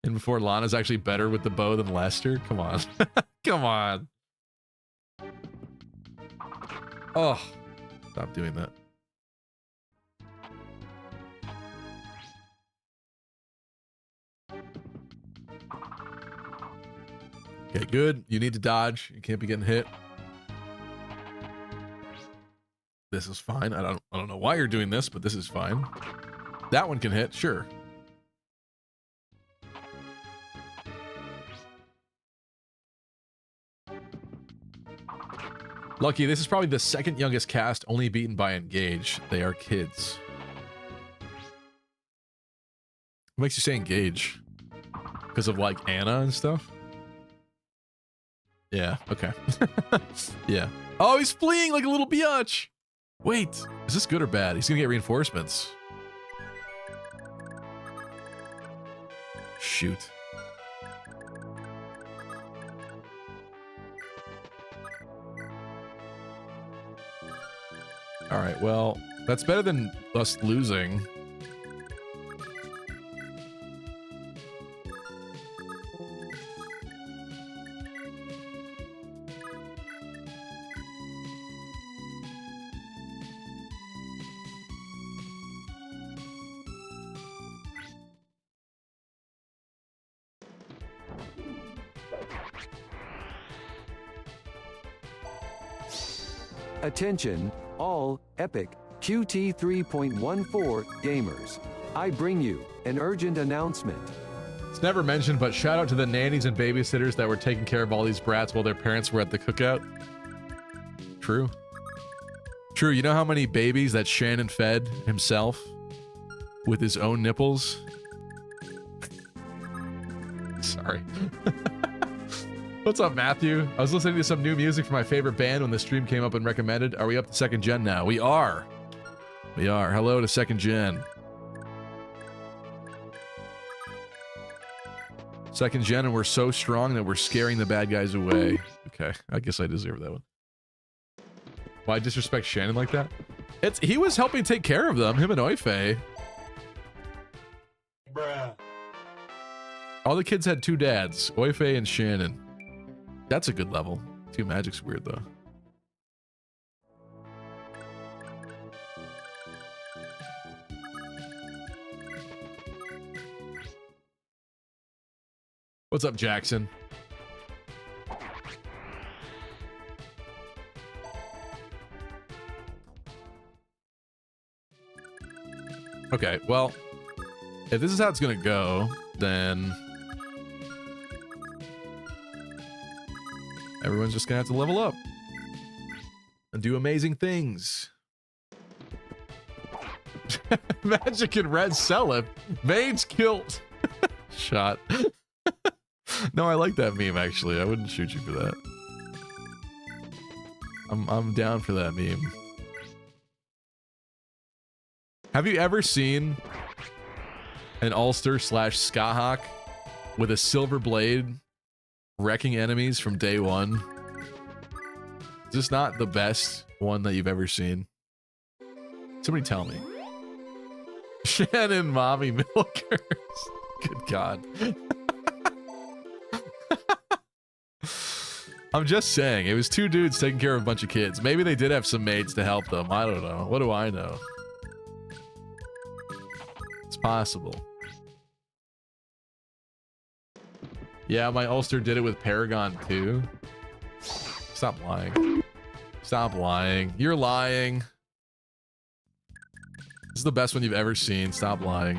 C: And before Lana's actually better with the bow than Lester? Come on. Come on. Oh, stop doing that. Okay, good. You need to dodge. You can't be getting hit. This is fine. I don't know why you're doing this, but this is fine. That one can hit, sure. Lucky, this is probably the second youngest cast, only beaten by Engage. They are kids. What makes you say Engage? Because of like Anna and stuff? Yeah, okay. Yeah. Oh, he's fleeing like a little biatch. Wait, is this good or bad? He's gonna get reinforcements. Shoot. All right, well, that's better than us losing.
F: Attention, all Epic QT 3.14 gamers. I bring you an urgent announcement.
C: It's never mentioned, but shout out to the nannies and babysitters that were taking care of all these brats while their parents were at the cookout. True. True, you know how many babies that Shannon fed himself with his own nipples? Sorry. What's up, Matthew? I was listening to some new music from my favorite band when the stream came up and recommended. Are we up to 2nd gen now? We are. We are. Hello to 2nd gen. 2nd gen, and we're so strong that we're scaring the bad guys away. Okay, I guess I deserve that one. Why disrespect Shannon like that? He was helping take care of them, him and Oife.
A: Bruh.
C: All the kids had 2 dads, Oife and Shannon. That's a good level. 2 Magic's weird though. What's up, Jackson? Okay, well, if this is how it's gonna go, then everyone's just gonna have to level up and do amazing things. Magic and red sell it. Mage kilt. Shot. No, I like that meme actually. I wouldn't shoot you for that. I'm down for that meme. Have you ever seen an Ulster / Skahawk with a silver blade wrecking enemies from day one? Is this not the best one that you've ever seen? Somebody tell me. Shannon mommy milkers. Good God. I'm just saying, it was 2 dudes taking care of a bunch of kids. Maybe they did have some maids to help them. I don't know. What do I know? It's possible. Yeah, my Ulster did it with Paragon too. Stop lying. Stop lying. You're lying. This is the best one you've ever seen. Stop lying.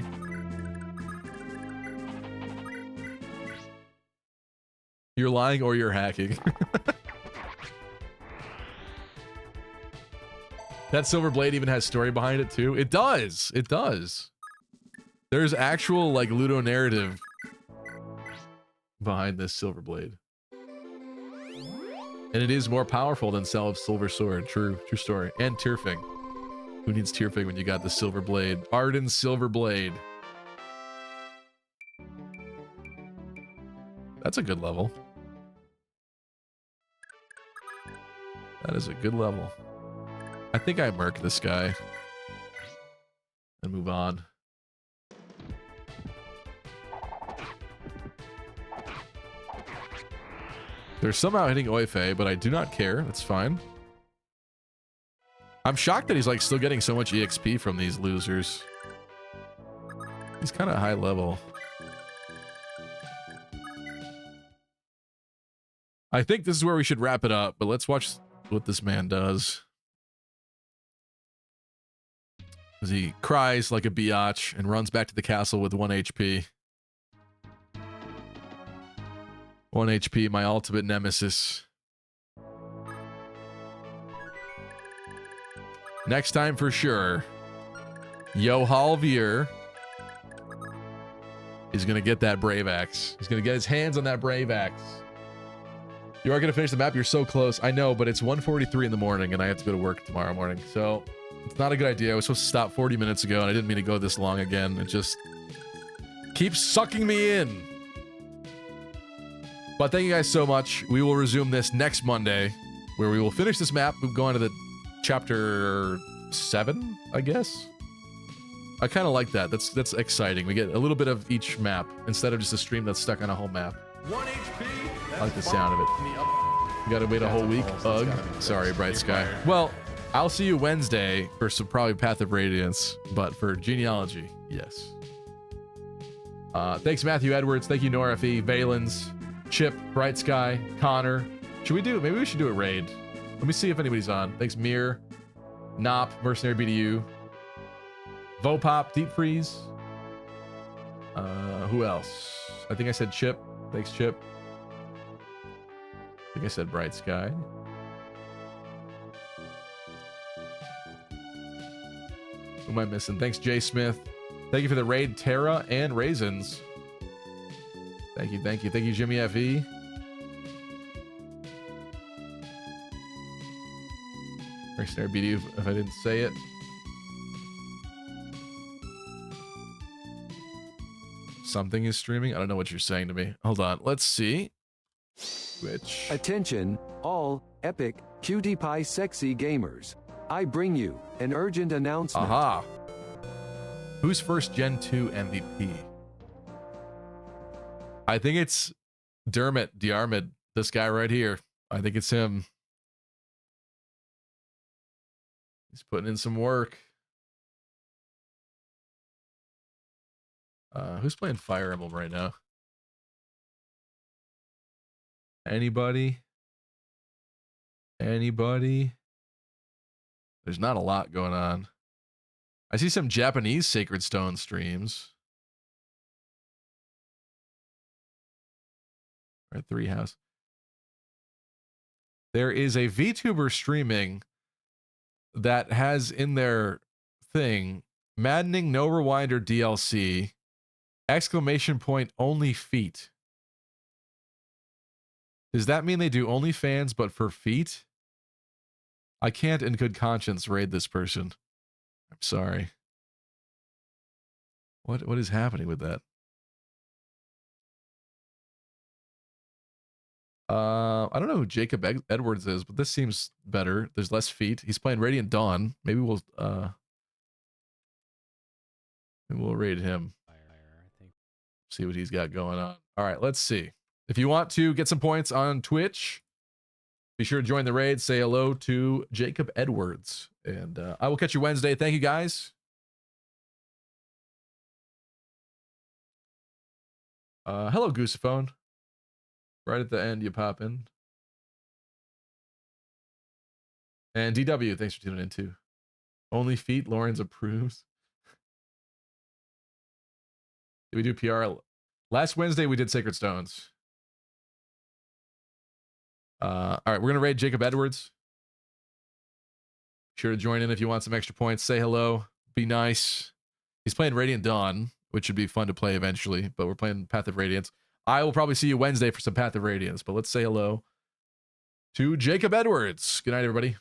C: You're lying or you're hacking. That silver blade even has story behind it too. It does. It does. There's actual like Ludo narrative behind this silver blade. And it is more powerful than Salve's silver sword. True story. And Tyrfing. Who needs Tyrfing when you got the silver blade? Arden's silver blade. That's a good level. That is a good level. I think I murk this guy and move on. They're somehow hitting Oife, but I do not care. That's fine. I'm shocked that he's like still getting so much EXP from these losers. He's kind of high level. I think this is where we should wrap it up, but let's watch what this man does. As he cries like a biatch and runs back to the castle with 1 HP. 1 HP, my ultimate nemesis. Next time for sure, Yojavier is going to get that Brave Axe. He's going to get his hands on that Brave Axe. You are going to finish the map. You're so close. I know, but it's 1:43 in the morning and I have to go to work tomorrow morning. So it's not a good idea. I was supposed to stop 40 minutes ago and I didn't mean to go this long again. It just keeps sucking me in. But thank you guys so much. We will resume this next Monday where we will finish this map. We'll go on to the chapter 7, I guess. I kind of like that. That's exciting. We get a little bit of each map instead of just a stream that's stuck on a whole map.
A: 1 HP.
C: I like the sound of it. You gotta wait a whole week. Ugh. Sorry, Bright Sky. Well, I'll see you Wednesday for some probably Path of Radiance, but for Genealogy, yes. Thanks, Matthew Edwards. Thank you, Nora F. Valens, Chip, Bright Sky, Connor. Should we do? Maybe we should do a raid. Let me see if anybody's on. Thanks, Mir, Nop, Mercenary BDU, Vopop, Deep Freeze. Who else? I think I said Chip. Thanks, Chip. I think I said Bright Sky. Who am I missing? Thanks, Jay Smith. Thank you for the raid, Terra and Raisins. Thank you, thank you. Thank you, Jimmy FE. Mercenary beat you if I didn't say it. Something is streaming? I don't know what you're saying to me. Hold on. Let's see. Twitch.
F: Attention, all epic, cutie pie sexy gamers. I bring you an urgent announcement.
C: Aha. Who's first Gen 2 MVP? I think it's Dermot Diarmid, this guy right here. I think it's him. He's putting in some work. Who's playing Fire Emblem right now? Anybody? Anybody? There's not a lot going on. I see some Japanese Sacred Stone streams. We're at 3 House. There is a VTuber streaming that has in their thing maddening no rewinder DLC, exclamation point only feet. Does that mean they do OnlyFans but for feet? I can't in good conscience raid this person. I'm sorry. What is happening with that? I don't know who Jacob Edwards is, but this seems better. There's less feet. He's playing Radiant Dawn. Maybe we'll raid him. See what he's got going on. All right, let's see. If you want to get some points on Twitch, be sure to join the raid. Say hello to Jacob Edwards. And I will catch you Wednesday. Thank you, guys. Hello, Goosephone. Right at the end, you pop in. And DW, thanks for tuning in, too. Only feet, Lawrence approves. Did we do PR? Last Wednesday, we did Sacred Stones. All right, we're going to raid Jacob Edwards. Sure to join in if you want some extra points. Say hello. Be nice. He's playing Radiant Dawn, which should be fun to play eventually, but we're playing Path of Radiance. I will probably see you Wednesday for some Path of Radiance, but let's say hello to Jacob Edwards. Good night, everybody.